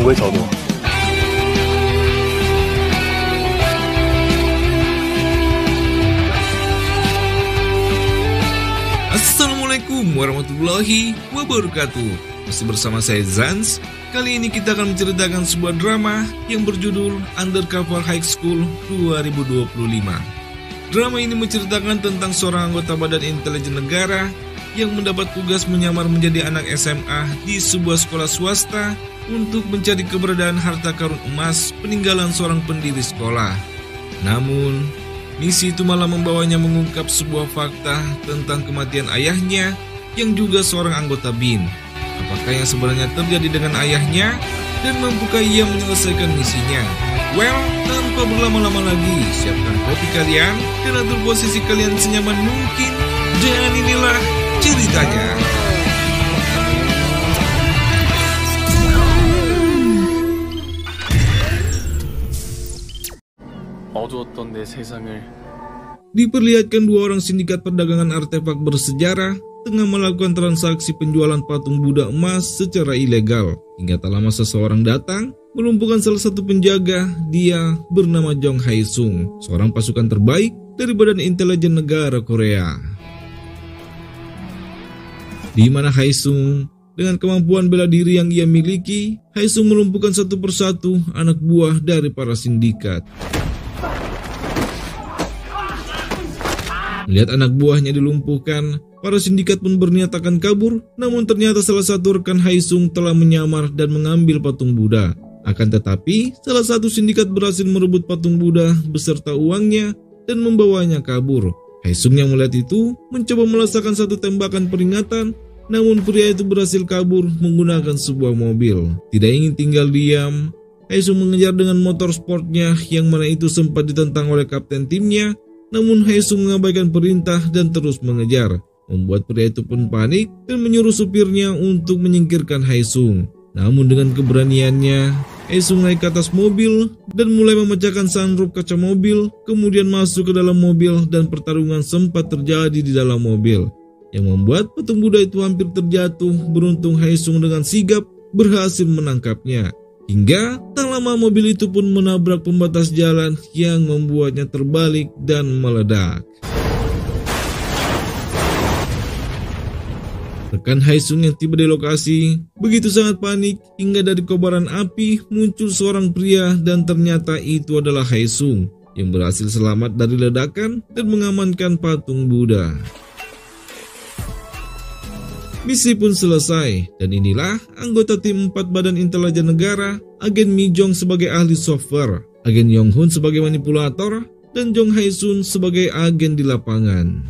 常规操作。 Assalamualaikum warahmatullahi wabarakatuh. Masih bersama saya Zans. Kali ini kita akan menceritakan sebuah drama yang berjudul Undercover High School 2025. Drama ini menceritakan tentang seorang anggota Badan Intelijen Negara yang mendapat tugas menyamar menjadi anak SMA di sebuah sekolah swasta untuk mencari keberadaan harta karun emas peninggalan seorang pendiri sekolah. Namun, misi itu malah membawanya mengungkap sebuah fakta tentang kematian ayahnya yang juga seorang anggota BIN. Apakah yang sebenarnya terjadi dengan ayahnya dan mampukah ia menyelesaikan misinya? Well, tanpa berlama-lama lagi, siapkan kopi kalian dan atur posisi kalian senyaman mungkin. Dan inilah ceritanya. 어두웠던 내 세상을 Diperlihatkan dua orang sindikat perdagangan artefak bersejarah tengah melakukan transaksi penjualan patung Buddha emas secara ilegal. Hingga tak lama seseorang datang melumpuhkan salah satu penjaga. Dia bernama Jong Hae-sung, seorang pasukan terbaik dari Badan Intelijen Negara Korea. Di mana Hae-sung dengan kemampuan bela diri yang ia miliki, Hae-sung melumpuhkan satu persatu anak buah dari para sindikat. Melihat anak buahnya dilumpuhkan, para sindikat pun berniat akan kabur, namun ternyata salah satu rekan Hae-sung telah menyamar dan mengambil patung Buddha. Akan tetapi, salah satu sindikat berhasil merebut patung Buddha beserta uangnya dan membawanya kabur. Hae-sung yang melihat itu mencoba melesakan satu tembakan peringatan, namun pria itu berhasil kabur menggunakan sebuah mobil. Tidak ingin tinggal diam, Hae-sung mengejar dengan motor sportnya yang mana itu sempat ditentang oleh kapten timnya. Namun Hae-sung mengabaikan perintah dan terus mengejar, membuat pria itu pun panik dan menyuruh supirnya untuk menyingkirkan Hae-sung. Namun dengan keberaniannya, Hae-sung naik ke atas mobil dan mulai memecahkan sunroof kaca mobil, kemudian masuk ke dalam mobil dan pertarungan sempat terjadi di dalam mobil, yang membuat patung Buddha itu hampir terjatuh. Beruntung Hae-sung dengan sigap berhasil menangkapnya. Hingga tak lama mobil itu pun menabrak pembatas jalan yang membuatnya terbalik dan meledak. Rekan Hae-sung yang tiba di lokasi begitu sangat panik hingga dari kobaran api muncul seorang pria dan ternyata itu adalah Hae-sung yang berhasil selamat dari ledakan dan mengamankan patung Buddha. Misi pun selesai, dan inilah anggota tim 4 Badan Intelijen Negara, Agen Mi Jong sebagai ahli software, Agen Yong Hun sebagai manipulator, dan Jong Hae-sun sebagai agen di lapangan.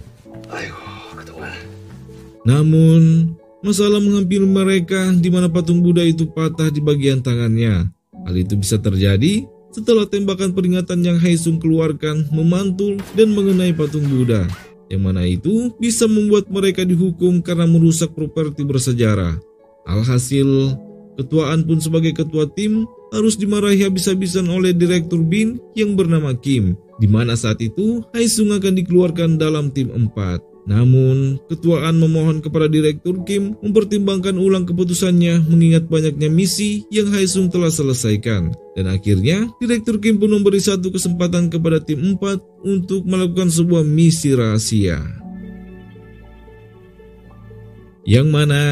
Namun, masalah menghampiri mereka di mana patung Buddha itu patah di bagian tangannya. Hal itu bisa terjadi setelah tembakan peringatan yang Hae-sung keluarkan memantul dan mengenai patung Buddha, yang mana itu bisa membuat mereka dihukum karena merusak properti bersejarah. Alhasil, Ketua An pun sebagai ketua tim harus dimarahi habis-habisan oleh Direktur BIN yang bernama Kim, di mana saat itu Hae-sung akan dikeluarkan dalam tim 4. Namun, Ketua An memohon kepada Direktur Kim mempertimbangkan ulang keputusannya mengingat banyaknya misi yang Hae-sung telah selesaikan. Dan akhirnya, Direktur Kim pun memberi satu kesempatan kepada tim 4 untuk melakukan sebuah misi rahasia. Yang mana,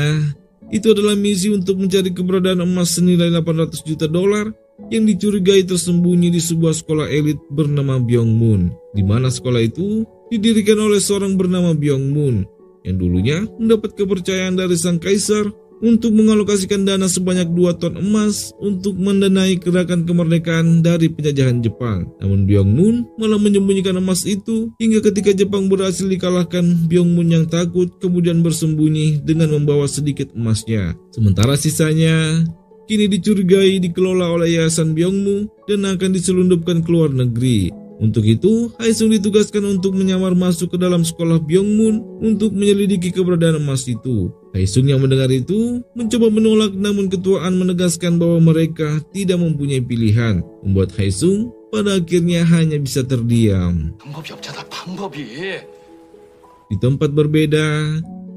itu adalah misi untuk mencari keberadaan emas senilai $800 juta yang dicurigai tersembunyi di sebuah sekolah elit bernama Byongmun, di mana sekolah itu didirikan oleh seorang bernama Byongmun yang dulunya mendapat kepercayaan dari sang kaisar untuk mengalokasikan dana sebanyak 2 ton emas untuk mendanai gerakan kemerdekaan dari penjajahan Jepang. Namun Byongmun malah menyembunyikan emas itu hingga ketika Jepang berhasil dikalahkan, Byongmun yang takut kemudian bersembunyi dengan membawa sedikit emasnya. Sementara sisanya kini dicurigai dikelola oleh Yayasan Byongmu dan akan diselundupkan ke luar negeri. Untuk itu, Hae-sung ditugaskan untuk menyamar masuk ke dalam sekolah Byongmun untuk menyelidiki keberadaan emas itu. Hae-sung yang mendengar itu mencoba menolak, namun Ketua An menegaskan bahwa mereka tidak mempunyai pilihan, membuat Hae-sung pada akhirnya hanya bisa terdiam. Di tempat berbeda,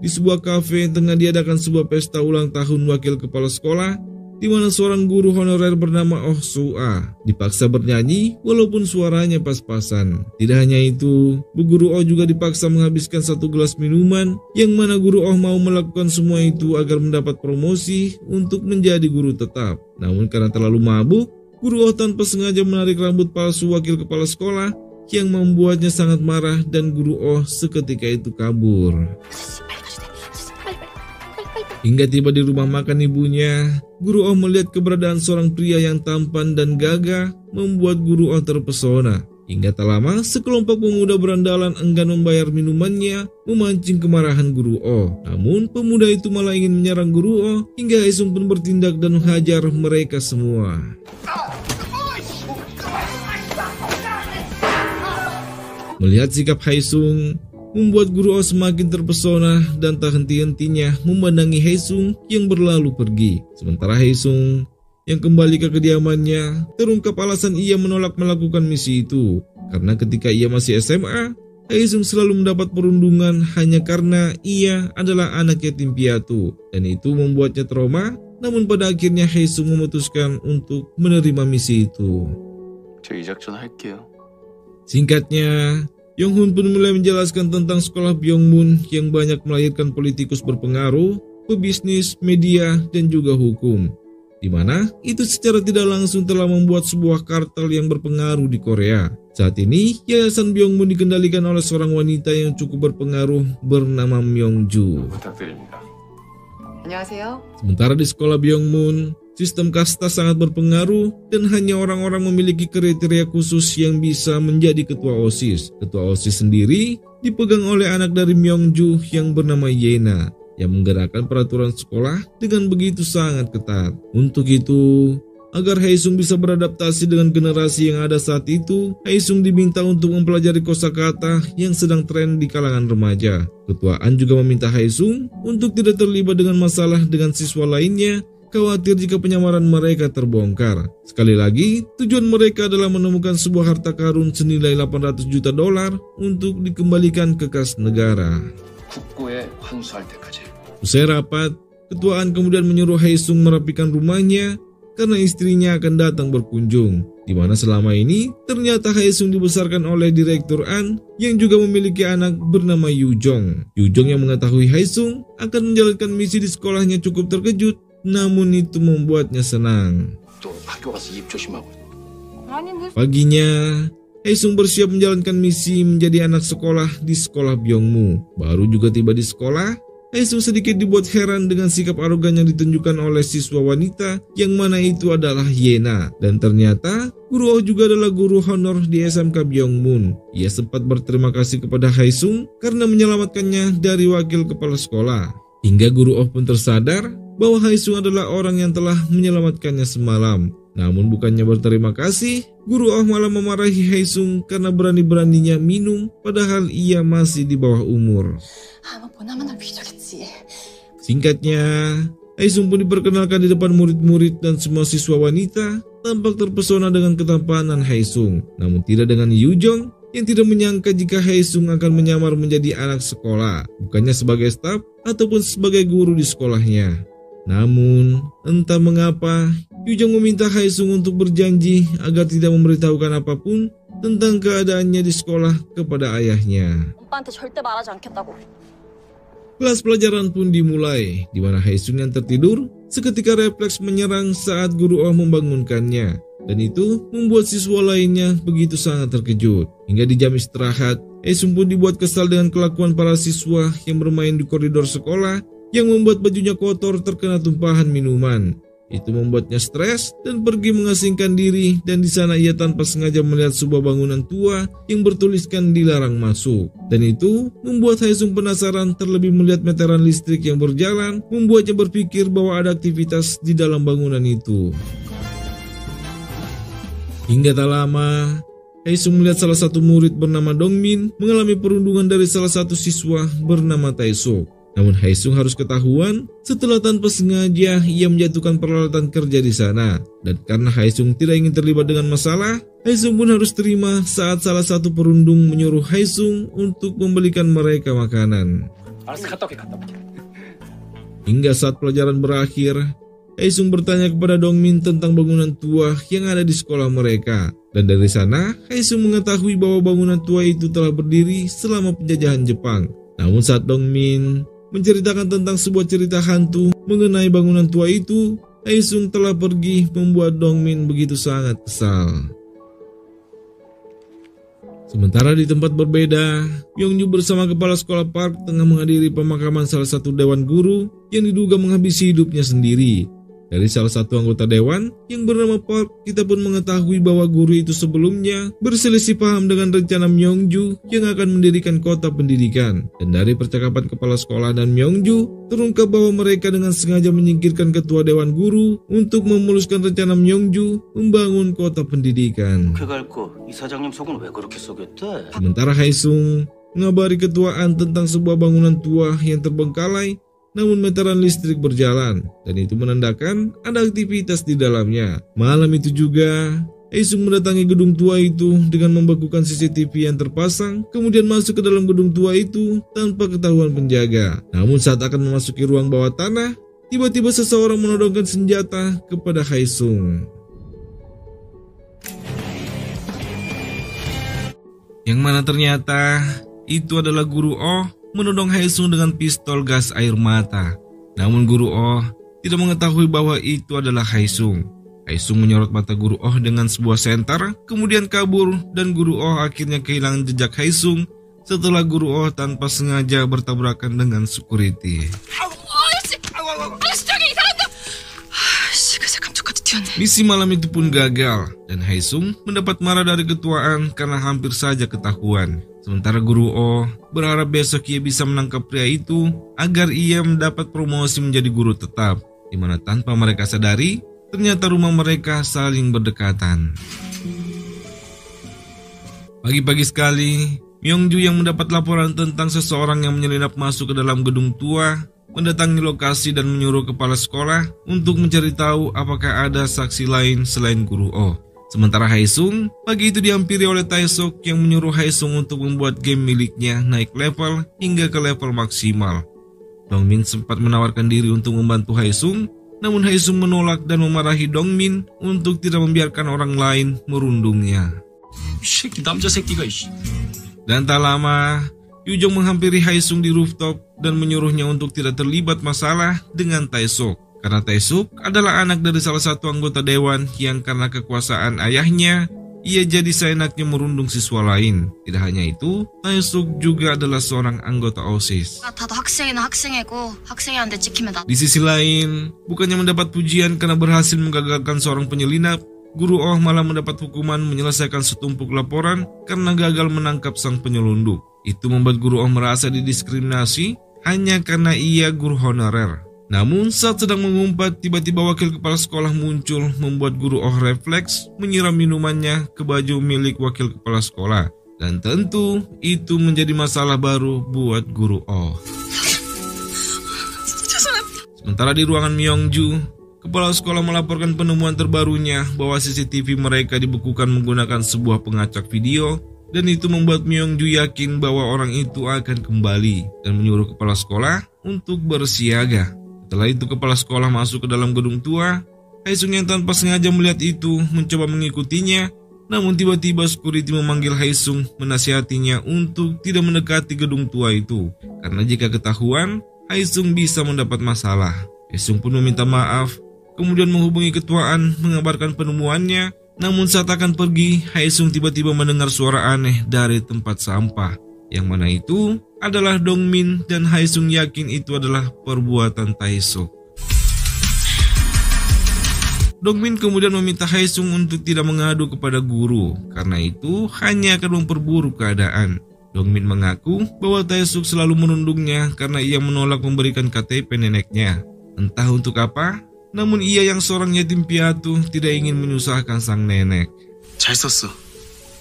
di sebuah kafe tengah diadakan sebuah pesta ulang tahun wakil kepala sekolah, di mana seorang guru honorer bernama Oh Sua dipaksa bernyanyi walaupun suaranya pas-pasan. Tidak hanya itu, Bu Guru Oh juga dipaksa menghabiskan 1 gelas minuman, yang mana Guru Oh mau melakukan semua itu agar mendapat promosi untuk menjadi guru tetap. Namun karena terlalu mabuk, Guru Oh tanpa sengaja menarik rambut palsu wakil kepala sekolah yang membuatnya sangat marah dan Guru Oh seketika itu kabur. Hingga tiba di rumah makan ibunya, Guru Oh melihat keberadaan seorang pria yang tampan dan gagah membuat Guru Oh terpesona. Hingga tak lama, sekelompok pemuda berandalan enggan membayar minumannya, memancing kemarahan Guru Oh. Namun, pemuda itu malah ingin menyerang Guru Oh, hingga Haesung pun bertindak dan menghajar mereka semua. Melihat sikap Haesung, membuat Guru Oh semakin terpesona dan tak henti-hentinya memandangi Haesung yang berlalu pergi. Sementara Haesung yang kembali ke kediamannya, terungkap alasan ia menolak melakukan misi itu. Karena ketika ia masih SMA, Haesung selalu mendapat perundungan hanya karena ia adalah anak yatim piatu. Dan itu membuatnya trauma, namun pada akhirnya Haesung memutuskan untuk menerima misi itu. 저 이 작전 할게요. Singkatnya, Yonghun pun mulai menjelaskan tentang sekolah Byongmun yang banyak melahirkan politikus berpengaruh, pebisnis, media, dan juga hukum. Di mana itu secara tidak langsung telah membuat sebuah kartel yang berpengaruh di Korea. Saat ini, Yayasan Byongmun dikendalikan oleh seorang wanita yang cukup berpengaruh bernama Myongju. 부탁드립니다. 안녕하세요. Sementara di sekolah Byongmun, sistem kasta sangat berpengaruh dan hanya orang-orang memiliki kriteria khusus yang bisa menjadi ketua OSIS. Ketua OSIS sendiri dipegang oleh anak dari Myongju yang bernama Yena, yang menggerakkan peraturan sekolah dengan begitu sangat ketat. Untuk itu, agar Haesung bisa beradaptasi dengan generasi yang ada saat itu, Haesung diminta untuk mempelajari kosakata yang sedang tren di kalangan remaja. Ketuaan juga meminta Haesung untuk tidak terlibat dengan masalah dengan siswa lainnya, khawatir jika penyamaran mereka terbongkar. Sekali lagi, tujuan mereka adalah menemukan sebuah harta karun senilai $800 juta untuk dikembalikan ke kas negara. 국고에 환수할 때까지. Usai rapat, ketuaan kemudian menyuruh Haesung merapikan rumahnya karena istrinya akan datang berkunjung. Di mana selama ini ternyata Haesung dibesarkan oleh Direktur An yang juga memiliki anak bernama Yujong. Yujong yang mengetahui Haesung akan menjalankan misi di sekolahnya cukup terkejut, namun itu membuatnya senang. 또 학교 가서 입 조심하고. Paginya, Haesung bersiap menjalankan misi menjadi anak sekolah di sekolah Byongmu. Baru juga tiba di sekolah, Haesung sedikit dibuat heran dengan sikap arogan yang ditunjukkan oleh siswa wanita yang mana itu adalah Yena. Dan ternyata, Guru Oh juga adalah guru honor di SMK Byongmun. Ia sempat berterima kasih kepada Haesung karena menyelamatkannya dari wakil kepala sekolah. Hingga Guru Oh pun tersadar bahwa Haesung adalah orang yang telah menyelamatkannya semalam. Namun bukannya berterima kasih, Guru Oh malah memarahi Haesung karena berani-beraninya minum padahal ia masih di bawah umur. Singkatnya, Haesung pun diperkenalkan di depan murid-murid dan semua siswa wanita tampak terpesona dengan ketampanan Haesung. Namun tidak dengan Yujong yang tidak menyangka jika Haesung akan menyamar menjadi anak sekolah, bukannya sebagai staf ataupun sebagai guru di sekolahnya. Namun, entah mengapa, Yujong meminta Haesung untuk berjanji agar tidak memberitahukan apapun tentang keadaannya di sekolah kepada ayahnya. 오빠한테 절대 말하지 않겠다고. Kelas pelajaran pun dimulai, di mana Haesung yang tertidur seketika refleks menyerang saat Guru Oh membangunkannya. Dan itu membuat siswa lainnya begitu sangat terkejut. Hingga di jam istirahat, Haesung pun dibuat kesal dengan kelakuan para siswa yang bermain di koridor sekolah yang membuat bajunya kotor terkena tumpahan minuman. Itu membuatnya stres dan pergi mengasingkan diri, dan di sana ia tanpa sengaja melihat sebuah bangunan tua yang bertuliskan dilarang masuk. Dan itu membuat Haesung penasaran, terlebih melihat meteran listrik yang berjalan membuatnya berpikir bahwa ada aktivitas di dalam bangunan itu. Hingga tak lama, Haesung melihat salah satu murid bernama Dongmin mengalami perundungan dari salah satu siswa bernama Taesok. Namun Haesung harus ketahuan setelah tanpa sengaja ia menjatuhkan peralatan kerja di sana. Dan karena Haesung tidak ingin terlibat dengan masalah, Haesung pun harus terima saat salah satu perundung menyuruh Haesung untuk membelikan mereka makanan. Hingga saat pelajaran berakhir, Haesung bertanya kepada Dongmin tentang bangunan tua yang ada di sekolah mereka. Dan dari sana, Haesung mengetahui bahwa bangunan tua itu telah berdiri selama penjajahan Jepang. Namun saat Dongmin menceritakan tentang sebuah cerita hantu mengenai bangunan tua itu, Haesung telah pergi membuat Dongmin begitu sangat kesal. Sementara di tempat berbeda, Myongju bersama kepala sekolah Park tengah menghadiri pemakaman salah satu dewan guru yang diduga menghabisi hidupnya sendiri. Dari salah satu anggota dewan yang bernama Park, kita pun mengetahui bahwa guru itu sebelumnya berselisih paham dengan rencana Myongju yang akan mendirikan kota pendidikan. Dan dari percakapan kepala sekolah dan Myongju, terungkap bahwa mereka dengan sengaja menyingkirkan ketua dewan guru untuk memuluskan rencana Myongju membangun kota pendidikan. Sementara Haesung mengabari ketuaan tentang sebuah bangunan tua yang terbengkalai, namun meteran listrik berjalan, dan itu menandakan ada aktivitas di dalamnya. Malam itu juga, Haesung mendatangi gedung tua itu dengan membekukan CCTV yang terpasang, kemudian masuk ke dalam gedung tua itu tanpa ketahuan penjaga. Namun saat akan memasuki ruang bawah tanah, tiba-tiba seseorang menodongkan senjata kepada Haesung. Yang mana ternyata itu adalah Guru Oh menodong Haesung dengan pistol gas air mata. Namun Guru Oh tidak mengetahui bahwa itu adalah Haesung. Haesung menyorot mata Guru Oh dengan sebuah senter, kemudian kabur, dan Guru Oh akhirnya kehilangan jejak Haesung setelah Guru Oh tanpa sengaja bertabrakan dengan security. Misi malam itu pun gagal, dan Haesung mendapat marah dari ketuaan karena hampir saja ketahuan. Sementara Guru Oh berharap besok ia bisa menangkap pria itu agar ia mendapat promosi menjadi guru tetap, di mana tanpa mereka sadari, ternyata rumah mereka saling berdekatan. Pagi-pagi sekali, Myongju yang mendapat laporan tentang seseorang yang menyelinap masuk ke dalam gedung tua, mendatangi lokasi dan menyuruh kepala sekolah untuk mencari tahu apakah ada saksi lain selain Guru Oh. Sementara Haesung pagi itu dihampiri oleh Taesuk yang menyuruh Haesung untuk membuat game miliknya naik level hingga ke level maksimal. Dongmin sempat menawarkan diri untuk membantu Haesung, namun Haesung menolak dan memarahi Dongmin untuk tidak membiarkan orang lain merundungnya. Dan tak lama, Yujong menghampiri Haesung di rooftop dan menyuruhnya untuk tidak terlibat masalah dengan Taesuk. Karena Taesuk adalah anak dari salah satu anggota dewan yang karena kekuasaan ayahnya, ia jadi seenaknya merundung siswa lain. Tidak hanya itu, Taesuk juga adalah seorang anggota OSIS. Di sisi lain, bukannya mendapat pujian karena berhasil menggagalkan seorang penyelinap, Guru Oh malah mendapat hukuman menyelesaikan setumpuk laporan karena gagal menangkap sang penyelundup. Itu membuat Guru Oh merasa didiskriminasi hanya karena ia guru honorer. Namun saat sedang mengumpat, tiba-tiba wakil kepala sekolah muncul membuat Guru Oh refleks menyiram minumannya ke baju milik wakil kepala sekolah. Dan tentu itu menjadi masalah baru buat Guru Oh. Sementara di ruangan Myongju, kepala sekolah melaporkan penemuan terbarunya bahwa CCTV mereka dibekukan menggunakan sebuah pengacak video. Dan itu membuat Myongju yakin bahwa orang itu akan kembali dan menyuruh kepala sekolah untuk bersiaga. Setelah itu kepala sekolah masuk ke dalam gedung tua. Haesung yang tanpa sengaja melihat itu mencoba mengikutinya, namun tiba-tiba security memanggil Haesung menasihatinya untuk tidak mendekati gedung tua itu, karena jika ketahuan, Haesung bisa mendapat masalah. Haesung pun meminta maaf, kemudian menghubungi ketuaan mengabarkan penemuannya. Namun saat akan pergi, Haesung tiba-tiba mendengar suara aneh dari tempat sampah. Yang mana itu adalah Dongmin, dan Haesung yakin itu adalah perbuatan Taesuk. Dongmin kemudian meminta Haesung untuk tidak mengadu kepada guru, karena itu hanya akan memperburuk keadaan. Dongmin mengaku bahwa Taesuk selalu merundungnya karena ia menolak memberikan KTP neneknya. Entah untuk apa, namun ia yang seorang yatim piatu tidak ingin menyusahkan sang nenek. 잘 썼어.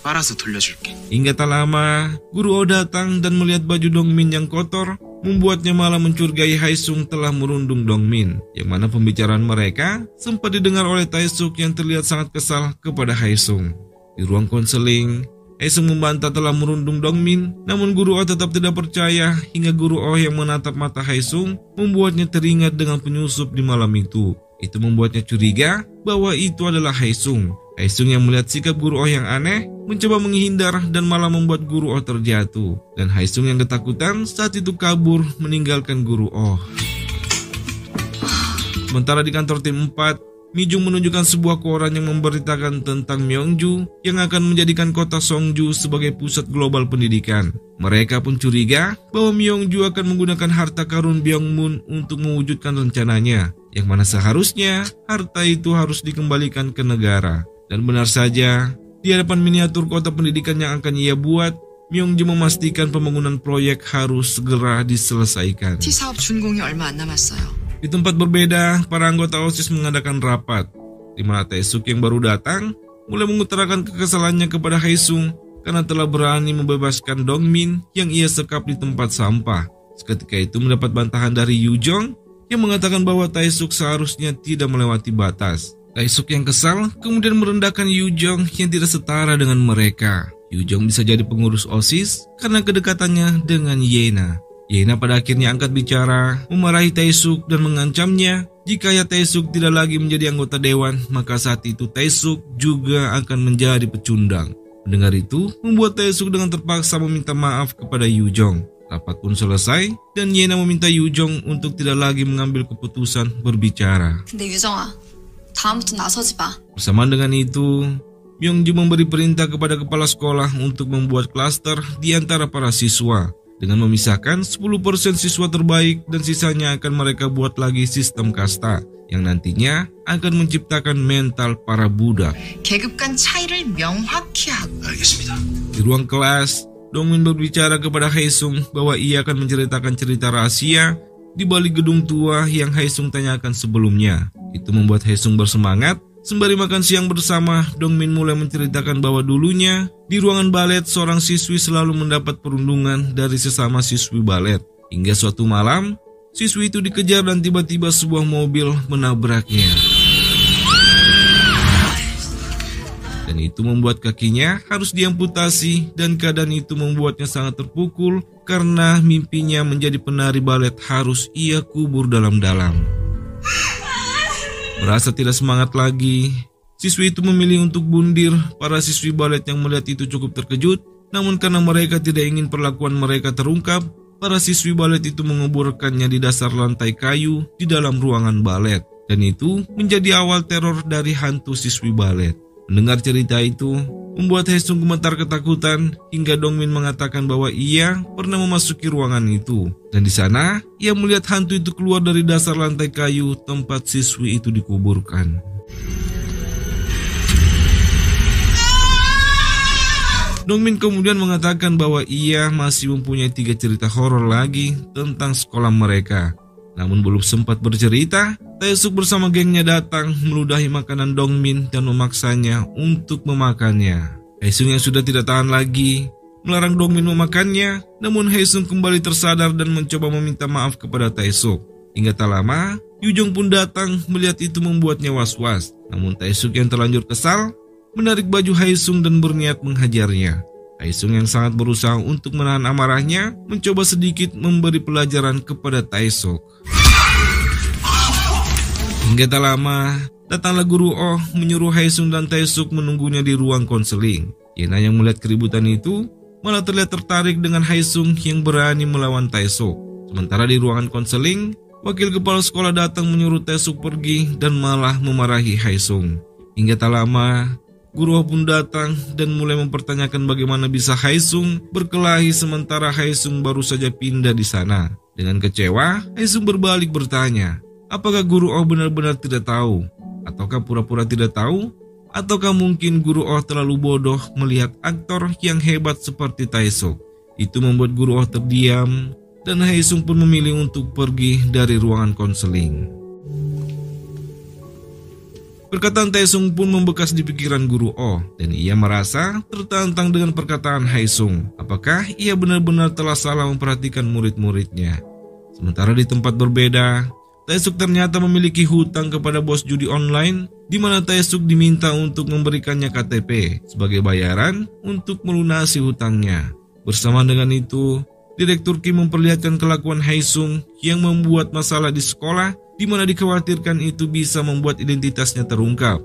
빨아서 돌려줄게. Hingga tak lama, Guru Oh datang dan melihat baju Dongmin yang kotor, membuatnya malah mencurigai Haesung telah merundung Dongmin, yang mana pembicaraan mereka sempat didengar oleh Taesuk yang terlihat sangat kesal kepada Haesung. Di ruang konseling, Haesung membantah telah merundung Dongmin, namun Guru Oh tetap tidak percaya hingga Guru Oh yang menatap mata Haesung membuatnya teringat dengan penyusup di malam itu. Itu membuatnya curiga bahwa itu adalah Haesung. Haesung yang melihat sikap Guru Oh yang aneh, mencoba menghindar dan malah membuat Guru Oh terjatuh. Dan Haesung yang ketakutan saat itu kabur meninggalkan Guru Oh. Sementara di kantor tim 4, Mi-jung menunjukkan sebuah koran yang memberitakan tentang Myeongju yang akan menjadikan kota Songju sebagai pusat global pendidikan. Mereka pun curiga bahwa Myeongju akan menggunakan harta karun Byongmun untuk mewujudkan rencananya, yang mana seharusnya harta itu harus dikembalikan ke negara. Dan benar saja, di hadapan miniatur kota pendidikan yang akan ia buat, Myeongju memastikan pembangunan proyek harus segera diselesaikan. T 사업 준공이 얼마 안 남았어요. Di tempat berbeda, para anggota OSIS mengadakan rapat, di mana Taesuk yang baru datang mulai mengutarakan kekesalannya kepada Haesung karena telah berani membebaskan Dongmin yang ia sekap di tempat sampah. Seketika itu mendapat bantahan dari Yujong yang mengatakan bahwa Taesuk seharusnya tidak melewati batas. Taesuk yang kesal kemudian merendahkan Yujong yang tidak setara dengan mereka. Yujong bisa jadi pengurus OSIS karena kedekatannya dengan Yena. Yena pada akhirnya angkat bicara, memarahi Taesuk dan mengancamnya jika Taesuk tidak lagi menjadi anggota dewan, maka saat itu Taesuk juga akan menjadi pecundang. Mendengar itu, membuat Taesuk dengan terpaksa meminta maaf kepada Yujong. Rapat pun selesai dan Yena meminta Yujong untuk tidak lagi mengambil keputusan berbicara. 근데 유정아, 다음부터 나서지 마. Bersamaan dengan itu, Myeongju memberi perintah kepada kepala sekolah untuk membuat klaster di antara para siswa, dengan memisahkan 10% siswa terbaik dan sisanya akan mereka buat lagi sistem kasta yang nantinya akan menciptakan mental para budak. 계급 간 차이를 명확히 하고. 알겠습니다. Di ruang kelas, Dongmin berbicara kepada Haesung bahwa ia akan menceritakan cerita rahasia di balik gedung tua yang Haesung tanyakan sebelumnya. Itu membuat Haesung bersemangat. Sembari makan siang bersama, Dongmin mulai menceritakan bahwa dulunya di ruangan balet seorang siswi selalu mendapat perundungan dari sesama siswi balet. Hingga suatu malam, siswi itu dikejar dan tiba-tiba sebuah mobil menabraknya. Dan itu membuat kakinya harus diamputasi dan keadaan itu membuatnya sangat terpukul karena mimpinya menjadi penari balet harus ia kubur dalam-dalam. Merasa tidak semangat lagi, siswi itu memilih untuk bundir. Para siswi balet yang melihat itu cukup terkejut, namun karena mereka tidak ingin perlakuan mereka terungkap, para siswi balet itu menguburkannya di dasar lantai kayu di dalam ruangan balet. Dan itu menjadi awal teror dari hantu siswi balet. Mendengar cerita itu, membuat Haesung gemetar ketakutan hingga Dongmin mengatakan bahwa ia pernah memasuki ruangan itu. Dan di sana, ia melihat hantu itu keluar dari dasar lantai kayu tempat siswi itu dikuburkan. Dongmin kemudian mengatakan bahwa ia masih mempunyai 3 cerita horor lagi tentang sekolah mereka. Namun belum sempat bercerita, Taesuk bersama gengnya datang meludahi makanan Dongmin dan memaksanya untuk memakannya. Haesung yang sudah tidak tahan lagi melarang Dongmin memakannya, namun Haesung kembali tersadar dan mencoba meminta maaf kepada Taesuk. Hingga tak lama, Yujong pun datang melihat itu membuatnya was-was. Namun Taesuk yang terlanjur kesal menarik baju Haesung dan berniat menghajarnya. Haesung yang sangat berusaha untuk menahan amarahnya mencoba sedikit memberi pelajaran kepada Taesuk. Hingga tak lama, datanglah Guru Oh menyuruh Haesung dan Taesuk menunggunya di ruang konseling. Yena yang melihat keributan itu malah terlihat tertarik dengan Haesung yang berani melawan Taesuk. Sementara di ruangan konseling, wakil kepala sekolah datang menyuruh Taesuk pergi dan malah memarahi Haesung. Hingga tak lama, Guru Oh pun datang dan mulai mempertanyakan bagaimana bisa Haesung berkelahi sementara Haesung baru saja pindah di sana. Dengan kecewa, Haesung berbalik bertanya, apakah Guru Oh benar-benar tidak tahu? Ataukah pura-pura tidak tahu? Ataukah mungkin Guru Oh terlalu bodoh melihat aktor yang hebat seperti Taesuk? Itu membuat Guru Oh terdiam dan Haesung pun memilih untuk pergi dari ruangan konseling. Perkataan Taesung pun membekas di pikiran Guru Oh dan ia merasa tertantang dengan perkataan Haesung. Apakah ia benar-benar telah salah memperhatikan murid-muridnya? Sementara di tempat berbeda, Taesuk ternyata memiliki hutang kepada bos judi online di mana Taesuk diminta untuk memberikannya KTP sebagai bayaran untuk melunasi hutangnya. Bersama dengan itu, Direktur Kim memperlihatkan kelakuan Haesung yang membuat masalah di sekolah, di mana dikhawatirkan itu bisa membuat identitasnya terungkap.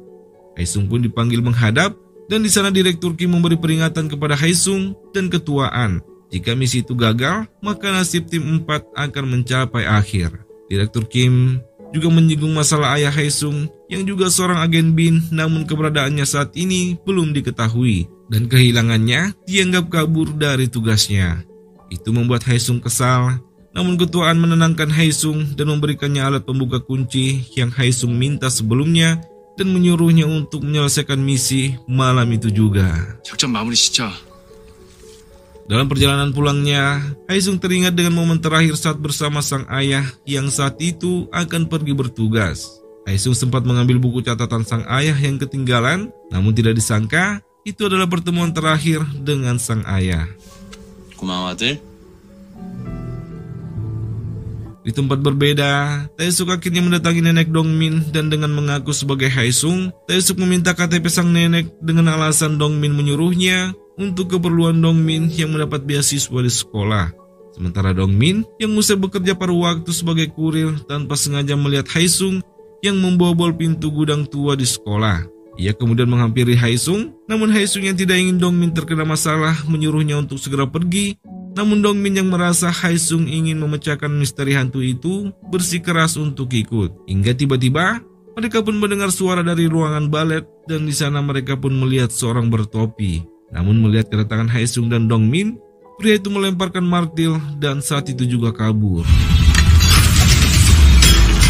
Haesung pun dipanggil menghadap, dan di sana Direktur Kim memberi peringatan kepada Haesung dan ketuaan. Jika misi itu gagal, maka nasib tim 4 akan mencapai akhir. Direktur Kim juga menyinggung masalah ayah Haesung yang juga seorang agen BIN, namun keberadaannya saat ini belum diketahui dan kehilangannya dianggap kabur dari tugasnya. Itu membuat Haesung kesal, namun ketuaan menenangkan Haesung dan memberikannya alat pembuka kunci yang Haesung minta sebelumnya dan menyuruhnya untuk menyelesaikan misi malam itu juga. 작전 마무리 시켜. Dalam perjalanan pulangnya, Haesung teringat dengan momen terakhir saat bersama sang ayah yang saat itu akan pergi bertugas. Haesung sempat mengambil buku catatan sang ayah yang ketinggalan, namun tidak disangka itu adalah pertemuan terakhir dengan sang ayah. 고마워 아들. Di tempat berbeda, Taesuk akhirnya mendatangi nenek Dongmin dan dengan mengaku sebagai Haesung, Taesuk meminta KTP sang nenek dengan alasan Dongmin menyuruhnya untuk keperluan Dongmin yang mendapat beasiswa di sekolah. Sementara Dongmin yang usai bekerja paruh waktu sebagai kurir tanpa sengaja melihat Haesung yang membobol pintu gudang tua di sekolah. Ia kemudian menghampiri Haesung, namun Haesung yang tidak ingin Dongmin terkena masalah menyuruhnya untuk segera pergi. Namun Dongmin yang merasa Haesung ingin memecahkan misteri hantu itu bersikeras untuk ikut. Hingga tiba-tiba mereka pun mendengar suara dari ruangan balet dan di sana mereka pun melihat seorang bertopi. Namun melihat kedatangan Haesung dan Dongmin, pria itu melemparkan martil dan saat itu juga kabur.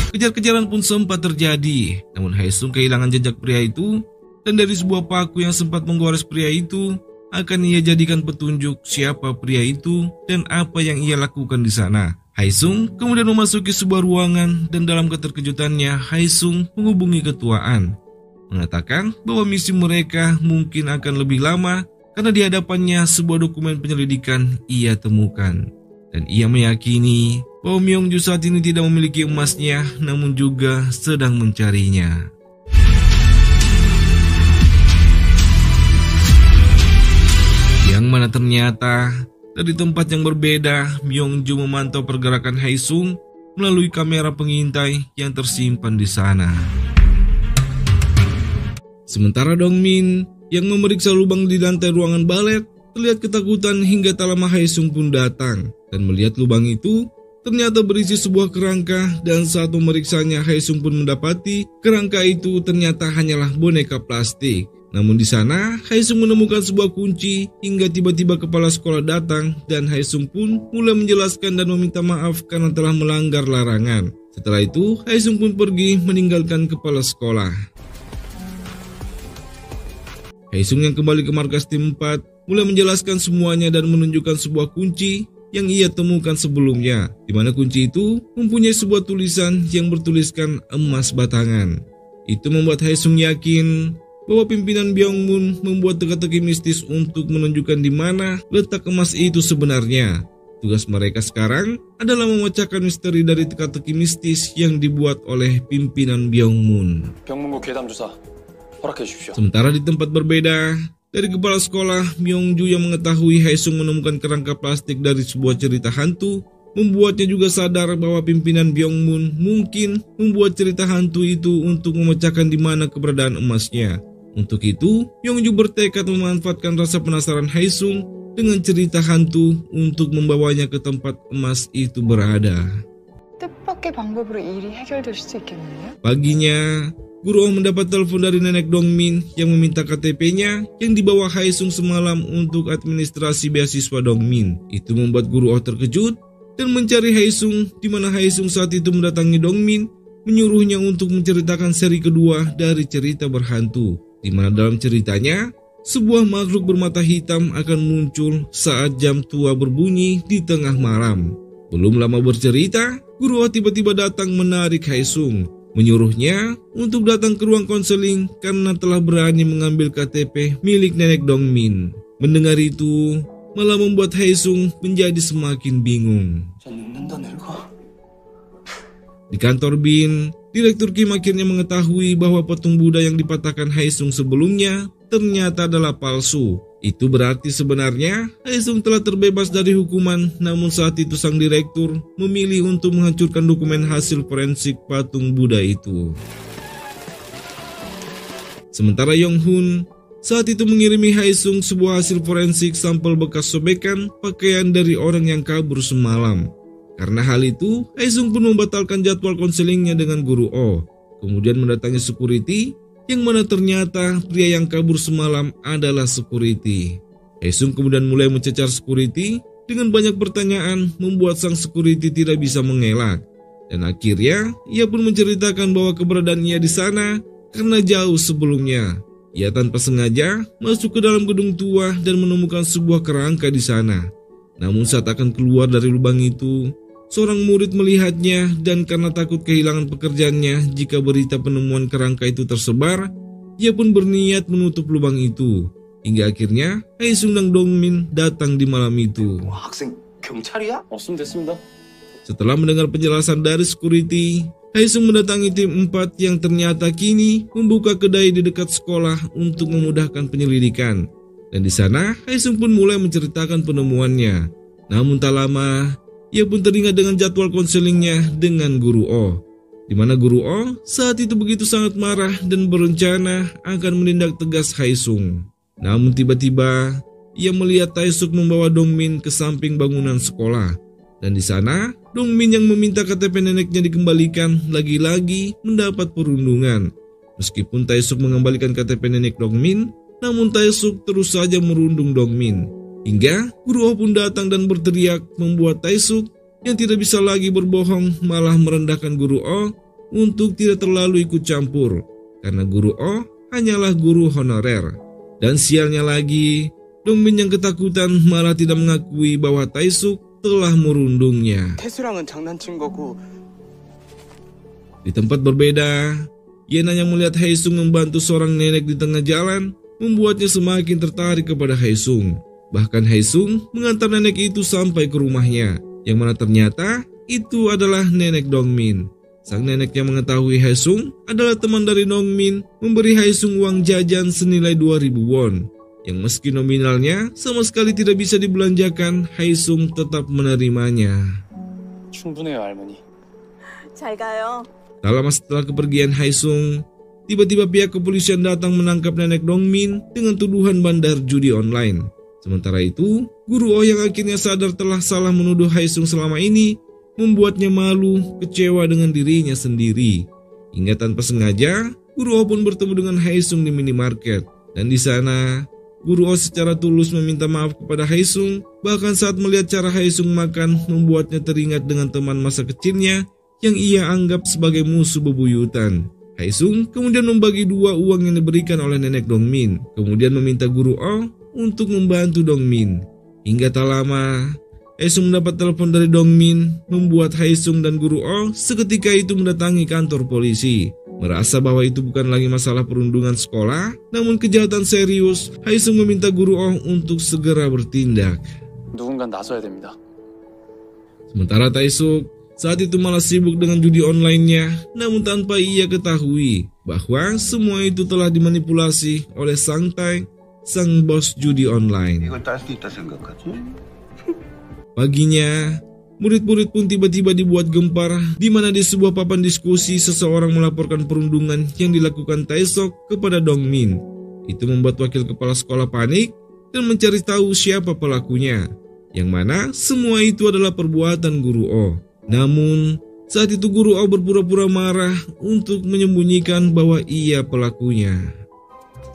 Kejar-kejaran pun sempat terjadi, namun Haesung kehilangan jejak pria itu dan dari sebuah paku yang sempat menggores pria itu akan ia jadikan petunjuk siapa pria itu dan apa yang ia lakukan di sana. Haesung kemudian memasuki sebuah ruangan dan dalam keterkejutannya Haesung menghubungi ketuaan, mengatakan bahwa misi mereka mungkin akan lebih lama karena di hadapannya sebuah dokumen penyelidikan ia temukan. Dan ia meyakini bahwa Myongju saat ini tidak memiliki emasnya namun juga sedang mencarinya. Yang mana ternyata dari tempat yang berbeda Myongju memantau pergerakan Haesung melalui kamera pengintai yang tersimpan di sana. Sementara Dongmin yang memeriksa lubang di lantai ruangan balet terlihat ketakutan hingga tak lama Haesung pun datang dan melihat lubang itu ternyata berisi sebuah kerangka dan saat memeriksanya Haesung pun mendapati kerangka itu ternyata hanyalah boneka plastik. Namun di sana Haesung menemukan sebuah kunci hingga tiba-tiba kepala sekolah datang dan Haesung pun mulai menjelaskan dan meminta maaf karena telah melanggar larangan. Setelah itu Haesung pun pergi meninggalkan kepala sekolah. Haesung yang kembali ke markas tim 4 mulai menjelaskan semuanya dan menunjukkan sebuah kunci yang ia temukan sebelumnya, di mana kunci itu mempunyai sebuah tulisan yang bertuliskan emas batangan. Itu membuat Haesung yakin bahwa pimpinan Byongmun membuat teka-teki mistis untuk menunjukkan di mana letak emas itu sebenarnya. Tugas mereka sekarang adalah memecahkan misteri dari teka-teki mistis yang dibuat oleh pimpinan Byongmun. 병문고 괴담 조사 허락해 주십시오. Sementara di tempat berbeda, dari kepala sekolah Myongju yang mengetahui Haesung menemukan kerangka plastik dari sebuah cerita hantu, membuatnya juga sadar bahwa pimpinan Byongmun mungkin membuat cerita hantu itu untuk memecahkan di mana keberadaan emasnya. Untuk itu, Myongju bertekad memanfaatkan rasa penasaran Haesung dengan cerita hantu untuk membawanya ke tempat emas itu berada. 뜻밖의 방법으로 일이 해결될 수 있겠네요. Paginya, Guru Oh mendapat telepon dari nenek Dongmin yang meminta KTP-nya yang dibawa Haesung semalam untuk administrasi beasiswa Dongmin. Itu membuat Guru Oh terkejut dan mencari Haesung, di mana Haesung saat itu mendatangi Dongmin, menyuruhnya untuk menceritakan seri kedua dari cerita berhantu, di mana dalam ceritanya sebuah makhluk bermata hitam akan muncul saat jam tua berbunyi di tengah malam. Belum lama bercerita, Guru Oh tiba-tiba datang menarik Haesung, menyuruhnya untuk datang ke ruang konseling karena telah berani mengambil KTP milik nenek Dongmin. Mendengar itu, malah membuat Haesung menjadi semakin bingung. Di kantor BIN, Direktur Kim akhirnya mengetahui bahwa patung Buddha yang dipatahkan Haesung sebelumnya ternyata adalah palsu. Itu berarti sebenarnya Haesung telah terbebas dari hukuman, namun saat itu sang direktur memilih untuk menghancurkan dokumen hasil forensik patung Buddha itu. Sementara Yong-hun saat itu mengirimi Haesung sebuah hasil forensik sampel bekas sobekan pakaian dari orang yang kabur semalam. Karena hal itu, Haesung pun membatalkan jadwal konselingnya dengan Guru Oh, kemudian mendatangi security, yang mana ternyata pria yang kabur semalam adalah security. Haesung kemudian mulai mencecar security dengan banyak pertanyaan, membuat sang security tidak bisa mengelak. Dan akhirnya, ia pun menceritakan bahwa keberadaan ia di sana karena jauh sebelumnya ia tanpa sengaja masuk ke dalam gedung tua dan menemukan sebuah kerangka di sana. Namun saat akan keluar dari lubang itu, seorang murid melihatnya dan karena takut kehilangan pekerjaannya jika berita penemuan kerangka itu tersebar, ia pun berniat menutup lubang itu. Hingga akhirnya Haesung dan Dongmin datang di malam itu. 학생 경찰이야? 없으면 됐습니다. Setelah mendengar penjelasan dari security, Haesung mendatangi tim 4 yang ternyata kini membuka kedai di dekat sekolah untuk memudahkan penyelidikan. Dan di sana Haesung pun mulai menceritakan penemuannya. Namun tak lama, ia pun teringat dengan jadwal konselingnya dengan Guru Oh, di mana Guru Oh saat itu begitu sangat marah dan berencana akan menindak tegas Haesung. Namun tiba-tiba ia melihat Taesuk membawa Dongmin ke samping bangunan sekolah. Dan di sana, Dongmin yang meminta KTP neneknya dikembalikan lagi-lagi mendapat perundungan. Meskipun Taesuk mengembalikan KTP nenek Dongmin, namun Taesuk terus saja merundung Dongmin. Hingga Guru Oh pun datang dan berteriak membuat Taesuk yang tidak bisa lagi berbohong malah merendahkan Guru Oh untuk tidak terlalu ikut campur. Karena Guru Oh hanyalah guru honorer. Dan sialnya lagi, Dongmin yang ketakutan malah tidak mengakui bahwa Taesuk telah merundungnya. 태수랑은 장난친 거고. Di tempat berbeda, Yena yang melihat Haesung membantu seorang nenek di tengah jalan membuatnya semakin tertarik kepada Haesung. Bahkan Haesung mengantar nenek itu sampai ke rumahnya, yang mana ternyata itu adalah nenek Dongmin. Sang nenek yang mengetahui Haesung adalah teman dari Dongmin memberi Haesung uang jajan senilai 2.000 won. Yang meski nominalnya sama sekali tidak bisa dibelanjakan, Haesung tetap menerimanya. 충분해요, 할머니. 잘 가요. Tak lama setelah kepergian Haesung, tiba-tiba pihak kepolisian datang menangkap nenek Dongmin dengan tuduhan bandar judi online. Sementara itu, Guru Oh yang akhirnya sadar telah salah menuduh Haesung selama ini, membuatnya malu, kecewa dengan dirinya sendiri. Hingga tanpa sengaja, Guru Oh pun bertemu dengan Haesung di minimarket. Dan di sana, Guru Oh secara tulus meminta maaf kepada Haesung, bahkan saat melihat cara Haesung makan membuatnya teringat dengan teman masa kecilnya yang ia anggap sebagai musuh bebuyutan. Haesung kemudian membagi 2 uang yang diberikan oleh nenek Dongmin, kemudian meminta Guru Oh untuk membantu Dongmin. Hingga tak lama, Haesung mendapat telepon dari Dongmin, membuat Haesung dan Guru Oh seketika itu mendatangi kantor polisi. Merasa bahwa itu bukan lagi masalah perundungan sekolah, namun kejahatan serius, Haesung meminta Guru Oh untuk segera bertindak. 누군가 나서야 됩니다. Sementara Taesuk saat itu malah sibuk dengan judi online-nya, namun tanpa ia ketahui bahwa semua itu telah dimanipulasi oleh Sang Tae, sang bos judi online. Paginya, murid-murid pun tiba-tiba dibuat gempar, di mana di sebuah papan diskusi seseorang melaporkan perundungan yang dilakukan Taesuk kepada Dongmin. Itu membuat wakil kepala sekolah panik dan mencari tahu siapa pelakunya, yang mana semua itu adalah perbuatan Guru Oh. Namun, saat itu Guru Oh berpura-pura marah untuk menyembunyikan bahwa ia pelakunya.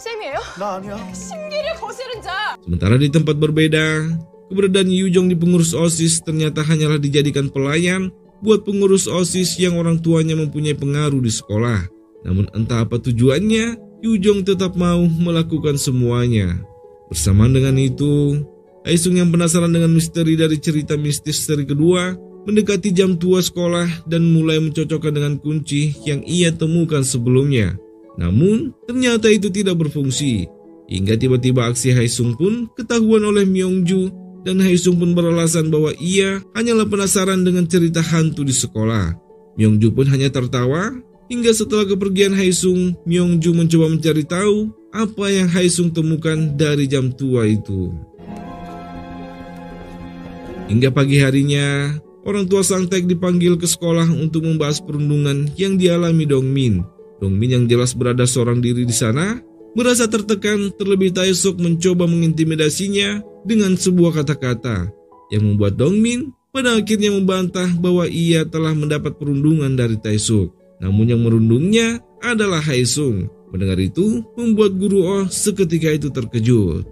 쌤이에요? 나 아니야. 심기를 거스른 자. Sementara di tempat berbeda, keberadaan Yujong di pengurus OSIS ternyata hanyalah dijadikan pelayan buat pengurus OSIS yang orang tuanya mempunyai pengaruh di sekolah. Namun entah apa tujuannya, Yujong tetap mau melakukan semuanya. Bersamaan dengan itu, Haesung yang penasaran dengan misteri dari cerita mistis seri kedua, mendekati jam tua sekolah dan mulai mencocokkan dengan kunci yang ia temukan sebelumnya. Namun, ternyata itu tidak berfungsi. Hingga tiba-tiba aksi Haesung pun ketahuan oleh Myongju, dan Haesung pun beralasan bahwa ia hanyalah penasaran dengan cerita hantu di sekolah. Myongju pun hanya tertawa, hingga setelah kepergian Haesung, Myongju mencoba mencari tahu apa yang Haesung temukan dari jam tua itu. Hingga pagi harinya, orang tua Sang Taek dipanggil ke sekolah untuk membahas perundungan yang dialami Dongmin. Dongmin yang jelas berada seorang diri di sana, merasa tertekan terlebih Taesuk mencoba mengintimidasinya dengan sebuah kata-kata yang membuat Dongmin pada akhirnya membantah bahwa ia telah mendapat perundungan dari Taesuk. Namun yang merundungnya adalah Haesung. Mendengar itu membuat Guru Oh seketika itu terkejut.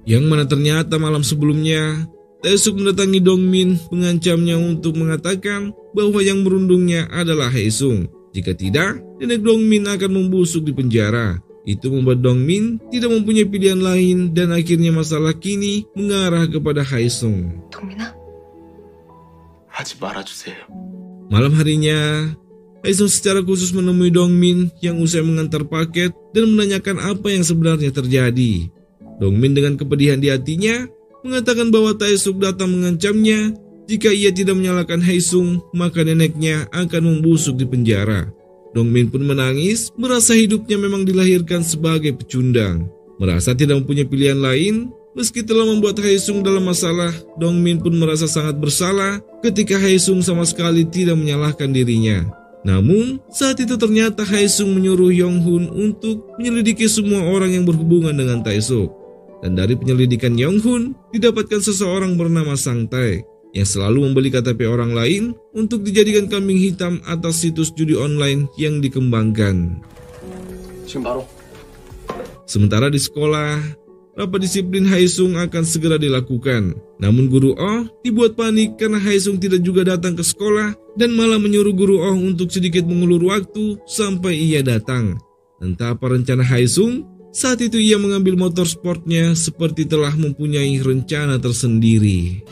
Yang mana ternyata malam sebelumnya Taesuk mendatangi Dongmin mengancamnya untuk mengatakan bahwa yang merundungnya adalah Haesung. Jika tidak, nenek Dongmin akan membusuk di penjara. Itu membuat Dongmin tidak mempunyai pilihan lain dan akhirnya masalah kini mengarah kepada Haesung. 동민아, 하지 말아주세요. Malam harinya, Haesung secara khusus menemui Dongmin yang usai mengantar paket dan menanyakan apa yang sebenarnya terjadi. Dongmin dengan kepedihan di hatinya mengatakan bahwa Taesuk datang mengancamnya jika ia tidak menyalahkan Haesung maka neneknya akan membusuk di penjara. Dongmin pun menangis, merasa hidupnya memang dilahirkan sebagai pecundang. Merasa tidak mempunyai pilihan lain, meski telah membuat Haesung dalam masalah, Dongmin pun merasa sangat bersalah ketika Haesung sama sekali tidak menyalahkan dirinya. Namun, saat itu ternyata Haesung menyuruh Yonghun untuk menyelidiki semua orang yang berhubungan dengan Taesuk. Dan dari penyelidikan Yonghun, didapatkan seseorang bernama Sang Taek yang selalu membeli KTP orang lain untuk dijadikan kambing hitam atas situs judi online yang dikembangkan. 지금 바로. Sementara di sekolah, rapat disiplin Haesung akan segera dilakukan. Namun Guru Oh dibuat panik karena Haesung tidak juga datang ke sekolah dan malah menyuruh Guru Oh untuk sedikit mengulur waktu sampai ia datang. Entah apa rencana Haesung, saat itu ia mengambil motor sportnya seperti telah mempunyai rencana tersendiri.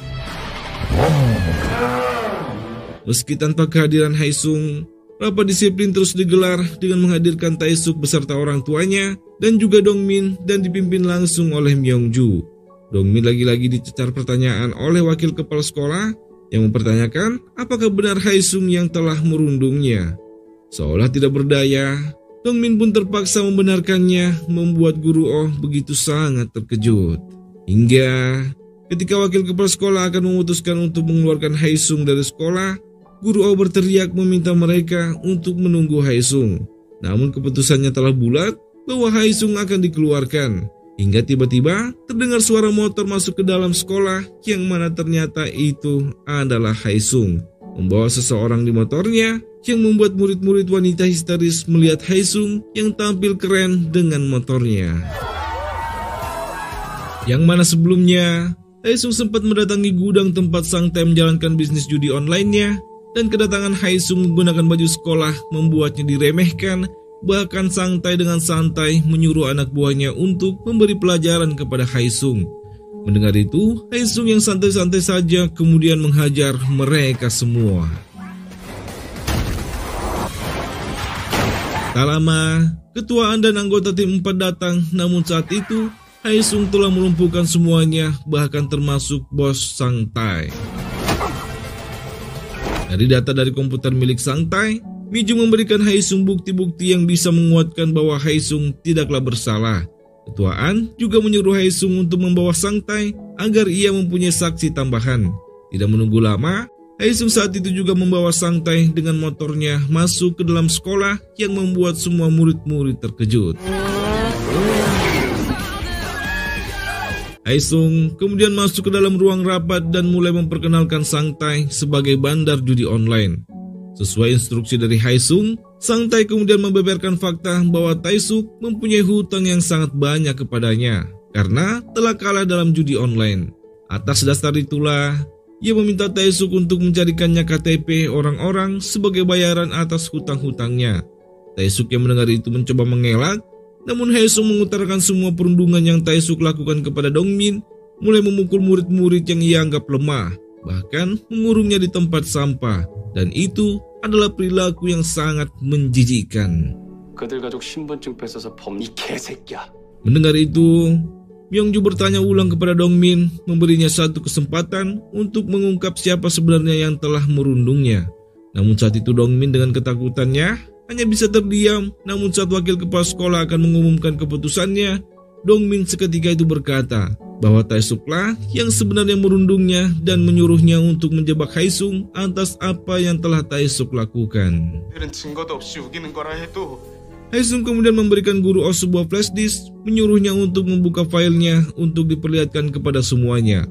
Meski tanpa kehadiran Haesung, rapat disiplin terus digelar dengan menghadirkan Taesuk beserta orang tuanya dan juga Dongmin dan dipimpin langsung oleh Myongju. Dongmin lagi-lagi dicecar pertanyaan oleh wakil kepala sekolah yang mempertanyakan apakah benar Haesung yang telah merundungnya. Seolah tidak berdaya, Dongmin pun terpaksa membenarkannya, membuat Guru Oh begitu sangat terkejut. Hingga ketika wakil kepala sekolah akan memutuskan untuk mengeluarkan Haesung dari sekolah, Guru Oh berteriak meminta mereka untuk menunggu Haesung. Namun keputusannya telah bulat bahwa Haesung akan dikeluarkan. Hingga tiba-tiba terdengar suara motor masuk ke dalam sekolah yang mana ternyata itu adalah Haesung, membawa seseorang di motornya yang membuat murid-murid wanita histeris melihat Haesung yang tampil keren dengan motornya. Yang mana sebelumnya Haesung sempat mendatangi gudang tempat Sang Taek menjalankan bisnis judi online-nya, dan kedatangan Haesung menggunakan baju sekolah membuatnya diremehkan. Bahkan Sang Taek dengan santai menyuruh anak buahnya untuk memberi pelajaran kepada Haesung. Mendengar itu, Haesung yang santai-santai saja kemudian menghajar mereka semua. Tak lama, ketuaan dan anggota tim 4 datang, namun saat itu Haesung telah melumpuhkan semuanya, bahkan termasuk bos Sang Taek. Dari data dari komputer milik Sang Taek, Miju memberikan Haesung bukti-bukti yang bisa menguatkan bahwa Haesung tidaklah bersalah. Ketuaan juga menyuruh Haesung untuk membawa Sang Taek agar ia mempunyai saksi tambahan. Tidak menunggu lama, Haesung saat itu juga membawa Sang Taek dengan motornya masuk ke dalam sekolah yang membuat semua murid-murid terkejut. Haesung kemudian masuk ke dalam ruang rapat dan mulai memperkenalkan Sang Taek sebagai bandar judi online. Sesuai instruksi dari Haesung, Sang Taek kemudian membeberkan fakta bahwa Taesuk mempunyai hutang yang sangat banyak kepadanya karena telah kalah dalam judi online. Atas dasar itulah, ia meminta Taesuk untuk mencarikannya KTP orang-orang sebagai bayaran atas hutang-hutangnya. Taesuk yang mendengar itu mencoba mengelak, namun Haesung mengutarakan semua perundungan yang Taesuk lakukan kepada Dongmin, mulai memukul murid-murid yang ia anggap lemah, bahkan mengurungnya di tempat sampah. Dan itu adalah perilaku yang sangat menjijikkan. 그들 가족 신분증 뺏어서 이 개새끼야. Mendengar itu, Myongju bertanya ulang kepada Dongmin, memberinya satu kesempatan untuk mengungkap siapa sebenarnya yang telah merundungnya. Namun saat itu Dongmin dengan ketakutannya hanya bisa terdiam. Namun saat wakil kepala sekolah akan mengumumkan keputusannya, Dongmin seketika itu berkata bahwa Taesuklah yang sebenarnya merundungnya dan menyuruhnya untuk menjebak Haesung atas apa yang telah Taesuk lakukan. Haesung kemudian memberikan guru Oh sebuah flash disk, menyuruhnya untuk membuka filenya untuk diperlihatkan kepada semuanya.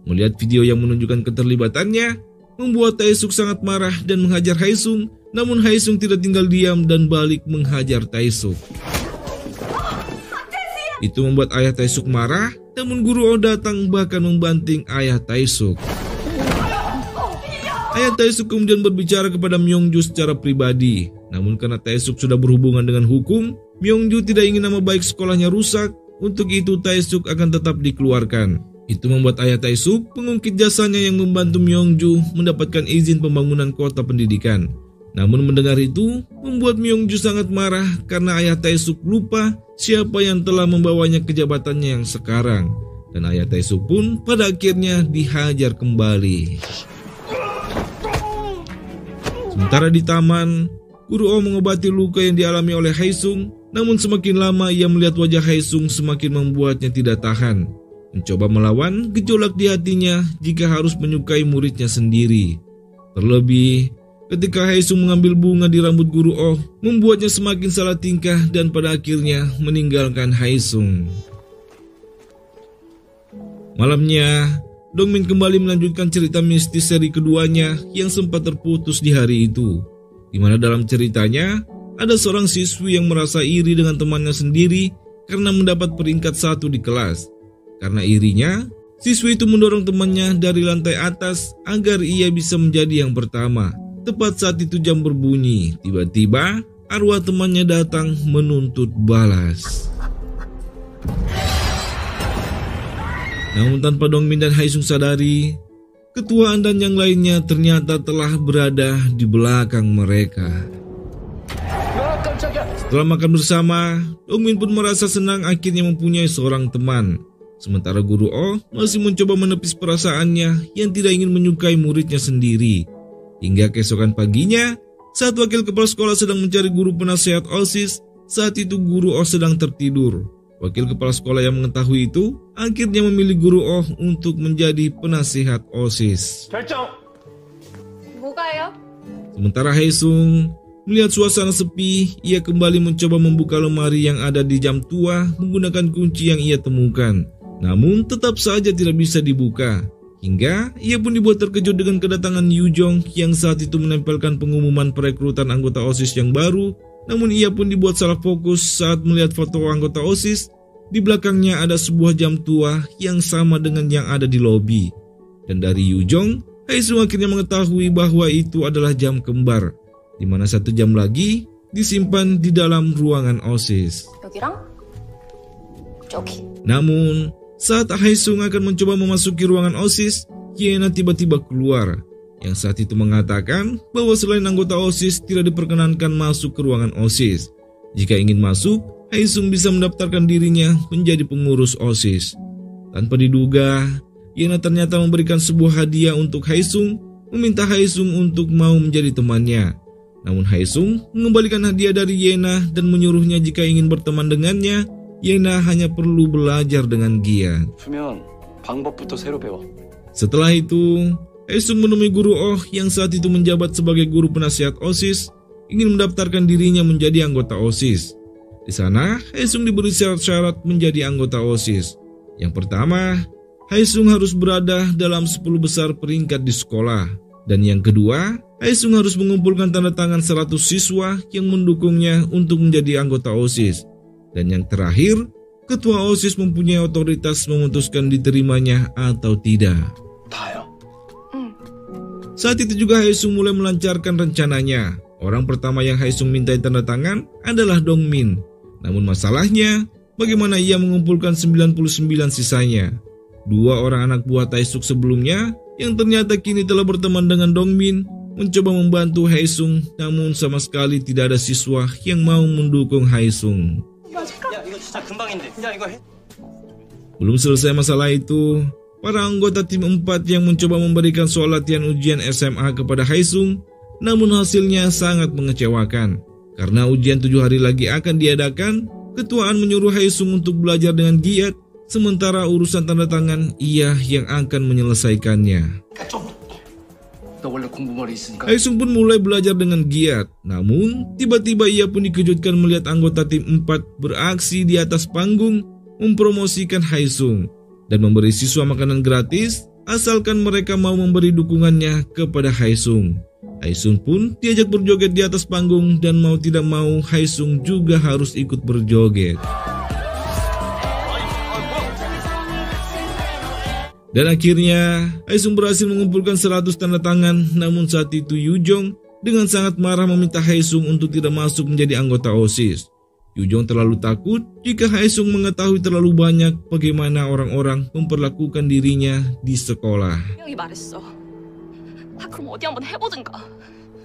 Melihat video yang menunjukkan keterlibatannya, membuat Taesuk sangat marah dan menghajar Haesung. Namun Haesung tidak tinggal diam dan balik menghajar Taesuk. Itu membuat ayah Taesuk marah, namun guru Oh datang bahkan membanting ayah Taesuk. Ayah Taesuk kemudian berbicara kepada Myongju secara pribadi. Namun karena Taesuk sudah berhubungan dengan hukum, Myongju tidak ingin nama baik sekolahnya rusak. Untuk itu Taesuk akan tetap dikeluarkan. Itu membuat ayah Taesuk mengungkit jasanya yang membantu Myongju mendapatkan izin pembangunan kota pendidikan. Namun mendengar itu membuat Myongju sangat marah karena ayah Taesuk lupa siapa yang telah membawanya ke jabatannya yang sekarang. Dan ayah Taesuk pun pada akhirnya dihajar kembali. Sementara di taman, guru Oh mengobati luka yang dialami oleh Haesung. Namun semakin lama ia melihat wajah Haesung semakin membuatnya tidak tahan. Mencoba melawan gejolak di hatinya jika harus menyukai muridnya sendiri. Terlebih ketika Haesung mengambil bunga di rambut guru Oh, membuatnya semakin salah tingkah dan pada akhirnya meninggalkan Haesung. Malamnya, Dongmin kembali melanjutkan cerita mistis seri keduanya yang sempat terputus di hari itu. Di mana dalam ceritanya, ada seorang siswi yang merasa iri dengan temannya sendiri karena mendapat peringkat 1 di kelas. Karena irinya, siswi itu mendorong temannya dari lantai atas agar ia bisa menjadi yang pertama. Tepat saat itu jam berbunyi, tiba-tiba arwah temannya datang menuntut balas. Namun tanpa Dongmin dan Haesung sadari, ketuaan dan yang lainnya ternyata telah berada di belakang mereka. Setelah makan bersama, Dongmin pun merasa senang akhirnya mempunyai seorang teman. Sementara guru Oh masih mencoba menepis perasaannya yang tidak ingin menyukai muridnya sendiri. Hingga keesokan paginya, saat wakil kepala sekolah sedang mencari guru penasehat OSIS, saat itu guru Oh sedang tertidur. Wakil kepala sekolah yang mengetahui itu akhirnya memilih guru Oh untuk menjadi penasehat OSIS. 뭐가요? Sementara Haesung melihat suasana sepi, ia kembali mencoba membuka lemari yang ada di jam tua menggunakan kunci yang ia temukan. Namun tetap saja tidak bisa dibuka. Hingga ia pun dibuat terkejut dengan kedatangan Yujong yang saat itu menempelkan pengumuman perekrutan anggota OSIS yang baru. Namun ia pun dibuat salah fokus saat melihat foto anggota OSIS. Di belakangnya ada sebuah jam tua yang sama dengan yang ada di lobi. Dan dari Yujong, Haesung akhirnya mengetahui bahwa itu adalah jam kembar, di mana 1 jam lagi disimpan di dalam ruangan OSIS. 여기랑 저기. Namun, saat Haesung akan mencoba memasuki ruangan OSIS, Yena tiba-tiba keluar, yang saat itu mengatakan bahwa selain anggota OSIS tidak diperkenankan masuk ke ruangan OSIS. Jika ingin masuk, Haesung bisa mendaftarkan dirinya menjadi pengurus OSIS. Tanpa diduga, Yena ternyata memberikan sebuah hadiah untuk Haesung, meminta Haesung untuk mau menjadi temannya. Namun Haesung mengembalikan hadiah dari Yena dan menyuruhnya jika ingin berteman dengannya, Yena hanya perlu belajar dengan giat. 수면 방법부터 새로 배워. Setelah itu, Haesung menemui guru Oh yang saat itu menjabat sebagai guru penasihat OSIS, ingin mendaftarkan dirinya menjadi anggota OSIS. Di sana, Haesung diberi syarat-syarat menjadi anggota OSIS. Yang pertama, Haesung harus berada dalam 10 besar peringkat di sekolah. Dan yang kedua, Haesung harus mengumpulkan tanda tangan 100 siswa yang mendukungnya untuk menjadi anggota OSIS. Dan yang terakhir, ketua OSIS mempunyai otoritas memutuskan diterimanya atau tidak. 다요. Saat itu juga Haesung mulai melancarkan rencananya. Orang pertama yang Haesung mintai tanda tangan adalah Dongmin. Namun masalahnya, bagaimana ia mengumpulkan 99 sisanya? 2 orang anak buah Taesuk sebelumnya, yang ternyata kini telah berteman dengan Dongmin, mencoba membantu Haesung, namun sama sekali tidak ada siswa yang mau mendukung Haesung. Belum selesai masalah itu, para anggota tim 4 yang mencoba memberikan soal latihan ujian SMA kepada Haesung, namun hasilnya sangat mengecewakan. Karena ujian 7 hari lagi akan diadakan, ketuaan menyuruh Haesung untuk belajar dengan giat, sementara urusan tanda tangan ia yang akan menyelesaikannya. 너 원래 공부 머리 있으니까. Haesung pun mulai belajar dengan giat, namun tiba-tiba ia pun dikejutkan melihat anggota tim 4 beraksi di atas panggung mempromosikan Haesung dan memberi siswa makanan gratis asalkan mereka mau memberi dukungannya kepada Haesung. Haesung pun diajak berjoget di atas panggung dan mau tidak mau Haesung juga harus ikut berjoget. Dan akhirnya Haesung berhasil mengumpulkan 100 tanda tangan, namun saat itu Yujong dengan sangat marah meminta Haesung untuk tidak masuk menjadi anggota OSIS. Yujong terlalu takut jika Haesung mengetahui terlalu banyak bagaimana orang-orang memperlakukan dirinya di sekolah.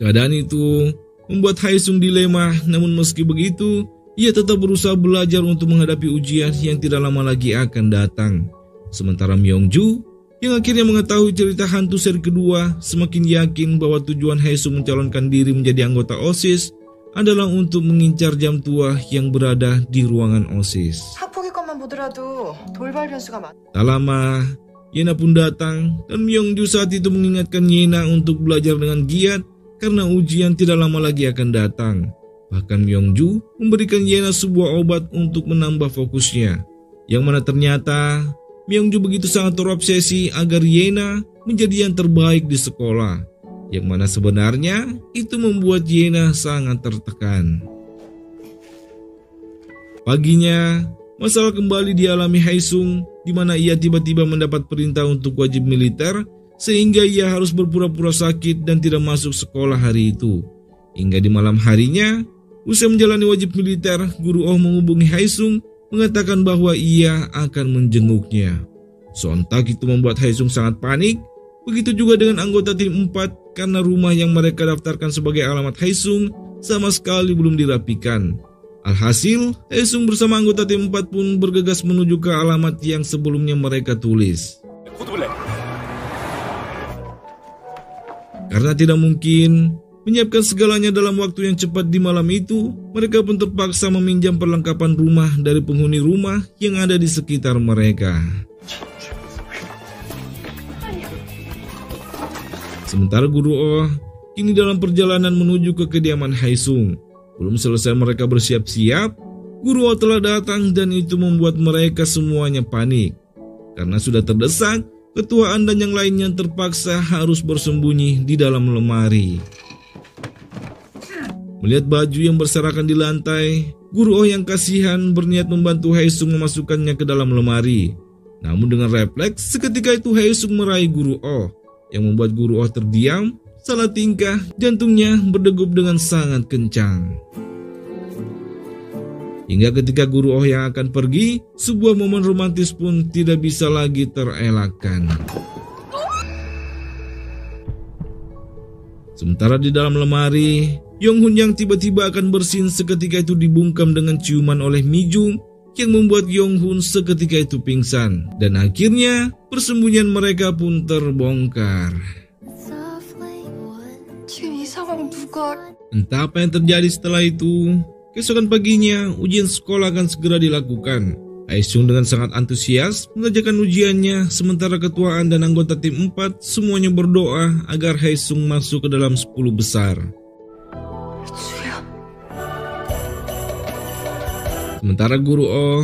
Keadaan itu membuat Haesung dilema, namun meski begitu, ia tetap berusaha belajar untuk menghadapi ujian yang tidak lama lagi akan datang. Sementara Myongju, yang akhirnya mengetahui cerita hantu seri kedua, semakin yakin bahwa tujuan Haesung mencalonkan diri menjadi anggota OSIS adalah untuk mengincar jam tua yang berada di ruangan OSIS. 학폭위권만 보더라도 돌발 변수가 많. Tak lama, Yena pun datang dan Myongju saat itu mengingatkan Yena untuk belajar dengan giat karena ujian tidak lama lagi akan datang. Bahkan Myongju memberikan Yena sebuah obat untuk menambah fokusnya, yang mana ternyata Myongju begitu sangat terobsesi agar Yena menjadi yang terbaik di sekolah, yang mana sebenarnya itu membuat Yena sangat tertekan. Paginya, masalah kembali dialami Haesung, di mana ia tiba-tiba mendapat perintah untuk wajib militer, sehingga ia harus berpura-pura sakit dan tidak masuk sekolah hari itu. Hingga di malam harinya, usai menjalani wajib militer, Guru Oh menghubungi Haesung, mengatakan bahwa ia akan menjenguknya. Sontak itu membuat Haesung sangat panik, begitu juga dengan anggota tim 4 karena rumah yang mereka daftarkan sebagai alamat Haesung sama sekali belum dirapikan. Alhasil, Haesung bersama anggota tim 4 pun bergegas menuju ke alamat yang sebelumnya mereka tulis. Karena tidak mungkin menyiapkan segalanya dalam waktu yang cepat di malam itu, mereka pun terpaksa meminjam perlengkapan rumah dari penghuni rumah yang ada di sekitar mereka. Sementara Guru Oh kini dalam perjalanan menuju ke kediaman Haesung. Belum selesai mereka bersiap-siap, Guru Oh telah datang dan itu membuat mereka semuanya panik. Karena sudah terdesak, ketuaan dan yang lainnya terpaksa harus bersembunyi di dalam lemari. Melihat baju yang berserakan di lantai, Guru Oh yang kasihan berniat membantu Haesung memasukkannya ke dalam lemari. Namun dengan refleks, seketika itu Haesung meraih Guru Oh, yang membuat Guru Oh terdiam, salah tingkah, jantungnya berdegup dengan sangat kencang. Hingga ketika Guru Oh yang akan pergi, sebuah momen romantis pun tidak bisa lagi terelakkan. Sementara di dalam lemari, Yonghun yang tiba-tiba akan bersin seketika itu dibungkam dengan ciuman oleh Mijung yang membuat Yonghun seketika itu pingsan. Dan akhirnya persembunyian mereka pun terbongkar. Entah apa yang terjadi setelah itu. Keesokan paginya ujian sekolah akan segera dilakukan. Haesung dengan sangat antusias mengerjakan ujiannya, sementara ketuaan dan anggota tim 4 semuanya berdoa agar Haesung masuk ke dalam 10 besar. Sementara Guru Oh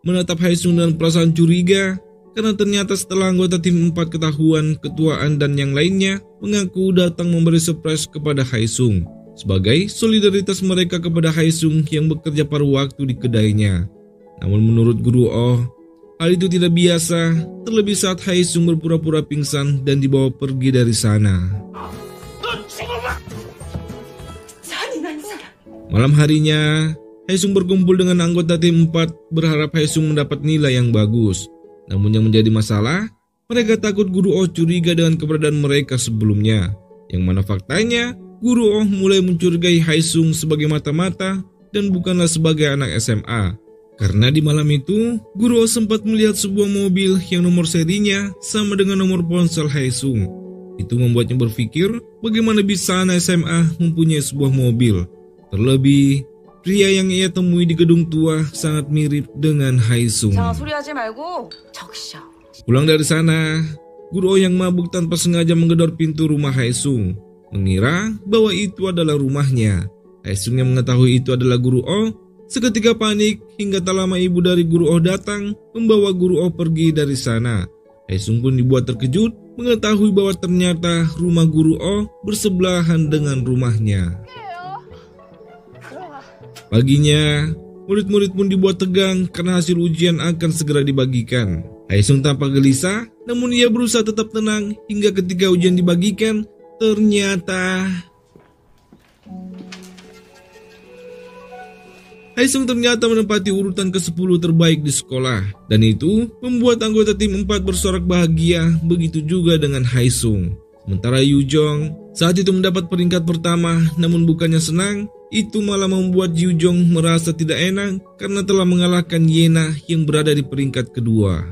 menatap Haesung dengan perasaan curiga karena ternyata setelah anggota tim 4 ketahuan, ketuaan dan yang lainnya mengaku datang memberi surprise kepada Haesung sebagai solidaritas mereka kepada Haesung yang bekerja paruh waktu di kedainya. Namun menurut Guru Oh, hal itu tidak biasa, terlebih saat Haesung berpura-pura pingsan dan dibawa pergi dari sana. Malam harinya, Haesung berkumpul dengan anggota tim 4 berharap Haesung mendapat nilai yang bagus. Namun yang menjadi masalah, mereka takut Guru Oh curiga dengan keberadaan mereka sebelumnya. Yang mana faktanya, Guru Oh mulai mencurigai Haesung sebagai mata-mata dan bukanlah sebagai anak SMA. Karena di malam itu, Guru Oh sempat melihat sebuah mobil yang nomor serinya sama dengan nomor ponsel Haesung. Itu membuatnya berpikir bagaimana bisa anak SMA mempunyai sebuah mobil. Terlebih, pria yang ia temui di gedung tua sangat mirip dengan Haesung. 소리하지 말고 적셔. Pulang dari sana, Guru Oh yang mabuk tanpa sengaja menggedor pintu rumah Haesung, mengira bahwa itu adalah rumahnya. Haesung yang mengetahui itu adalah Guru Oh, seketika panik hingga tak lama ibu dari Guru Oh datang membawa Guru Oh pergi dari sana. Haesung pun dibuat terkejut mengetahui bahwa ternyata rumah Guru Oh bersebelahan dengan rumahnya. Paginya, murid-murid pun dibuat tegang karena hasil ujian akan segera dibagikan. Haesung tampak gelisah, namun ia berusaha tetap tenang hingga ketika ujian dibagikan, ternyata Haesung menempati urutan ke-10 terbaik di sekolah, dan itu membuat anggota tim 4 bersorak bahagia, begitu juga dengan Haesung. Sementara Yujong saat itu mendapat peringkat pertama, namun bukannya senang, itu malah membuat Yujong merasa tidak enak karena telah mengalahkan Yena yang berada di peringkat kedua.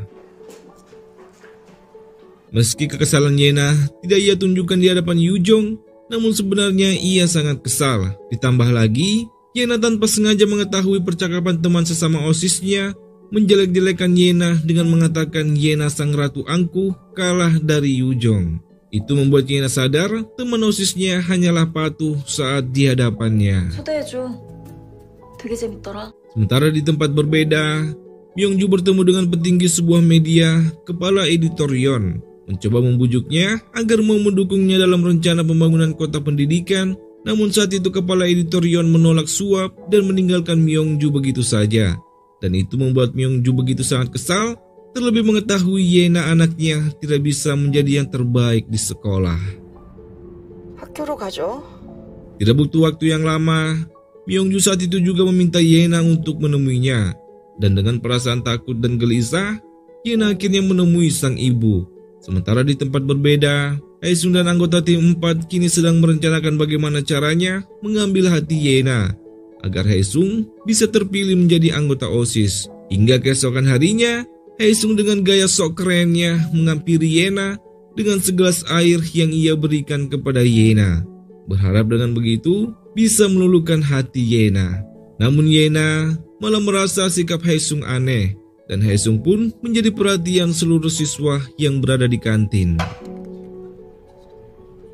Meski kekesalan Yena tidak ia tunjukkan di hadapan Yujong, namun sebenarnya ia sangat kesal. Ditambah lagi, Yena tanpa sengaja mengetahui percakapan teman sesama OSISnya menjelek-jelekan Yena dengan mengatakan Yena sang ratu angkuh kalah dari Yujong. Itu membuat Yena sadar teman OSISnya hanyalah patuh saat di hadapannya. 초대해줘. 되게 재밌더라. Sementara di tempat berbeda, Myongju bertemu dengan petinggi sebuah media, kepala editor Yon, mencoba membujuknya agar mau mendukungnya dalam rencana pembangunan kota pendidikan. Namun saat itu kepala editor Yon menolak suap dan meninggalkan Myongju begitu saja. Dan itu membuat Myongju begitu sangat kesal, terlebih mengetahui Yena anaknya tidak bisa menjadi yang terbaik di sekolah. 학교로 가죠. Tidak butuh waktu yang lama, Myongju saat itu juga meminta Yena untuk menemuinya. Dan dengan perasaan takut dan gelisah, Yena akhirnya menemui sang ibu. Sementara di tempat berbeda, Haesung dan anggota tim 4 kini sedang merencanakan bagaimana caranya mengambil hati Yena agar Haesung bisa terpilih menjadi anggota OSIS. Hingga keesokan harinya, Haesung dengan gaya sok kerennya menghampiri Yena dengan segelas air yang ia berikan kepada Yena, berharap dengan begitu bisa meluluhkan hati Yena. Namun Yena malah merasa sikap Haesung aneh, dan Haesung pun menjadi perhatian seluruh siswa yang berada di kantin.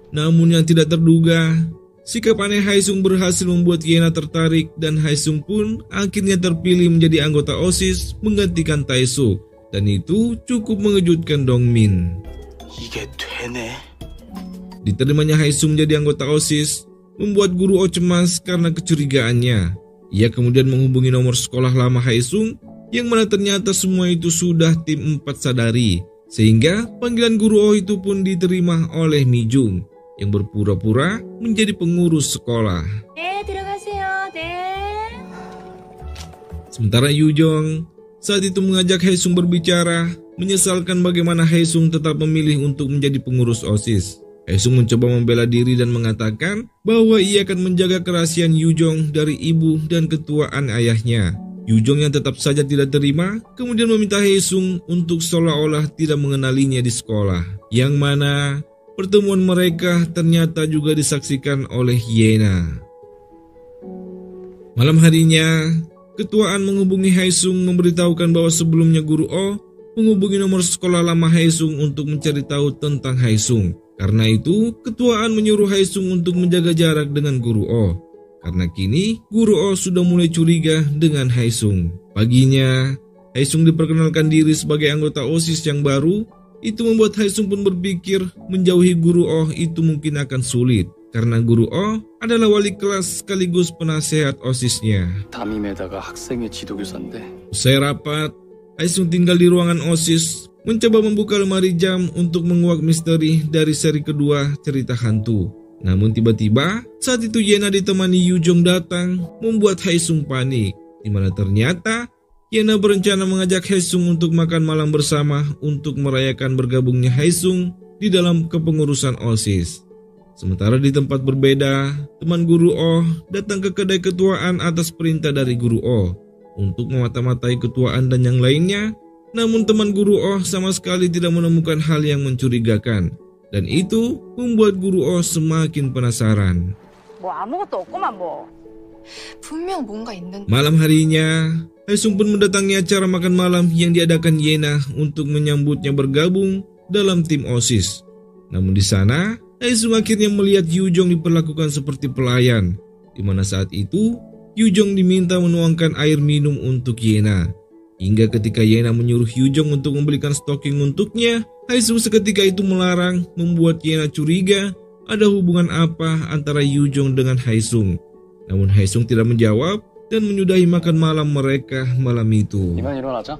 Namun yang tidak terduga, sikap aneh Haesung berhasil membuat Yena tertarik dan Haesung pun akhirnya terpilih menjadi anggota OSIS menggantikan Taesuk, dan itu cukup mengejutkan Dongmin. 이게 되네. Diterimanya Haesung menjadi anggota OSIS membuat Guru Oh cemas karena kecurigaannya. Ia kemudian menghubungi nomor sekolah lama Haesung yang mana ternyata semua itu sudah tim 4 sadari, sehingga panggilan Guru Oh itu pun diterima oleh Mijung yang berpura-pura menjadi pengurus sekolah. 네, 들어가세요. 네. Sementara Yujong saat itu mengajak Haesung berbicara, menyesalkan bagaimana Haesung tetap memilih untuk menjadi pengurus OSIS. Haesung mencoba membela diri dan mengatakan bahwa ia akan menjaga kerahasiaan Yujong dari ibu dan ketuaan ayahnya. Yujong yang tetap saja tidak terima, kemudian meminta Haesung untuk seolah-olah tidak mengenalinya di sekolah, yang mana pertemuan mereka ternyata juga disaksikan oleh Yena. Malam harinya, ketuaan menghubungi Haesung memberitahukan bahwa sebelumnya Guru Oh menghubungi nomor sekolah lama Haesung untuk mencari tahu tentang Haesung. Karena itu, ketuaan menyuruh Haesung untuk menjaga jarak dengan Guru Oh. Karena kini, Guru Oh sudah mulai curiga dengan Haesung. Paginya, Haesung diperkenalkan diri sebagai anggota OSIS yang baru. Itu membuat Haesung pun berpikir menjauhi Guru Oh itu mungkin akan sulit, karena Guru Oh adalah wali kelas sekaligus penasehat OSISnya. 담임에다가 학생의 지도교사인데. Usai rapat, Haesung tinggal di ruangan OSIS, mencoba membuka lemari jam untuk menguak misteri dari seri kedua cerita hantu. Namun tiba-tiba, saat itu Yena ditemani Yujong datang, membuat Haesung panik, di mana ternyata Yena berencana mengajak Haesung untuk makan malam bersama untuk merayakan bergabungnya Haesung di dalam kepengurusan OSIS. Sementara di tempat berbeda, teman Guru Oh datang ke kedai ketuaan atas perintah dari Guru Oh untuk memata-matai ketuaan dan yang lainnya. Namun teman Guru Oh sama sekali tidak menemukan hal yang mencurigakan. Dan itu membuat guru Oh semakin penasaran. 뭐 아무것도 없구만 뭐. 분명 뭔가 있는. Malam harinya, Haesung pun mendatangi acara makan malam yang diadakan Yena untuk menyambutnya bergabung dalam tim OSIS. Namun di sana, Haesung akhirnya melihat Yujong diperlakukan seperti pelayan, di mana saat itu Yujong diminta menuangkan air minum untuk Yena. Hingga ketika Yena menyuruh Yujong untuk membelikan stocking untuknya, Haesung seketika itu melarang, membuat Yena curiga ada hubungan apa antara Yujong dengan Haesung. Namun Haesung tidak menjawab dan menyudahi makan malam mereka malam itu. 이만 일어나자.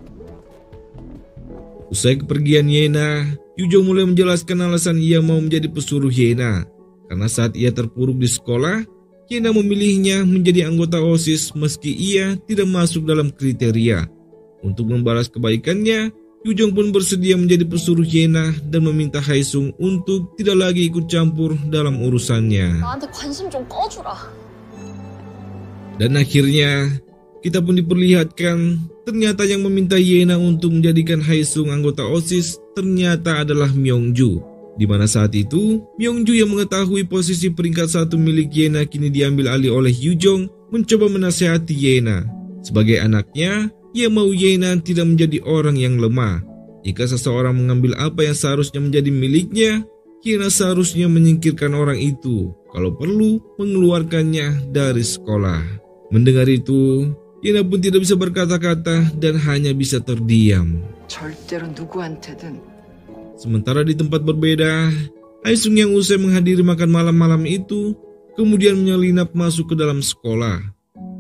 Usai kepergian Yena, Yujong mulai menjelaskan alasan ia mau menjadi pesuruh Yena. Karena saat ia terpuruk di sekolah, Yena memilihnya menjadi anggota OSIS meski ia tidak masuk dalam kriteria. Untuk membalas kebaikannya, Yujong pun bersedia menjadi pesuruh Yena dan meminta Haesung untuk tidak lagi ikut campur dalam urusannya. 나한테 관심 좀 꺼주라. Dan akhirnya, kita pun diperlihatkan ternyata yang meminta Yena untuk menjadikan Haesung anggota OSIS ternyata adalah Myongju. Di mana saat itu, Myongju yang mengetahui posisi peringkat 1 milik Yena kini diambil alih oleh Yujong mencoba menasihati Yena. Sebagai anaknya, ia mau Yena tidak menjadi orang yang lemah. Jika seseorang mengambil apa yang seharusnya menjadi miliknya, Yena seharusnya menyingkirkan orang itu. Kalau perlu, mengeluarkannya dari sekolah. Mendengar itu, Yena pun tidak bisa berkata-kata dan hanya bisa terdiam. 절대로 누구한테든. Sementara di tempat berbeda, Haesung yang usai menghadiri makan malam-malam itu, kemudian menyelinap masuk ke dalam sekolah.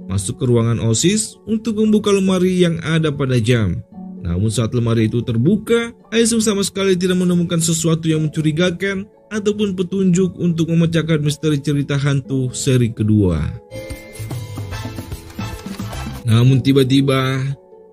Masuk ke ruangan OSIS untuk membuka lemari yang ada pada jam. Namun saat lemari itu terbuka, Haesung sama sekali tidak menemukan sesuatu yang mencurigakan ataupun petunjuk untuk memecahkan misteri cerita hantu seri kedua. Namun tiba-tiba,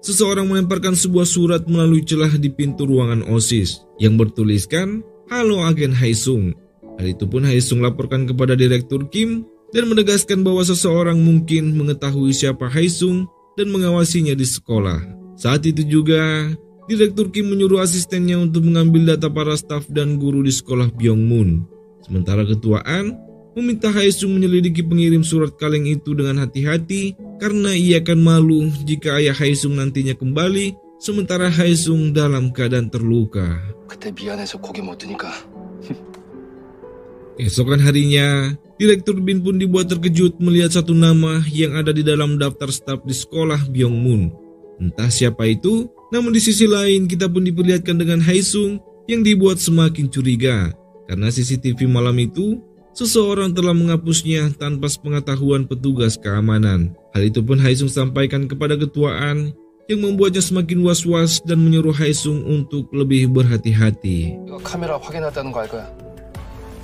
seseorang melemparkan sebuah surat melalui celah di pintu ruangan OSIS yang bertuliskan, "Halo Agen Haesung." Hal itu pun Haesung laporkan kepada Direktur Kim dan menegaskan bahwa seseorang mungkin mengetahui siapa Haesung dan mengawasinya di sekolah. Saat itu juga, Direktur Kim menyuruh asistennya untuk mengambil data para staf dan guru di sekolah Byongmun. Sementara Ketua An meminta Haesung menyelidiki pengirim surat kaleng itu dengan hati-hati karena ia akan malu jika ayah Haesung nantinya kembali sementara Haesung dalam keadaan terluka. 그때 미안해서 고개 못 드니까. Keesokan harinya, Direktur Bin pun dibuat terkejut melihat satu nama yang ada di dalam daftar staf di sekolah Byongmun. Entah siapa itu, namun di sisi lain kita pun diperlihatkan dengan Haesung yang dibuat semakin curiga. Karena CCTV malam itu, seseorang telah menghapusnya tanpa sepengetahuan petugas keamanan. Hal itu pun Haesung sampaikan kepada ketuaan yang membuatnya semakin was-was dan menyuruh Haesung untuk lebih berhati-hati. 이거 카메라 확인했다는 거 알거야.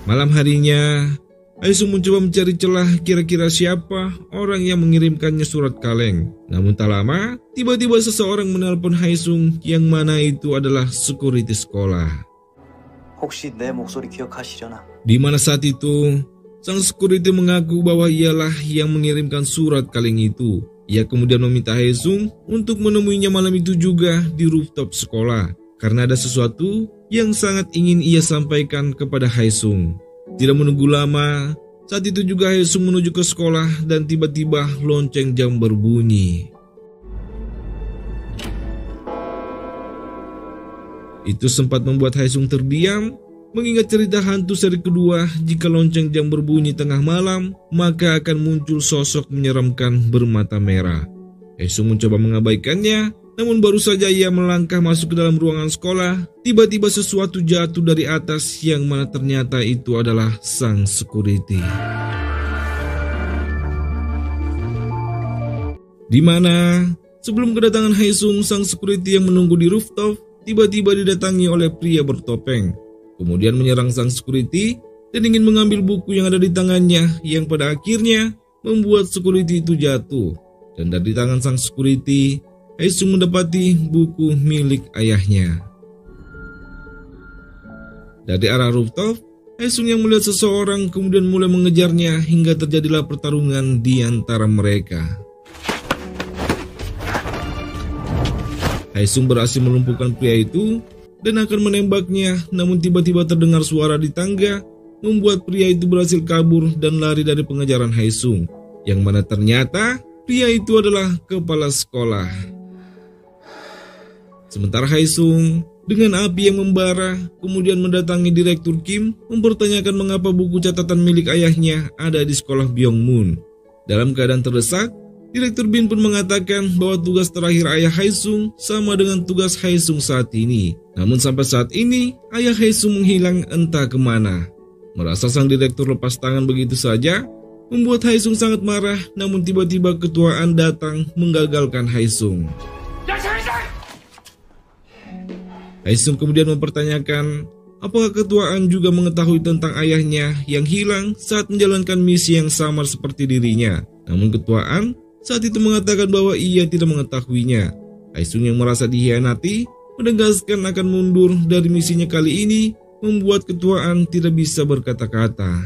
Malam harinya, Haesung mencoba mencari celah kira-kira siapa orang yang mengirimkannya surat kaleng. Namun tak lama, tiba-tiba seseorang menelpon Haesung yang mana itu adalah security sekolah. 혹시 내 목소리 기억하시려나? Di mana saat itu, sang security mengaku bahwa ialah yang mengirimkan surat kaleng itu. Ia kemudian meminta Haesung untuk menemuinya malam itu juga di rooftop sekolah. Karena ada sesuatu yang sangat ingin ia sampaikan kepada Haesung. Tidak menunggu lama, saat itu juga Haesung menuju ke sekolah dan tiba-tiba lonceng jam berbunyi. Itu sempat membuat Haesung terdiam, mengingat cerita hantu seri kedua jika lonceng jam berbunyi tengah malam, maka akan muncul sosok menyeramkan bermata merah. Haesung mencoba mengabaikannya, namun baru saja ia melangkah masuk ke dalam ruangan sekolah, tiba-tiba sesuatu jatuh dari atas yang mana ternyata itu adalah sang security. Di mana sebelum kedatangan Haesung, sang security yang menunggu di rooftop tiba-tiba didatangi oleh pria bertopeng. Kemudian menyerang sang security dan ingin mengambil buku yang ada di tangannya yang pada akhirnya membuat security itu jatuh. Dan dari tangan sang security, Haesung mendapati buku milik ayahnya. Dari arah rooftop, Haesung yang melihat seseorang kemudian mulai mengejarnya hingga terjadilah pertarungan di antara mereka. Haesung berhasil melumpuhkan pria itu dan akan menembaknya, namun tiba-tiba terdengar suara di tangga, membuat pria itu berhasil kabur dan lari dari pengejaran Haesung, yang mana ternyata pria itu adalah kepala sekolah. Sementara Haesung dengan api yang membara kemudian mendatangi Direktur Kim mempertanyakan mengapa buku catatan milik ayahnya ada di sekolah Byongmun. Dalam keadaan terdesak, Direktur Bin pun mengatakan bahwa tugas terakhir ayah Haesung sama dengan tugas Haesung saat ini. Namun sampai saat ini, ayah Haesung menghilang entah kemana. Merasa sang direktur lepas tangan begitu saja, membuat Haesung sangat marah, namun tiba-tiba ketuaan datang menggagalkan Haesung. Haesung kemudian mempertanyakan apakah ketuaan juga mengetahui tentang ayahnya yang hilang saat menjalankan misi yang samar seperti dirinya. Namun ketuaan saat itu mengatakan bahwa ia tidak mengetahuinya. Haesung yang merasa dihianati menegaskan akan mundur dari misinya kali ini, membuat ketuaan tidak bisa berkata-kata.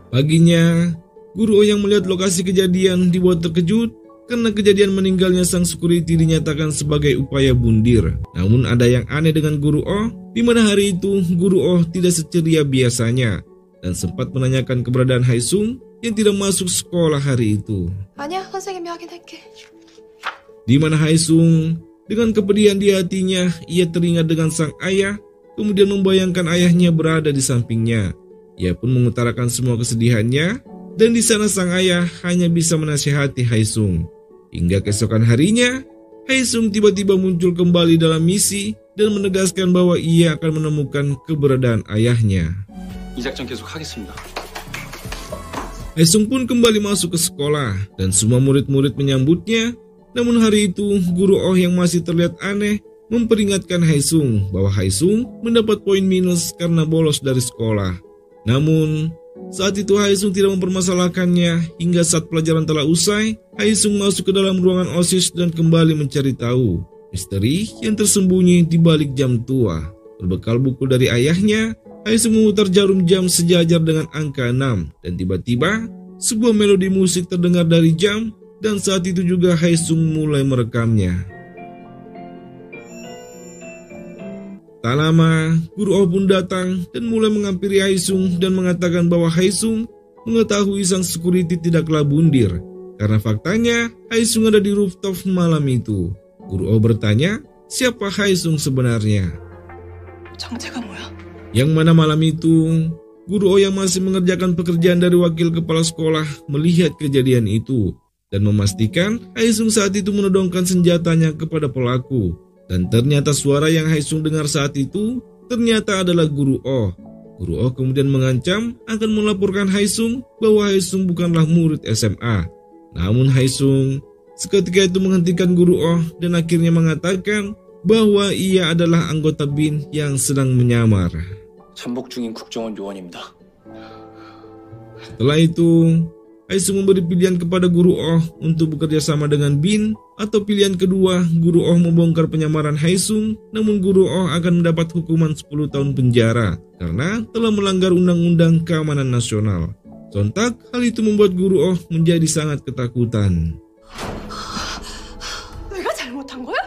Paginya, Guru Oh yang melihat lokasi kejadian dibuat terkejut karena kejadian meninggalnya sang security dinyatakan sebagai upaya bundir. Namun ada yang aneh dengan Guru Oh, di mana hari itu Guru Oh tidak seceria biasanya dan sempat menanyakan keberadaan Haesung yang tidak masuk sekolah hari itu. 아니야, 선생님이 확인할게. Di mana Haesung dengan kepedihan di hatinya, ia teringat dengan sang ayah, kemudian membayangkan ayahnya berada di sampingnya. Ia pun mengutarakan semua kesedihannya, dan di sana sang ayah hanya bisa menasihati Haesung. Hingga keesokan harinya, Haesung tiba-tiba muncul kembali dalam misi dan menegaskan bahwa ia akan menemukan keberadaan ayahnya. 이 작전 계속 하겠습니다. Haesung pun kembali masuk ke sekolah dan semua murid-murid menyambutnya. Namun hari itu, Guru Oh yang masih terlihat aneh memperingatkan Haesung bahwa Haesung mendapat poin minus karena bolos dari sekolah. Namun, saat itu Haesung tidak mempermasalahkannya hingga saat pelajaran telah usai, Haesung masuk ke dalam ruangan OSIS dan kembali mencari tahu misteri yang tersembunyi di balik jam tua. Berbekal buku dari ayahnya, Haesung memutar jarum jam sejajar dengan angka 6 dan tiba-tiba sebuah melodi musik terdengar dari jam dan saat itu juga Haesung mulai merekamnya. Tak lama, Guru Oh pun datang dan mulai menghampiri Haesung dan mengatakan bahwa Haesung mengetahui sang security tidaklah bundir karena faktanya Haesung ada di rooftop malam itu. Guru Oh bertanya siapa Haesung sebenarnya. 정체가 뭐야? Yang mana malam itu, Guru Oh yang masih mengerjakan pekerjaan dari wakil kepala sekolah melihat kejadian itu dan memastikan Haesung saat itu menodongkan senjatanya kepada pelaku. Dan ternyata suara yang Haesung dengar saat itu ternyata adalah Guru Oh. Guru Oh kemudian mengancam akan melaporkan Haesung bahwa Haesung bukanlah murid SMA. Namun Haesung seketika itu menghentikan Guru Oh dan akhirnya mengatakan bahwa ia adalah anggota BIN yang sedang menyamar. 잠복 중인 국정원 요원입니다. Setelah itu, Haesung memberi pilihan kepada Guru Oh untuk bekerja sama dengan BIN, atau pilihan kedua, Guru Oh membongkar penyamaran Haesung, namun Guru Oh akan mendapat hukuman 10 tahun penjara karena telah melanggar Undang-Undang Keamanan Nasional. Sontak, hal itu membuat Guru Oh menjadi sangat ketakutan. 내가 잘못한 거야?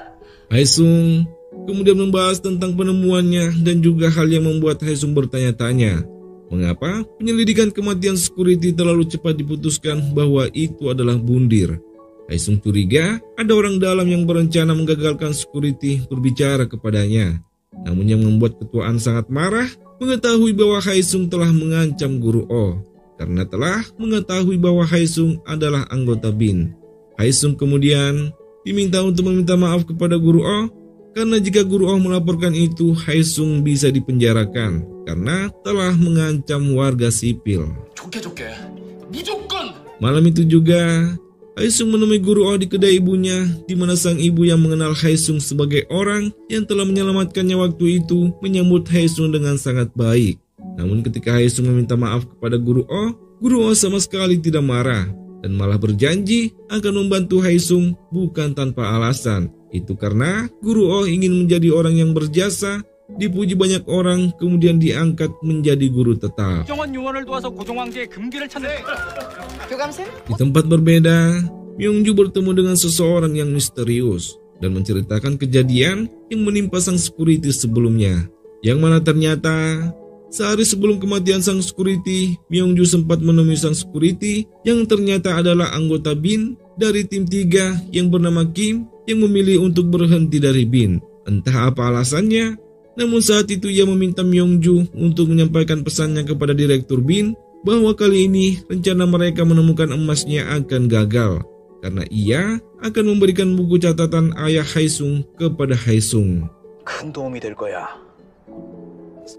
Haesung kemudian membahas tentang penemuannya dan juga hal yang membuat Haesung bertanya-tanya. Mengapa penyelidikan kematian security terlalu cepat diputuskan bahwa itu adalah bundir? Haesung curiga ada orang dalam yang berencana menggagalkan security berbicara kepadanya. Namun yang membuat ketuaan sangat marah mengetahui bahwa Haesung telah mengancam Guru Oh karena telah mengetahui bahwa Haesung adalah anggota BIN. Haesung kemudian diminta untuk meminta maaf kepada Guru Oh karena jika Guru Oh melaporkan itu, Haesung bisa dipenjarakan karena telah mengancam warga sipil. 좋게 무조건. Malam itu juga, Haesung menemui Guru Oh di kedai ibunya, di mana sang ibu yang mengenal Haesung sebagai orang yang telah menyelamatkannya waktu itu menyambut Haesung dengan sangat baik. Namun ketika Haesung meminta maaf kepada Guru Oh sama sekali tidak marah dan malah berjanji akan membantu Haesung bukan tanpa alasan. Itu karena Guru Oh ingin menjadi orang yang berjasa, dipuji banyak orang, kemudian diangkat menjadi guru tetap. 교감생? Di tempat berbeda, Myungju bertemu dengan seseorang yang misterius. dan menceritakan kejadian yang menimpa sang security sebelumnya. Yang mana ternyata sehari sebelum kematian sang security, Myongju sempat menemui sang security yang ternyata adalah anggota BIN dari tim 3 yang bernama Kim yang memilih untuk berhenti dari BIN. Entah apa alasannya, namun saat itu ia meminta Myongju untuk menyampaikan pesannya kepada direktur BIN bahwa kali ini rencana mereka menemukan emasnya akan gagal karena ia akan memberikan buku catatan ayah Haesung kepada Haesung. 큰 도움이 될 거야.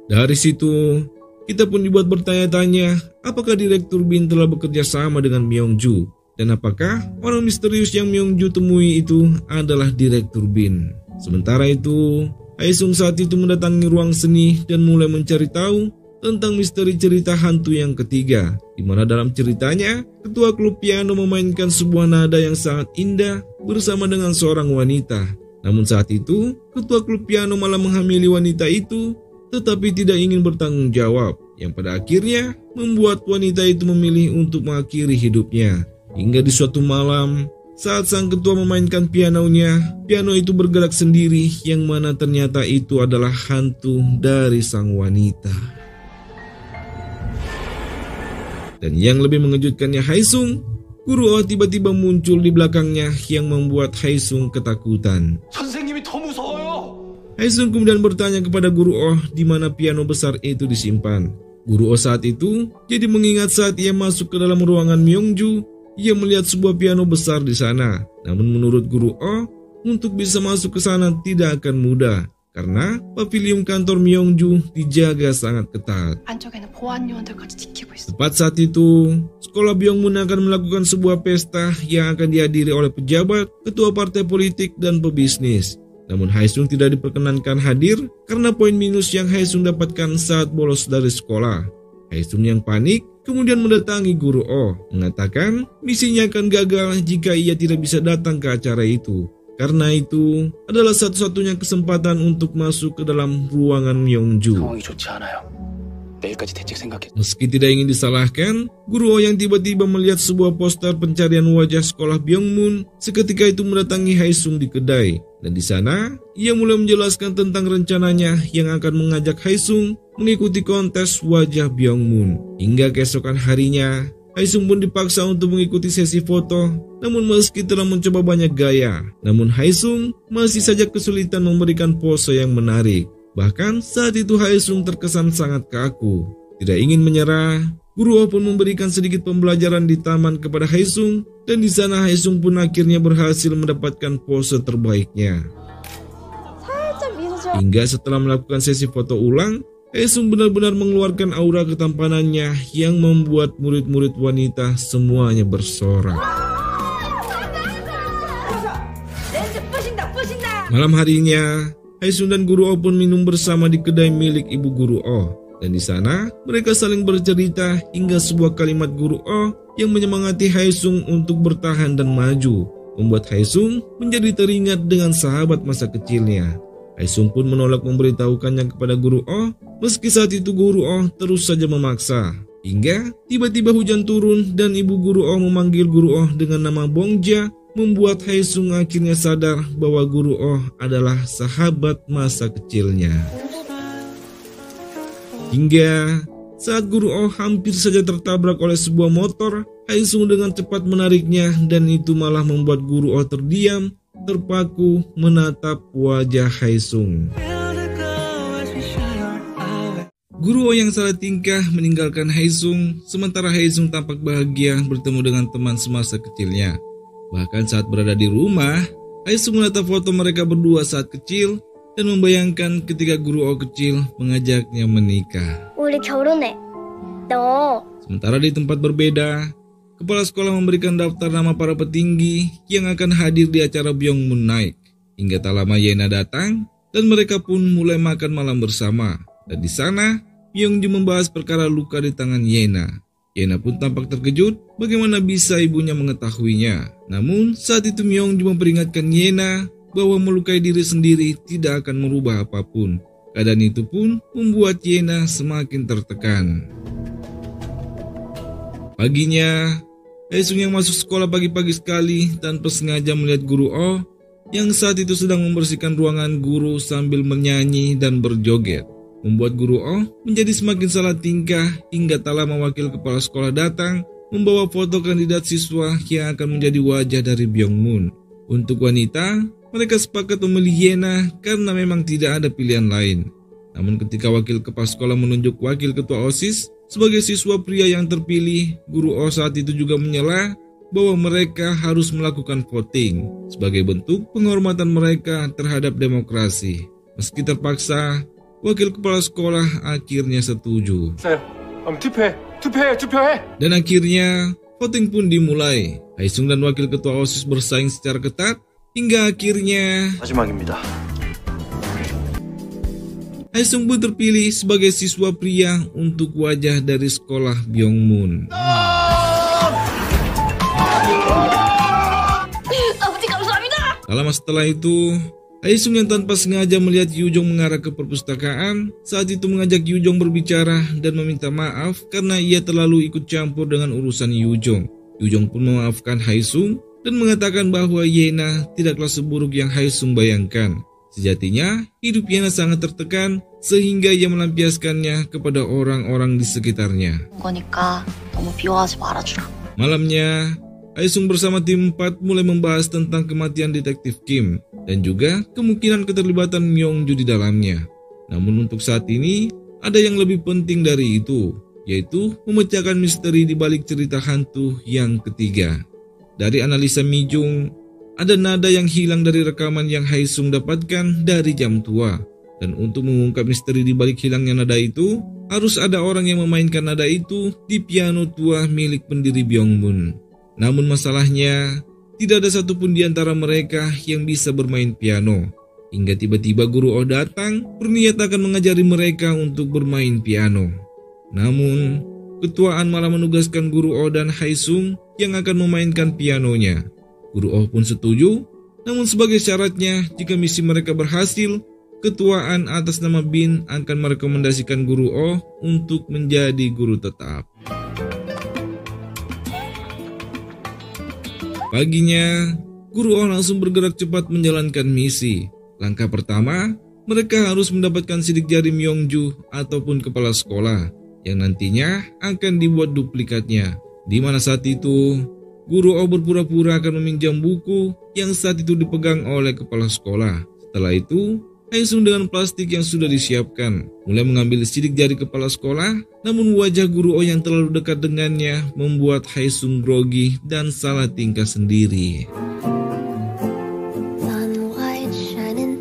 Dari situ, kita pun dibuat bertanya-tanya apakah direktur BIN telah bekerja sama dengan Myongju dan apakah orang misterius yang Myongju temui itu adalah direktur BIN. Sementara itu, Haesung saat itu mendatangi ruang seni dan mulai mencari tahu tentang misteri cerita hantu yang ketiga, di mana dalam ceritanya, ketua klub piano memainkan sebuah nada yang sangat indah bersama dengan seorang wanita. Namun saat itu, ketua klub piano malah menghamili wanita itu, tetapi tidak ingin bertanggung jawab, yang pada akhirnya membuat wanita itu memilih untuk mengakhiri hidupnya. Hingga di suatu malam, saat sang ketua memainkan pianonya, piano itu bergerak sendiri, yang mana ternyata itu adalah hantu dari sang wanita. Dan yang lebih mengejutkannya Haesung, Guru Oh tiba-tiba muncul di belakangnya yang membuat Haesung ketakutan. 선생님이 더 무서워요. Haesung kemudian bertanya kepada Guru Oh di mana piano besar itu disimpan. Guru Oh saat itu jadi mengingat saat ia masuk ke dalam ruangan Myongju, ia melihat sebuah piano besar di sana. Namun menurut Guru Oh, untuk bisa masuk ke sana tidak akan mudah karena pavilion kantor Myongju dijaga sangat ketat. 안쪽에는 보안 요원들까지 지키고 있어. Tepat saat itu, sekolah Byongmun akan melakukan sebuah pesta yang akan dihadiri oleh pejabat, ketua partai politik, dan pebisnis. Namun Haesung tidak diperkenankan hadir karena poin minus yang Haesung dapatkan saat bolos dari sekolah. Haesung yang panik kemudian mendatangi Guru Oh, mengatakan misinya akan gagal jika ia tidak bisa datang ke acara itu. Karena itu adalah satu-satunya kesempatan untuk masuk ke dalam ruangan Myongju. 상황이 좋지 않아요. 내일까지 대책 생각해. Meski tidak ingin disalahkan, Guru Oh yang tiba-tiba melihat sebuah poster pencarian wajah sekolah Byongmun seketika itu mendatangi Haesung di kedai. Dan di sana, ia mulai menjelaskan tentang rencananya yang akan mengajak Haesung mengikuti kontes wajah Byongmun. Hingga keesokan harinya, Haesung pun dipaksa untuk mengikuti sesi foto. Namun meski telah mencoba banyak gaya, namun Haesung masih saja kesulitan memberikan pose yang menarik. Bahkan saat itu Haesung terkesan sangat kaku. Tidak ingin menyerah, Guru Oh pun memberikan sedikit pembelajaran di taman kepada Haesung, dan di sana Haesung pun akhirnya berhasil mendapatkan pose terbaiknya. Hingga setelah melakukan sesi foto ulang, Haesung benar-benar mengeluarkan aura ketampanannya yang membuat murid-murid wanita semuanya bersorak. Malam harinya, Haesung dan Guru Oh pun minum bersama di kedai milik ibu Guru Oh. Dan di sana, mereka saling bercerita hingga sebuah kalimat Guru Oh yang menyemangati Haesung untuk bertahan dan maju, membuat Haesung menjadi teringat dengan sahabat masa kecilnya. Haesung pun menolak memberitahukannya kepada Guru Oh, meski saat itu Guru Oh terus saja memaksa. Hingga tiba-tiba hujan turun dan ibu Guru Oh memanggil Guru Oh dengan nama Bongja, membuat Haesung akhirnya sadar bahwa Guru Oh adalah sahabat masa kecilnya. Hingga saat Guru Oh hampir saja tertabrak oleh sebuah motor, Haesung dengan cepat menariknya dan itu malah membuat Guru Oh terdiam, terpaku menatap wajah Haesung. Guru Oh yang salah tingkah meninggalkan Haesung, sementara Haesung tampak bahagia bertemu dengan teman semasa kecilnya. Bahkan saat berada di rumah, Haesung menatap foto mereka berdua saat kecil dan membayangkan ketika Guru Oh kecil mengajaknya menikah. 우리 결혼해. 너. Sementara di tempat berbeda, kepala sekolah memberikan daftar nama para petinggi yang akan hadir di acara Byongmun Night. Hingga tak lama Yena datang dan mereka pun mulai makan malam bersama. Dan di sana, Myongju membahas perkara luka di tangan Yena. Yena pun tampak terkejut bagaimana bisa ibunya mengetahuinya. Namun saat itu Myongju memperingatkan Yena bahwa melukai diri sendiri tidak akan merubah apapun. Keadaan itu pun membuat Yena semakin tertekan. Paginya, Haesung yang masuk sekolah pagi-pagi sekali tanpa sengaja melihat Guru Oh yang saat itu sedang membersihkan ruangan guru sambil menyanyi dan berjoget. Membuat guru Oh menjadi semakin salah tingkah hingga tak lama wakil kepala sekolah datang membawa foto kandidat siswa yang akan menjadi wajah dari Byung-moon. Untuk wanita, mereka sepakat memilih Yena karena memang tidak ada pilihan lain. Namun ketika wakil kepala sekolah menunjuk wakil ketua OSIS sebagai siswa pria yang terpilih, guru Oh saat itu juga menyela bahwa mereka harus melakukan voting sebagai bentuk penghormatan mereka terhadap demokrasi. Meski terpaksa, wakil kepala sekolah akhirnya setuju. Dan akhirnya voting pun dimulai. Haesung dan wakil ketua OSIS bersaing secara ketat hingga akhirnya 마지막입니다. Haesung pun terpilih sebagai siswa pria untuk wajah dari sekolah Byung-moon. Tak lama setelah itu, Haesung yang tanpa sengaja melihat Yujong mengarah ke perpustakaan, saat itu mengajak Yujong berbicara dan meminta maaf karena ia terlalu ikut campur dengan urusan Yujong. Yujong pun memaafkan Haesung dan mengatakan bahwa Yena tidaklah seburuk yang Haesung bayangkan. Sejatinya, hidup Yena sangat tertekan sehingga ia melampiaskannya kepada orang-orang di sekitarnya. 거니까 너무 비호하지 말아주라. Malamnya, Haesung bersama tim 4 mulai membahas tentang kematian detektif Kim dan juga kemungkinan keterlibatan Myongju di dalamnya. Namun untuk saat ini, ada yang lebih penting dari itu, yaitu memecahkan misteri di balik cerita hantu yang ketiga. Dari analisa Mijung, ada nada yang hilang dari rekaman yang Haesung dapatkan dari jam tua. Dan untuk mengungkap misteri di balik hilangnya nada itu, harus ada orang yang memainkan nada itu di piano tua milik pendiri Byung-moon. Namun masalahnya, tidak ada satupun di antara mereka yang bisa bermain piano. Hingga tiba-tiba guru Oh datang berniat akan mengajari mereka untuk bermain piano. Namun, ketuaan malah menugaskan guru Oh dan Haesung yang akan memainkan pianonya. Guru Oh pun setuju, namun sebagai syaratnya jika misi mereka berhasil, ketuaan atas nama Bin akan merekomendasikan guru Oh untuk menjadi guru tetap. Paginya, guru Oh langsung bergerak cepat menjalankan misi. Langkah pertama, mereka harus mendapatkan sidik jari Myongju ataupun kepala sekolah yang nantinya akan dibuat duplikatnya. Di mana saat itu, guru Oh berpura-pura akan meminjam buku yang saat itu dipegang oleh kepala sekolah. Setelah itu, Haesung dengan plastik yang sudah disiapkan mulai mengambil sidik jari kepala sekolah, namun wajah guru Oh yang terlalu dekat dengannya membuat Haesung grogi dan salah tingkah sendiri.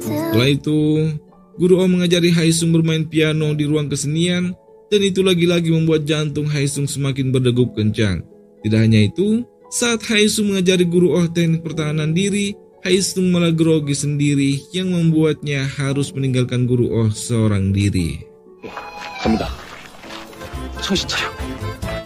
Setelah itu, guru Oh mengajari Haesung bermain piano di ruang kesenian dan itu lagi-lagi membuat jantung Haesung semakin berdegup kencang. Tidak hanya itu, saat Haesung mengajari guru Oh teknik pertahanan diri, Haesung malah grogi sendiri yang membuatnya harus meninggalkan guru Oh seorang diri. 갑니다. 정신 차려.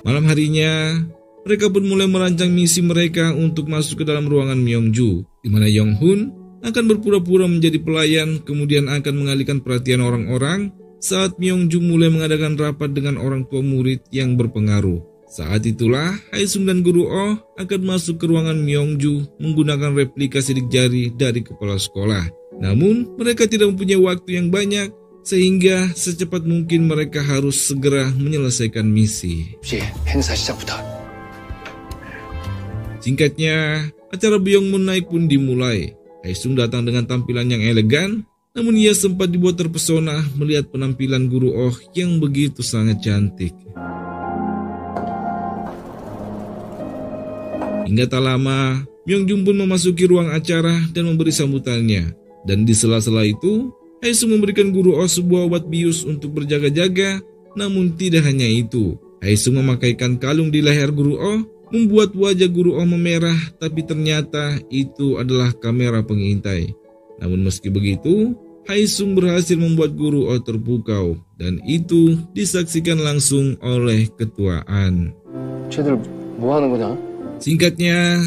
Malam harinya, mereka pun mulai merancang misi mereka untuk masuk ke dalam ruangan Myongju, di mana Yonghun akan berpura-pura menjadi pelayan kemudian akan mengalihkan perhatian orang-orang saat Myongju mulai mengadakan rapat dengan orang tua murid yang berpengaruh. Saat itulah Haesung dan guru Oh akan masuk ke ruangan Myongju menggunakan replika sidik jari dari kepala sekolah. Namun mereka tidak mempunyai waktu yang banyak sehingga secepat mungkin mereka harus segera menyelesaikan misi. 행사 시작부터. Singkatnya, acara Byung-moon naik pun dimulai. Haesung datang dengan tampilan yang elegan, namun ia sempat dibuat terpesona melihat penampilan guru Oh yang begitu sangat cantik. Hingga tak lama, Myongju pun memasuki ruang acara dan memberi sambutannya. Dan di sela-sela itu, Haesung memberikan guru Oh sebuah obat bius untuk berjaga-jaga. Namun tidak hanya itu, Haesung memakaikan kalung di leher guru Oh, membuat wajah guru Oh memerah, tapi ternyata itu adalah kamera pengintai. Namun meski begitu, Haesung berhasil membuat guru Oh terpukau, dan itu disaksikan langsung oleh ketuaan. 쟤들 뭐 하는 거냐? Singkatnya,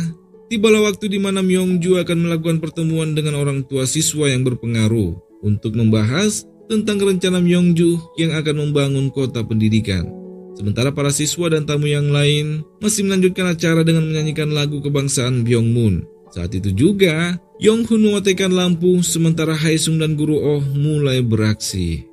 tibalah waktu di mana Myongju akan melakukan pertemuan dengan orang tua siswa yang berpengaruh untuk membahas tentang rencana Myongju yang akan membangun kota pendidikan. Sementara para siswa dan tamu yang lain masih melanjutkan acara dengan menyanyikan lagu kebangsaan Byung-moon. Saat itu juga, Yong-hun mematikan lampu sementara Haesung dan Guru Oh mulai beraksi.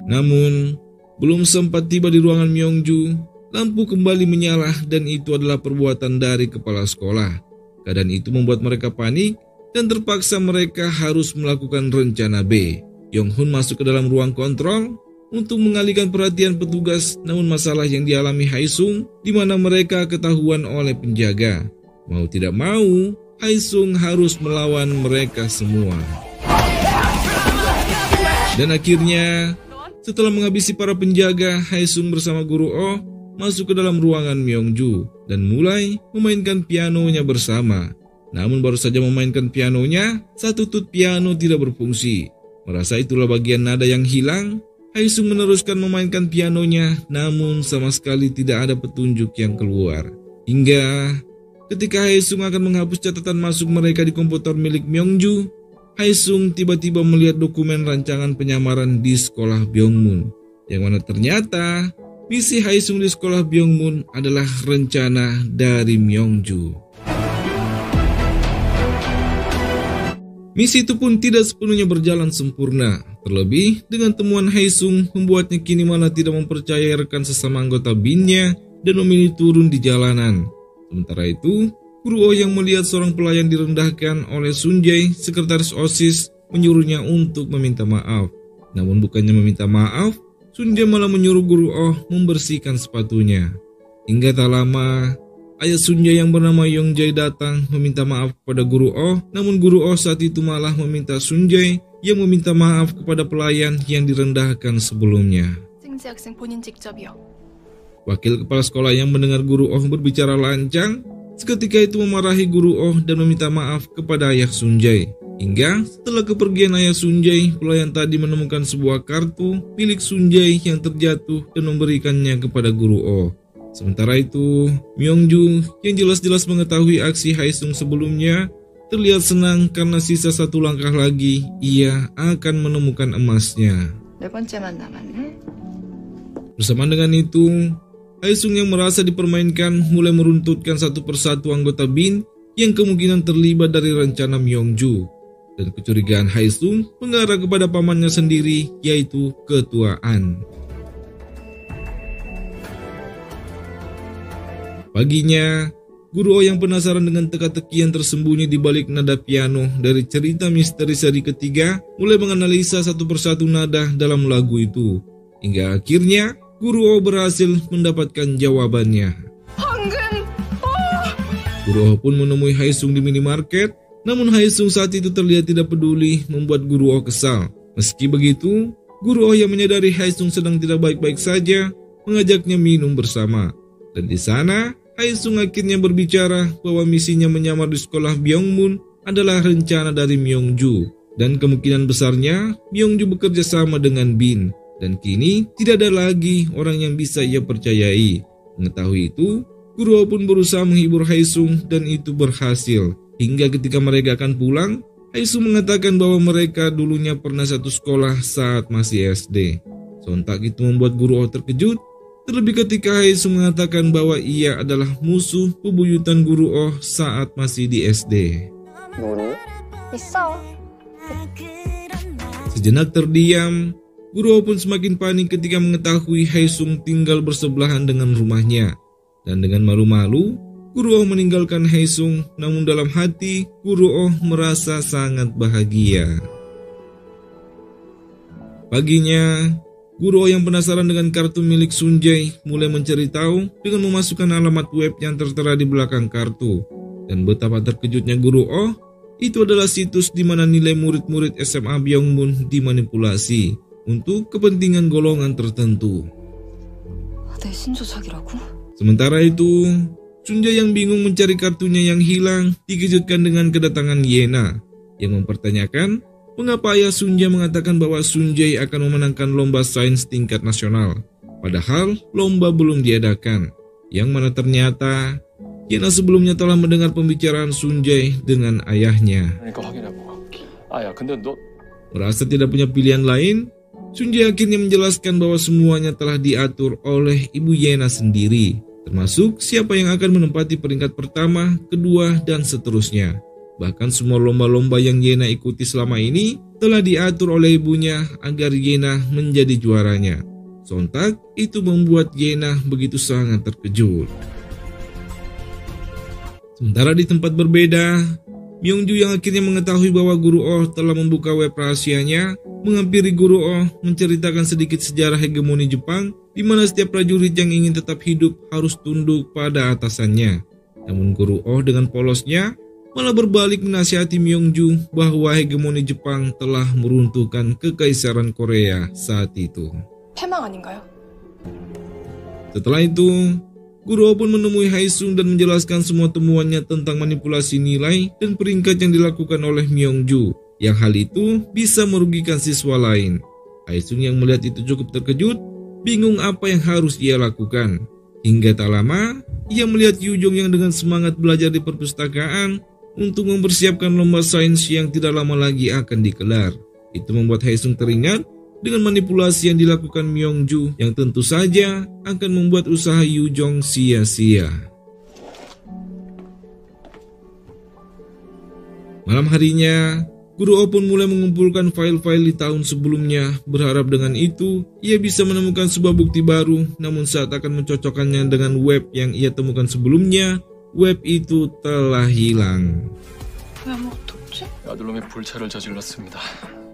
Namun, belum sempat tiba di ruangan Myongju, lampu kembali menyala dan itu adalah perbuatan dari kepala sekolah. Keadaan itu membuat mereka panik dan terpaksa mereka harus melakukan rencana B. Yong-hun masuk ke dalam ruang kontrol untuk mengalihkan perhatian petugas, namun masalah yang dialami Haesung di mana mereka ketahuan oleh penjaga. Mau tidak mau, Haesung harus melawan mereka semua. Dan akhirnya, setelah menghabisi para penjaga, Haesung bersama Guru Oh masuk ke dalam ruangan Myongju dan mulai memainkan pianonya bersama. Namun baru saja memainkan pianonya, satu tut piano tidak berfungsi. Merasa itulah bagian nada yang hilang, Haesung meneruskan memainkan pianonya, namun sama sekali tidak ada petunjuk yang keluar. Hingga ketika Haesung akan menghapus catatan masuk mereka di komputer milik Myongju, Haesung tiba-tiba melihat dokumen rancangan penyamaran di sekolah Byongmun, yang mana ternyata misi Haesung di sekolah Byongmun adalah rencana dari Myongju. Misi itu pun tidak sepenuhnya berjalan sempurna, terlebih dengan temuan Haesung membuatnya kini malah tidak mempercayai rekan sesama anggota BIN-nya dan memilih turun di jalanan. Sementara itu, Guru Oh yang melihat seorang pelayan direndahkan oleh Sunjae, sekretaris OSIS, menyuruhnya untuk meminta maaf. Namun bukannya meminta maaf, Sunjae malah menyuruh Guru Oh membersihkan sepatunya. Hingga tak lama, ayah Sunjae yang bernama Yongjae datang meminta maaf kepada Guru Oh, namun Guru Oh saat itu malah meminta Sunjae yang meminta maaf kepada pelayan yang direndahkan sebelumnya. 학생 본인 직접이요. Wakil kepala sekolah yang mendengar Guru Oh berbicara lancang, seketika itu memarahi Guru Oh dan meminta maaf kepada ayah Sunjae. Hingga setelah kepergian ayah Sunjae, pelayan tadi menemukan sebuah kartu milik Sunjae yang terjatuh dan memberikannya kepada Guru Oh. Sementara itu, Myongju yang jelas-jelas mengetahui aksi Haesung sebelumnya terlihat senang karena sisa satu langkah lagi ia akan menemukan emasnya. 네 번째만 남았네. Bersamaan dengan itu, Haesung yang merasa dipermainkan mulai meruntutkan satu persatu anggota BIN yang kemungkinan terlibat dari rencana Myongju. Dan kecurigaan Haesung mengarah kepada pamannya sendiri, yaitu Ketua An. Paginya, Guru Oh yang penasaran dengan teka-teki yang tersembunyi di balik nada piano dari cerita misteri seri ketiga mulai menganalisa satu persatu nada dalam lagu itu. Hingga akhirnya, Guru Oh berhasil mendapatkan jawabannya. Guru Oh pun menemui Haesung di minimarket, namun Haesung saat itu terlihat tidak peduli, membuat Guru Oh kesal. Meski begitu, Guru Oh yang menyadari Haesung sedang tidak baik-baik saja, mengajaknya minum bersama. Dan di sana, Haesung akhirnya berbicara bahwa misinya menyamar di sekolah Byongmun adalah rencana dari Myongju. Dan kemungkinan besarnya, Myongju bekerja sama dengan BIN. Dan kini, tidak ada lagi orang yang bisa ia percayai. Mengetahui itu, Guru Oh pun berusaha menghibur Haesung dan itu berhasil. Hingga ketika mereka akan pulang, Haesung mengatakan bahwa mereka dulunya pernah satu sekolah saat masih SD. Sontak itu membuat Guru Oh terkejut. Terlebih ketika Haesung mengatakan bahwa ia adalah musuh bebuyutan Guru Oh saat masih di SD. 있어. Sejenak terdiam, Guru Oh pun semakin panik ketika mengetahui Haesung tinggal bersebelahan dengan rumahnya. Dan dengan malu-malu, Guru Oh meninggalkan Haesung, namun dalam hati Guru Oh merasa sangat bahagia. Paginya, Guru Oh yang penasaran dengan kartu milik Sunjae mulai mencari tahu dengan memasukkan alamat web yang tertera di belakang kartu. Dan betapa terkejutnya Guru Oh, itu adalah situs di mana nilai murid-murid SMA Byongmun dimanipulasi untuk kepentingan golongan tertentu. Sementara itu, Sunjae yang bingung mencari kartunya yang hilang dikejutkan dengan kedatangan Yena yang mempertanyakan mengapa ayah Sunjae mengatakan bahwa Sunjae akan memenangkan lomba sains tingkat nasional, padahal lomba belum diadakan, yang mana ternyata Yena sebelumnya telah mendengar pembicaraan Sunjae dengan ayahnya. Merasa tidak punya pilihan lain, Sunjae akhirnya menjelaskan bahwa semuanya telah diatur oleh ibu Yena sendiri. termasuk siapa yang akan menempati peringkat pertama, kedua, dan seterusnya. Bahkan semua lomba-lomba yang Yena ikuti selama ini telah diatur oleh ibunya agar Yena menjadi juaranya. Sontak itu membuat Yena begitu sangat terkejut. Sementara di tempat berbeda, Myongju yang akhirnya mengetahui bahwa Guru Oh telah membuka web rahasianya, menghampiri Guru Oh menceritakan sedikit sejarah hegemoni Jepang, di mana setiap prajurit yang ingin tetap hidup harus tunduk pada atasannya. Namun Guru Oh dengan polosnya malah berbalik menasihati Myongju bahwa hegemoni Jepang telah meruntuhkan kekaisaran Korea saat itu. 패망 아닌가요? Setelah itu, Guru Oh pun menemui Haesung dan menjelaskan semua temuannya tentang manipulasi nilai dan peringkat yang dilakukan oleh Myongju, yang hal itu bisa merugikan siswa lain. Haesung yang melihat itu cukup terkejut, bingung apa yang harus ia lakukan. Hingga tak lama, ia melihat Yujong yang dengan semangat belajar di perpustakaan untuk mempersiapkan lomba sains yang tidak lama lagi akan digelar. Itu membuat Haesung teringat dengan manipulasi yang dilakukan Myongju yang tentu saja akan membuat usaha Yujong sia-sia. Malam harinya, Guru Oh pun mulai mengumpulkan file-file di tahun sebelumnya, berharap dengan itu ia bisa menemukan sebuah bukti baru. Namun saat akan mencocokkannya dengan web yang ia temukan sebelumnya, web itu telah hilang. 왜 아무것도 없지? 아들놈이 불찰을 저질렀습니다.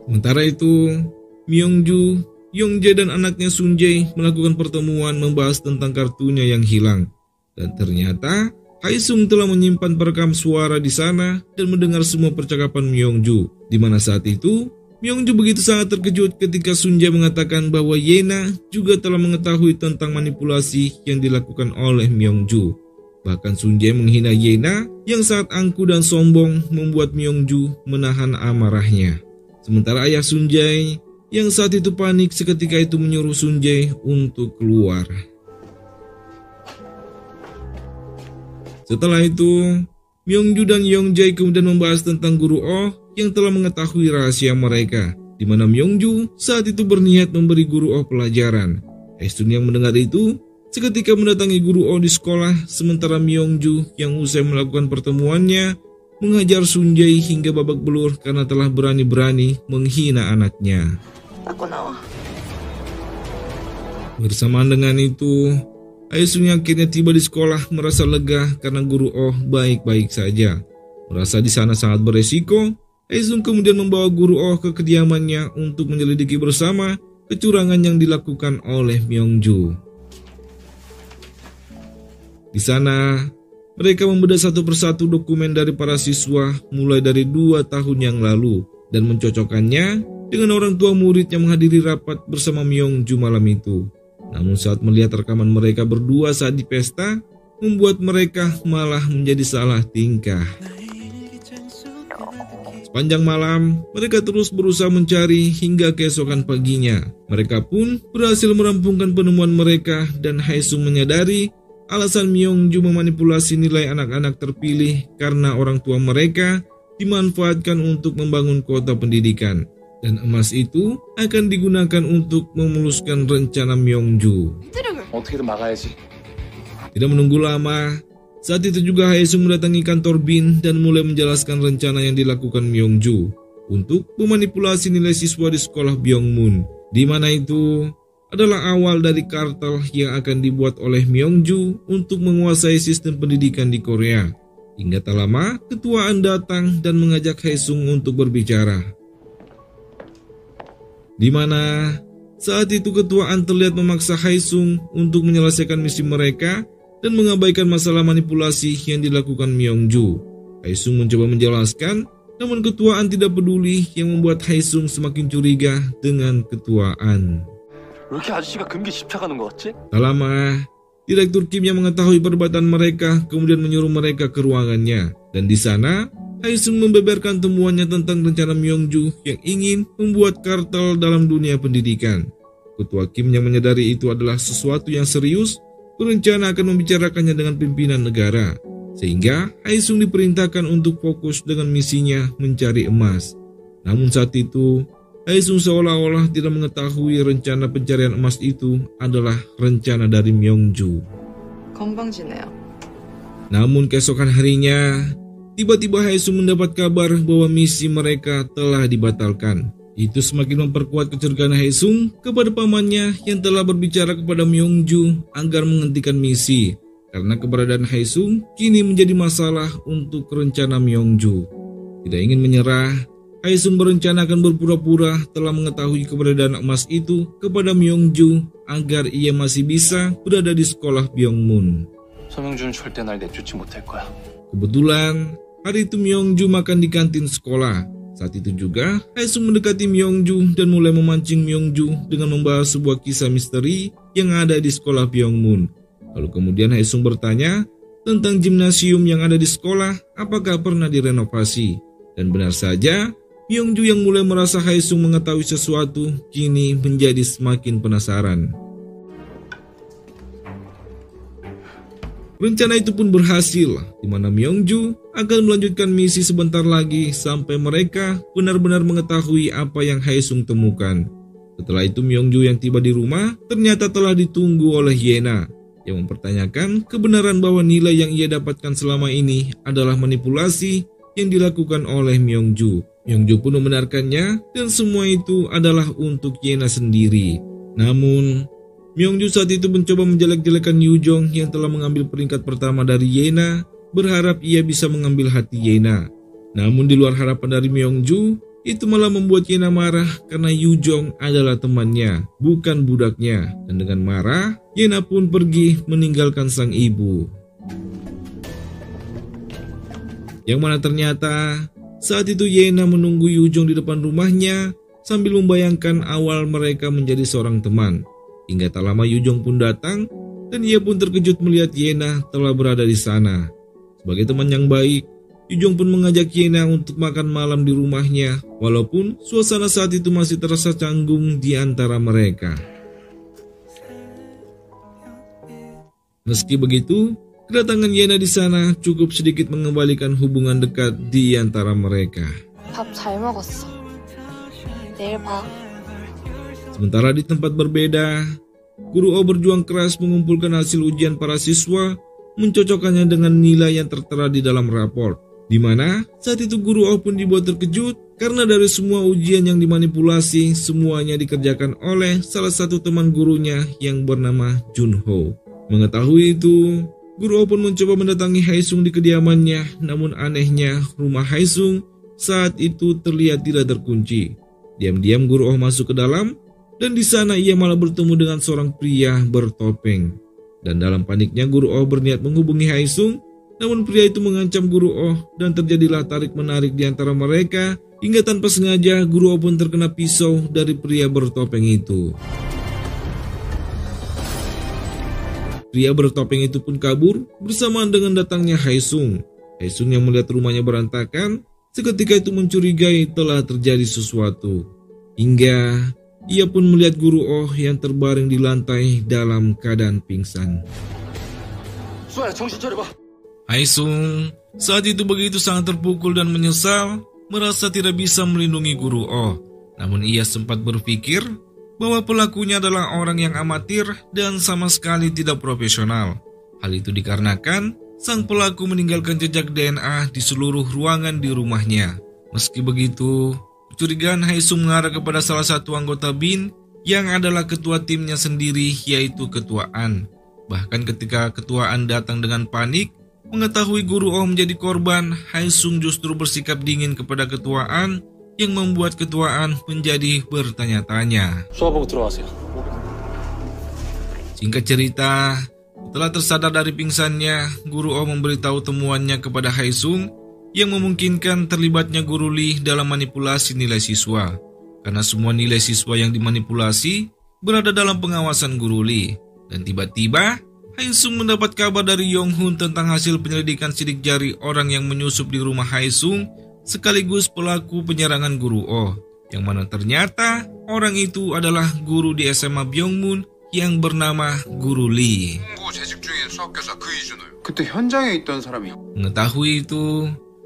Sementara itu, Myongju, Yongjae dan anaknya Sunjae melakukan pertemuan membahas tentang kartunya yang hilang. Dan ternyata Haesung telah menyimpan perekam suara di sana dan mendengar semua percakapan Myongju. Di mana saat itu, Myongju begitu sangat terkejut ketika Sunjae mengatakan bahwa Yena juga telah mengetahui tentang manipulasi yang dilakukan oleh Myongju. Bahkan Sunjae menghina Yena yang sangat angkuh dan sombong membuat Myongju menahan amarahnya. Sementara ayah Sunjae yang saat itu panik seketika itu menyuruh Sunjae untuk keluar. Setelah itu, Myongju dan Yongjae kemudian membahas tentang Guru Oh yang telah mengetahui rahasia mereka, di mana Myongju saat itu berniat memberi Guru Oh pelajaran. Haesung yang mendengar itu seketika mendatangi Guru Oh di sekolah, sementara Myongju yang usai melakukan pertemuannya menghajar Sunjae hingga babak belur karena telah berani-berani menghina anaknya. Aku nawa. Bersamaan dengan itu, Haesung yang akhirnya tiba di sekolah merasa lega karena Guru Oh baik-baik saja. Merasa di sana sangat beresiko, Haesung kemudian membawa Guru Oh ke kediamannya untuk menyelidiki bersama kecurangan yang dilakukan oleh Myongju. Di sana, mereka membedah satu persatu dokumen dari para siswa mulai dari 2 tahun yang lalu dan mencocokkannya dengan orang tua murid yang menghadiri rapat bersama Myongju malam itu. Namun saat melihat rekaman mereka berdua saat di pesta, membuat mereka malah menjadi salah tingkah. Sepanjang malam, mereka terus berusaha mencari hingga keesokan paginya. Mereka pun berhasil merampungkan penemuan mereka dan Haesung menyadari alasan Myongju memanipulasi nilai anak-anak terpilih karena orang tua mereka dimanfaatkan untuk membangun kota pendidikan. Dan emas itu akan digunakan untuk memuluskan rencana Myongju. 어떻게든 막아야지. Tidak menunggu lama, saat itu juga Haesung mendatangi kantor Bin dan mulai menjelaskan rencana yang dilakukan Myongju untuk memanipulasi nilai siswa di sekolah Byongmun, di mana itu adalah awal dari kartel yang akan dibuat oleh Myongju untuk menguasai sistem pendidikan di Korea. Hingga tak lama, ketuaan datang dan mengajak Haesung untuk berbicara. Di mana saat itu ketuaan terlihat memaksa Haesung untuk menyelesaikan misi mereka dan mengabaikan masalah manipulasi yang dilakukan Myongju. Haesung mencoba menjelaskan, namun ketuaan tidak peduli yang membuat Haesung semakin curiga dengan ketuaan. 왜 이렇게 아저씨가 금기 집착하는 거 같지? Tak lama, Direktur Kim yang mengetahui perbuatan mereka kemudian menyuruh mereka ke ruangannya. Dan di sana, Haesung membeberkan temuannya tentang rencana Myongju yang ingin membuat kartel dalam dunia pendidikan. Ketua Kim yang menyadari itu adalah sesuatu yang serius, berencana akan membicarakannya dengan pimpinan negara. Sehingga Haesung diperintahkan untuk fokus dengan misinya mencari emas. Namun saat itu, Haesung seolah-olah tidak mengetahui rencana pencarian emas itu adalah rencana dari Myongju. 건방지네요. Namun keesokan harinya, tiba-tiba Haesung mendapat kabar bahwa misi mereka telah dibatalkan. Itu semakin memperkuat kecurigaan Haesung kepada pamannya yang telah berbicara kepada Myongju agar menghentikan misi. Karena keberadaan Haesung kini menjadi masalah untuk rencana Myongju. Tidak ingin menyerah, Haesung berencana akan berpura-pura telah mengetahui keberadaan emas itu kepada Myongju agar ia masih bisa berada di sekolah Byongmun. 서명준 절대 날 내쫓지 못할 거야. Kebetulan, hari itu Myongju makan di kantin sekolah. Saat itu juga, Haesung mendekati Myongju dan mulai memancing Myongju dengan membahas sebuah kisah misteri yang ada di sekolah Byongmun. Lalu kemudian Haesung bertanya tentang gimnasium yang ada di sekolah, apakah pernah direnovasi. Dan benar saja, Myongju yang mulai merasa Haesung mengetahui sesuatu, kini menjadi semakin penasaran. Rencana itu pun berhasil, di mana Myongju akan melanjutkan misi sebentar lagi sampai mereka benar-benar mengetahui apa yang Haesung temukan. Setelah itu Myongju yang tiba di rumah ternyata telah ditunggu oleh Yena, yang mempertanyakan kebenaran bahwa nilai yang ia dapatkan selama ini adalah manipulasi yang dilakukan oleh Myongju. Myongju pun membenarkannya dan semua itu adalah untuk Yena sendiri. Namun, Myongju saat itu mencoba menjelek-jelekan Yujong yang telah mengambil peringkat pertama dari Yena, berharap ia bisa mengambil hati Yena. Namun di luar harapan dari Myongju, itu malah membuat Yena marah karena Yujong adalah temannya, bukan budaknya. Dan dengan marah, Yena pun pergi meninggalkan sang ibu. Yang mana ternyata, saat itu Yena menunggu Yujong di depan rumahnya sambil membayangkan awal mereka menjadi seorang teman. Hingga tak lama Yujong pun datang dan ia pun terkejut melihat Yena telah berada di sana. Sebagai teman yang baik, Yujong pun mengajak Yena untuk makan malam di rumahnya walaupun suasana saat itu masih terasa canggung di antara mereka. Meski begitu, kedatangan Yena di sana cukup sedikit mengembalikan hubungan dekat di antara mereka. 밥 잘 먹었어. 내일 봐. Sementara di tempat berbeda, Guru O berjuang keras mengumpulkan hasil ujian para siswa, mencocokkannya dengan nilai yang tertera di dalam raport. Di mana saat itu Guru O pun dibuat terkejut karena dari semua ujian yang dimanipulasi, semuanya dikerjakan oleh salah satu teman gurunya yang bernama Junho. Mengetahui itu, Guru O pun mencoba mendatangi Haesung di kediamannya, namun anehnya rumah Haesung saat itu terlihat tidak terkunci. Diam-diam Guru O masuk ke dalam, dan di sana ia malah bertemu dengan seorang pria bertopeng. Dan dalam paniknya Guru O berniat menghubungi Haesung, namun pria itu mengancam Guru O dan terjadilah tarik-menarik di antara mereka hingga tanpa sengaja Guru O pun terkena pisau dari pria bertopeng itu. Pria bertopeng itu pun kabur bersamaan dengan datangnya Haesung. Haesung yang melihat rumahnya berantakan, seketika itu mencurigai telah terjadi sesuatu. Hingga ia pun melihat Guru Oh yang terbaring di lantai dalam keadaan pingsan. Haesung saat itu begitu sangat terpukul dan menyesal, merasa tidak bisa melindungi Guru Oh. Namun ia sempat berpikir bahwa pelakunya adalah orang yang amatir dan sama sekali tidak profesional. Hal itu dikarenakan sang pelaku meninggalkan jejak DNA di seluruh ruangan di rumahnya. Meski begitu, kecurigaan Haesung mengarah kepada salah satu anggota BIN yang adalah ketua timnya sendiri, yaitu Ketua An. Bahkan ketika Ketua An datang dengan panik, mengetahui Guru Oh menjadi korban, Haesung justru bersikap dingin kepada Ketua An yang membuat Ketua An menjadi bertanya-tanya. 수화보고 들어가세요. Singkat cerita, setelah tersadar dari pingsannya, Guru Oh memberitahu temuannya kepada Haesung yang memungkinkan terlibatnya Guru Lee dalam manipulasi nilai siswa. Karena semua nilai siswa yang dimanipulasi berada dalam pengawasan Guru Lee. Dan tiba-tiba, Haesung mendapat kabar dari Yonghun tentang hasil penyelidikan sidik jari orang yang menyusup di rumah Haesung sekaligus pelaku penyerangan Guru Oh. Yang mana ternyata orang itu adalah guru di SMA Byongmun yang bernama Guru Lee. Mengetahui itu,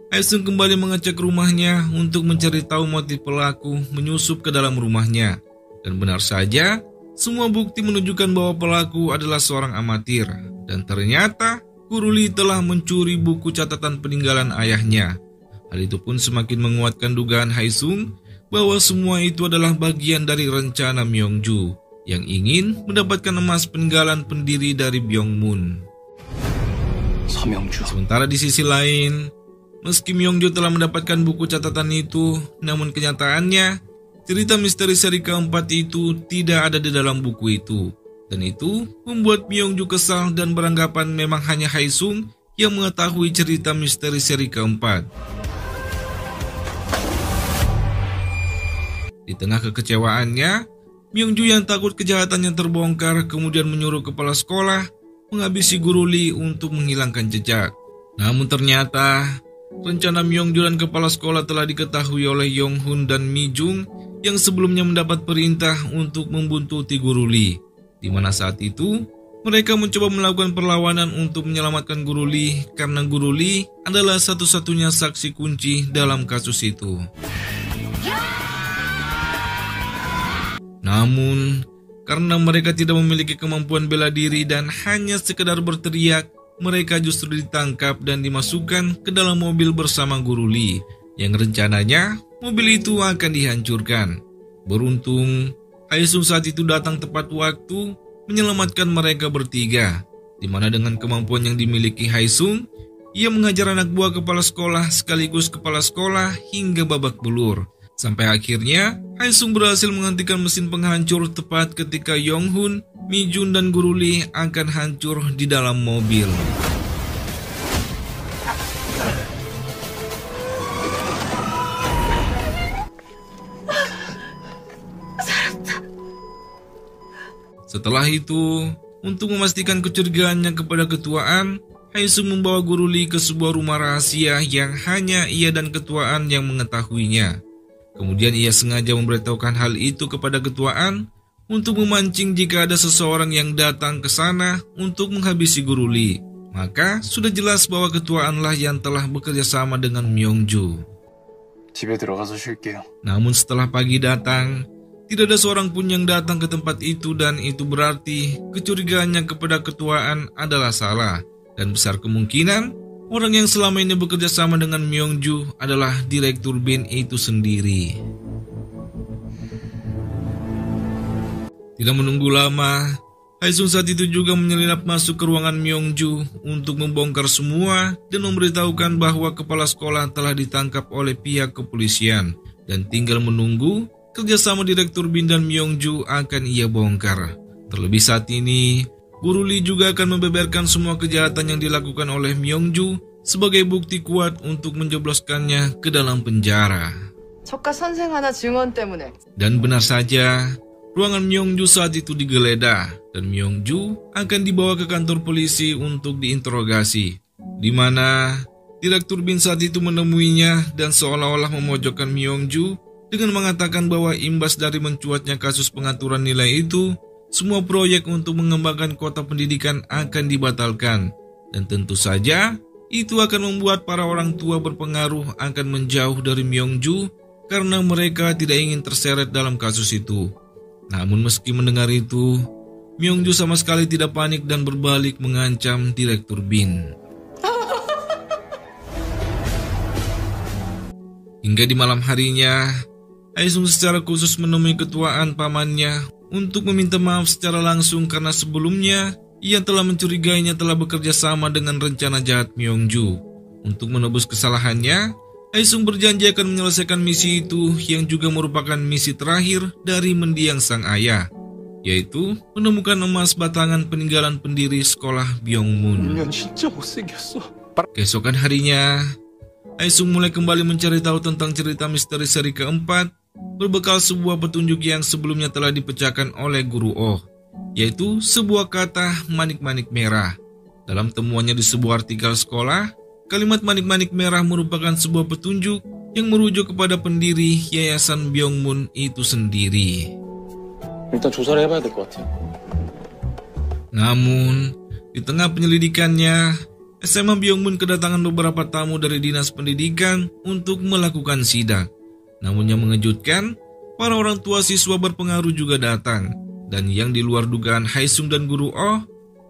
Haesung kembali mengecek rumahnya untuk mencari tahu motif pelaku menyusup ke dalam rumahnya. Dan benar saja, semua bukti menunjukkan bahwa pelaku adalah seorang amatir. Dan ternyata Guru Lee telah mencuri buku catatan peninggalan ayahnya. Hal itu pun semakin menguatkan dugaan Haesung bahwa semua itu adalah bagian dari rencana Myongju yang ingin mendapatkan emas peninggalan pendiri dari Byungmun. 서명주. Sementara di sisi lain, meski Myongju telah mendapatkan buku catatan itu, namun kenyataannya cerita misteri seri keempat itu tidak ada di dalam buku itu. Dan itu membuat Myongju kesal dan beranggapan memang hanya Haesung yang mengetahui cerita misteri seri keempat. Di tengah kekecewaannya, Myongju yang takut kejahatannya terbongkar kemudian menyuruh kepala sekolah menghabisi Guru Lee untuk menghilangkan jejak. Namun ternyata rencana Myongju dan kepala sekolah telah diketahui oleh Yonghun dan Mi-jung yang sebelumnya mendapat perintah untuk membuntuti Guru Lee, di mana saat itu mereka mencoba melakukan perlawanan untuk menyelamatkan Guru Lee karena Guru Lee adalah satu-satunya saksi kunci dalam kasus itu. Namun, karena mereka tidak memiliki kemampuan bela diri dan hanya sekedar berteriak, mereka justru ditangkap dan dimasukkan ke dalam mobil bersama Guru Lee, yang rencananya mobil itu akan dihancurkan. Beruntung, Haesung saat itu datang tepat waktu menyelamatkan mereka bertiga, di mana dengan kemampuan yang dimiliki Haesung, ia mengajar anak buah kepala sekolah sekaligus kepala sekolah hingga babak belur. Sampai akhirnya, Haesung berhasil menghentikan mesin penghancur tepat ketika Yonghun, Mi-jung, dan Guru Lee akan hancur di dalam mobil. Setelah itu, untuk memastikan kecurigaannya kepada ketuaan, Haesung membawa Guru Lee ke sebuah rumah rahasia yang hanya ia dan ketuaan yang mengetahuinya. Kemudian ia sengaja memberitahukan hal itu kepada ketuaan untuk memancing jika ada seseorang yang datang ke sana untuk menghabisi Guru Lee. Maka sudah jelas bahwa ketuaanlah yang telah bekerja sama dengan Myongju. 집에 들어가서 쉴게요. Namun setelah pagi datang, tidak ada seorang pun yang datang ke tempat itu dan itu berarti kecurigaannya kepada ketuaan adalah salah. Dan besar kemungkinan orang yang selama ini bekerja sama dengan Myongju adalah Direktur BIN itu sendiri. Tidak menunggu lama, Haesung saat itu juga menyelinap masuk ke ruangan Myongju untuk membongkar semua dan memberitahukan bahwa kepala sekolah telah ditangkap oleh pihak kepolisian dan tinggal menunggu kerjasama Direktur BIN dan Myongju akan ia bongkar. Terlebih saat ini, Guru Lee juga akan membeberkan semua kejahatan yang dilakukan oleh Myongju sebagai bukti kuat untuk menjebloskannya ke dalam penjara. 저과 선생 하나 증언 때문에. Dan benar saja, ruangan Myongju saat itu digeledah dan Myongju akan dibawa ke kantor polisi untuk diinterogasi, di mana Direktur BIN saat itu menemuinya dan seolah-olah memojokkan Myongju dengan mengatakan bahwa imbas dari mencuatnya kasus pengaturan nilai itu, semua proyek untuk mengembangkan kota pendidikan akan dibatalkan. Dan tentu saja, itu akan membuat para orang tua berpengaruh akan menjauh dari Myongju karena mereka tidak ingin terseret dalam kasus itu. Namun meski mendengar itu, Myongju sama sekali tidak panik dan berbalik mengancam Direktur BIN. Hingga di malam harinya, Haesung secara khusus menemui ketuaan pamannya untuk meminta maaf secara langsung karena sebelumnya ia telah mencurigainya telah bekerja sama dengan rencana jahat Myongju. Untuk menebus kesalahannya, Haesung berjanji akan menyelesaikan misi itu yang juga merupakan misi terakhir dari mendiang sang ayah, yaitu menemukan emas batangan peninggalan pendiri sekolah Byungmun. Keesokan harinya, Haesung mulai kembali mencari tahu tentang cerita misteri seri keempat berbekal sebuah petunjuk yang sebelumnya telah dipecahkan oleh Guru Oh, yaitu sebuah kata manik-manik merah. Dalam temuannya di sebuah artikel sekolah, kalimat manik-manik merah merupakan sebuah petunjuk yang merujuk kepada pendiri Yayasan Byungmun itu sendiri. 일단 조사를 해봐야 될 것 같아요. Namun, di tengah penyelidikannya, SMA Byungmun kedatangan beberapa tamu dari Dinas Pendidikan untuk melakukan sidak. Namun yang mengejutkan, para orang tua siswa berpengaruh juga datang. Dan yang di luar dugaan Haesung dan Guru Oh,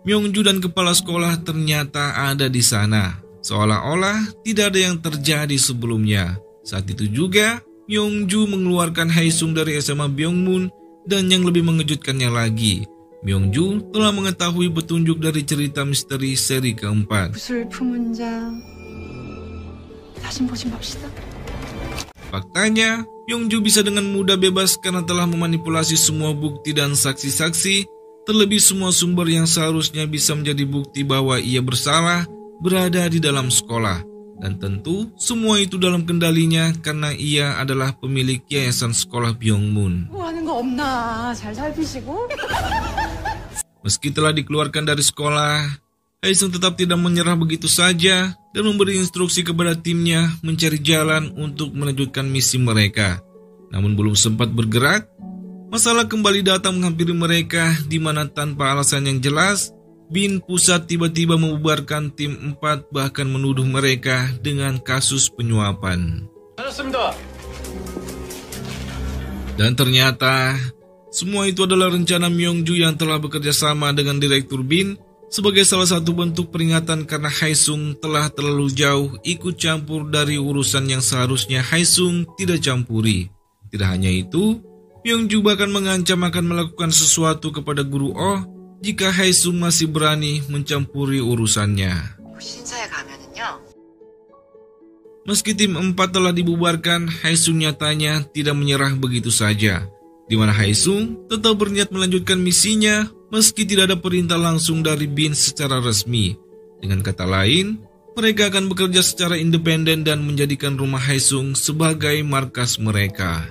Myongju dan kepala sekolah ternyata ada di sana. Seolah-olah tidak ada yang terjadi sebelumnya. Saat itu juga, Myongju mengeluarkan Haesung dari SMA Byongmun, dan yang lebih mengejutkannya lagi, Myongju telah mengetahui petunjuk dari cerita misteri seri keempat. 구슬 품은 자 사진 보지 맙시다. Faktanya, Myongju bisa dengan mudah bebas karena telah memanipulasi semua bukti dan saksi-saksi, terlebih semua sumber yang seharusnya bisa menjadi bukti bahwa ia bersalah berada di dalam sekolah. Dan tentu semua itu dalam kendalinya karena ia adalah pemilik yayasan sekolah Byongmun. 뭐 하는 거 없나 잘 살피시고. Meski telah dikeluarkan dari sekolah, Haesung tetap tidak menyerah begitu saja dan memberi instruksi kepada timnya mencari jalan untuk melanjutkan misi mereka. Namun belum sempat bergerak, masalah kembali datang menghampiri mereka di mana tanpa alasan yang jelas, Bin Pusat tiba-tiba membubarkan tim 4 bahkan menuduh mereka dengan kasus penyuapan. Dan ternyata, semua itu adalah rencana Myongju yang telah bekerja sama dengan Direktur Bin sebagai salah satu bentuk peringatan karena Haesung telah terlalu jauh ikut campur dari urusan yang seharusnya Haesung tidak campuri. Tidak hanya itu, Myongju bahkan mengancam akan melakukan sesuatu kepada Guru Oh jika Haesung masih berani mencampuri urusannya. Meski tim 4 telah dibubarkan, Haesung nyatanya tidak menyerah begitu saja, di mana Haesung tetap berniat melanjutkan misinya meski tidak ada perintah langsung dari Bin secara resmi. Dengan kata lain, mereka akan bekerja secara independen dan menjadikan rumah Haesung sebagai markas mereka.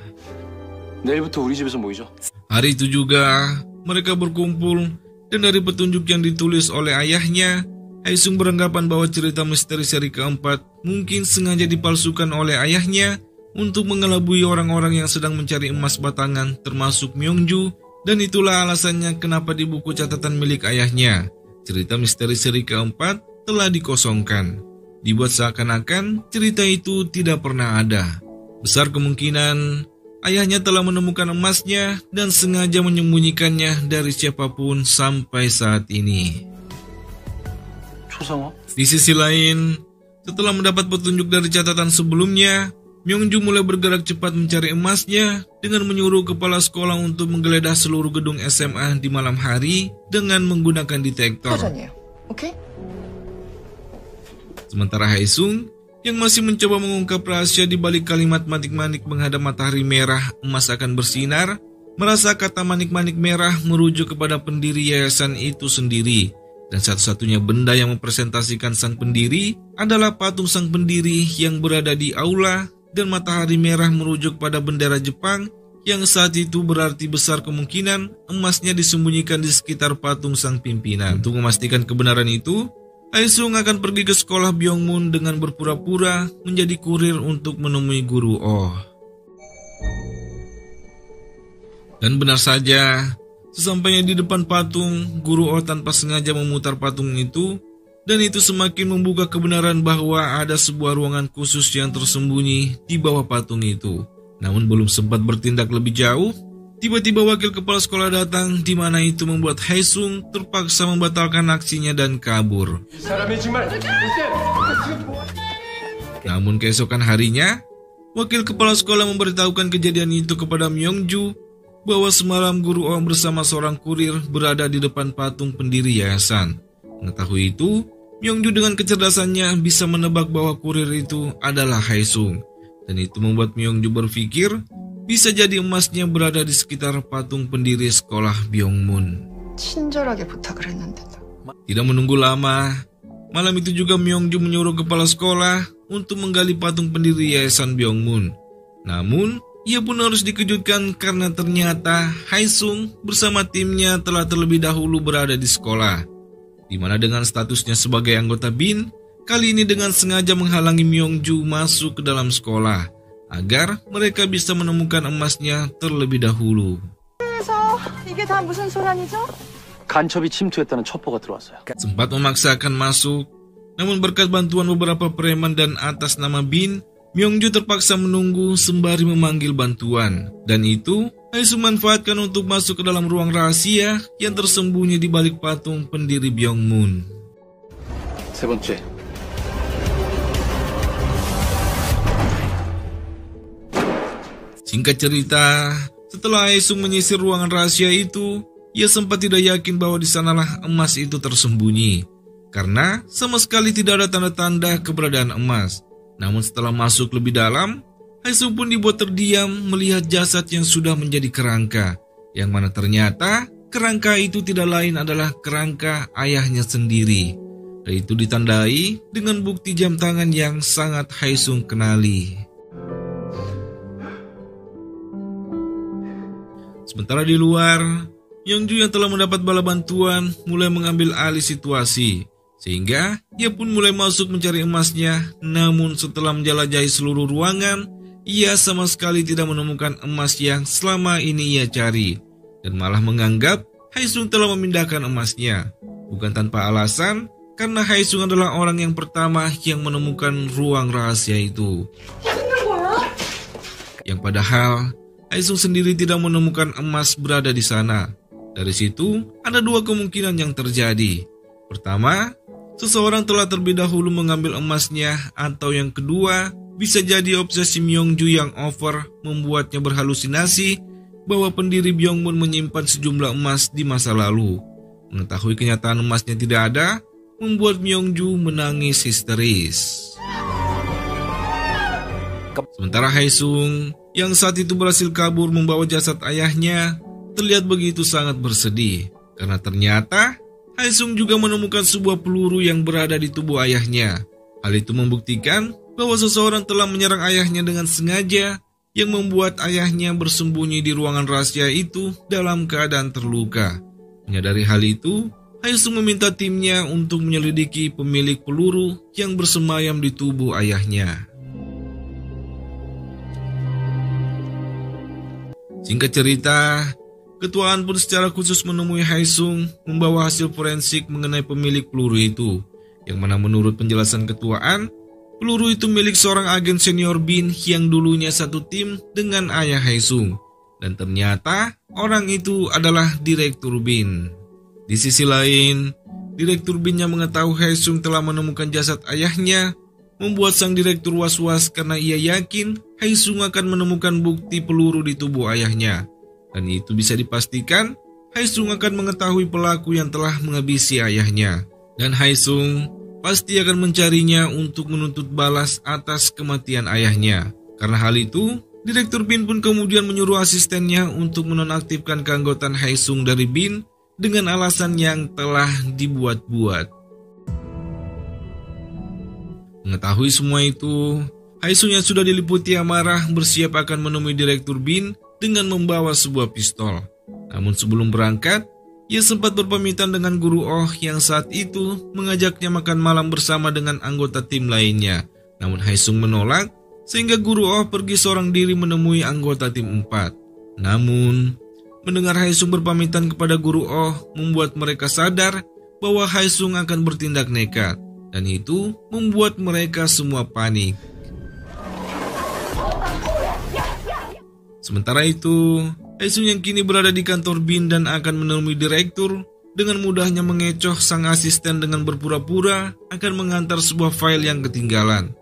내일부터 우리 집에서 모이죠. Hari itu juga, mereka berkumpul dan dari petunjuk yang ditulis oleh ayahnya, Haesung beranggapan bahwa cerita misteri seri keempat mungkin sengaja dipalsukan oleh ayahnya untuk mengelabui orang-orang yang sedang mencari emas batangan termasuk Myongju, dan itulah alasannya kenapa di buku catatan milik ayahnya, cerita misteri seri keempat telah dikosongkan. Dibuat seakan-akan cerita itu tidak pernah ada. Besar kemungkinan ayahnya telah menemukan emasnya dan sengaja menyembunyikannya dari siapapun sampai saat ini. Di sisi lain, setelah mendapat petunjuk dari catatan sebelumnya, Myongju mulai bergerak cepat mencari emasnya dengan menyuruh kepala sekolah untuk menggeledah seluruh gedung SMA di malam hari dengan menggunakan detektor. 오케이? Sementara Haesung yang masih mencoba mengungkap rahasia di balik kalimat manik-manik menghadap matahari merah emas akan bersinar, merasa kata manik-manik merah merujuk kepada pendiri yayasan itu sendiri. Dan satu-satunya benda yang mempresentasikan sang pendiri adalah patung sang pendiri yang berada di aula, dan matahari merah merujuk pada bendera Jepang yang saat itu berarti besar kemungkinan emasnya disembunyikan di sekitar patung sang pimpinan. Untuk memastikan kebenaran itu, Haesung akan pergi ke sekolah Byongmun dengan berpura-pura menjadi kurir untuk menemui Guru Oh. Dan benar saja, sesampainya di depan patung, Guru Oh tanpa sengaja memutar patung itu, dan itu semakin membuka kebenaran bahwa ada sebuah ruangan khusus yang tersembunyi di bawah patung itu. Namun belum sempat bertindak lebih jauh, tiba-tiba wakil kepala sekolah datang, di mana itu membuat Haesung terpaksa membatalkan aksinya dan kabur. Namun keesokan harinya, wakil kepala sekolah memberitahukan kejadian itu kepada Myongju, bahwa semalam Guru Oh bersama seorang kurir berada di depan patung pendiri yayasan. Mengetahui itu, Myongju dengan kecerdasannya bisa menebak bahwa kurir itu adalah Haesung. Dan itu membuat Myongju berpikir, bisa jadi emasnya berada di sekitar patung pendiri sekolah Byongmun. 친절하게 부탁을 했는데도. Tidak menunggu lama, malam itu juga Myongju menyuruh kepala sekolah untuk menggali patung pendiri yayasan Byongmun. Namun, ia pun harus dikejutkan karena ternyata Haesung bersama timnya telah terlebih dahulu berada di sekolah, di mana dengan statusnya sebagai anggota Bin, kali ini dengan sengaja menghalangi Myongju masuk ke dalam sekolah agar mereka bisa menemukan emasnya terlebih dahulu. 그래서 이게 다 무슨 소란이죠? 간첩이 침투했다는 첩보가 들어왔어요. Sempat memaksakan masuk, namun berkat bantuan beberapa preman dan atas nama Bin, Myongju terpaksa menunggu sembari memanggil bantuan, dan itu Haesung manfaatkan untuk masuk ke dalam ruang rahasia yang tersembunyi di balik patung pendiri Byongmun. 세 번째, Singkat cerita, setelah Haesung menyisir ruangan rahasia itu, ia sempat tidak yakin bahwa di sanalah emas itu tersembunyi, karena sama sekali tidak ada tanda-tanda keberadaan emas. Namun setelah masuk lebih dalam, Haesung pun dibuat terdiam melihat jasad yang sudah menjadi kerangka, yang mana ternyata kerangka itu tidak lain adalah kerangka ayahnya sendiri. Dan itu ditandai dengan bukti jam tangan yang sangat Haesung kenali. Sementara di luar, Myongju yang telah mendapat bala bantuan mulai mengambil alih situasi, sehingga ia pun mulai masuk mencari emasnya. Namun setelah menjelajahi seluruh ruangan, ia sama sekali tidak menemukan emas yang selama ini ia cari, dan malah menganggap Haesung telah memindahkan emasnya. Bukan tanpa alasan, karena Haesung adalah orang yang pertama yang menemukan ruang rahasia itu. Yang padahal Haesung sendiri tidak menemukan emas berada di sana. Dari situ, ada dua kemungkinan yang terjadi. Pertama, seseorang telah terlebih dahulu mengambil emasnya, atau yang kedua, bisa jadi obsesi Myongju yang over membuatnya berhalusinasi bahwa pendiri Byongmun menyimpan sejumlah emas di masa lalu. Mengetahui kenyataan emasnya tidak ada, membuat Myongju menangis histeris. Sementara Haesung yang saat itu berhasil kabur membawa jasad ayahnya terlihat begitu sangat bersedih, karena ternyata Haesung juga menemukan sebuah peluru yang berada di tubuh ayahnya. Hal itu membuktikan bahwa seseorang telah menyerang ayahnya dengan sengaja, yang membuat ayahnya bersembunyi di ruangan rahasia itu dalam keadaan terluka. Menyadari hal itu, Haesung meminta timnya untuk menyelidiki pemilik peluru yang bersemayam di tubuh ayahnya. Singkat cerita, ketuaan pun secara khusus menemui Haesung membawa hasil forensik mengenai pemilik peluru itu, yang mana menurut penjelasan ketuaan, peluru itu milik seorang agen senior Bin yang dulunya satu tim dengan ayah Haesung, dan ternyata orang itu adalah Direktur Bin. Di sisi lain, Direktur Bin yang mengetahui Haesung telah menemukan jasad ayahnya, membuat sang direktur was-was karena ia yakin Haesung akan menemukan bukti peluru di tubuh ayahnya. Dan itu bisa dipastikan, Haesung akan mengetahui pelaku yang telah menghabisi ayahnya. Dan Haesung pasti akan mencarinya untuk menuntut balas atas kematian ayahnya. Karena hal itu, Direktur Bin pun kemudian menyuruh asistennya untuk menonaktifkan keanggotaan Haesung dari Bin dengan alasan yang telah dibuat-buat. Mengetahui semua itu, Haesung yang sudah diliputi amarah bersiap akan menemui Direktur Bin dengan membawa sebuah pistol. Namun sebelum berangkat, ia sempat berpamitan dengan Guru Oh yang saat itu mengajaknya makan malam bersama dengan anggota tim lainnya. Namun Haesung menolak, sehingga Guru Oh pergi seorang diri menemui anggota tim 4. Namun, mendengar Haesung berpamitan kepada Guru Oh membuat mereka sadar bahwa Haesung akan bertindak nekat. Dan itu membuat mereka semua panik. Sementara itu, Haesung yang kini berada di kantor Bin dan akan menemui direktur, dengan mudahnya mengecoh sang asisten dengan berpura-pura akan mengantar sebuah file yang ketinggalan.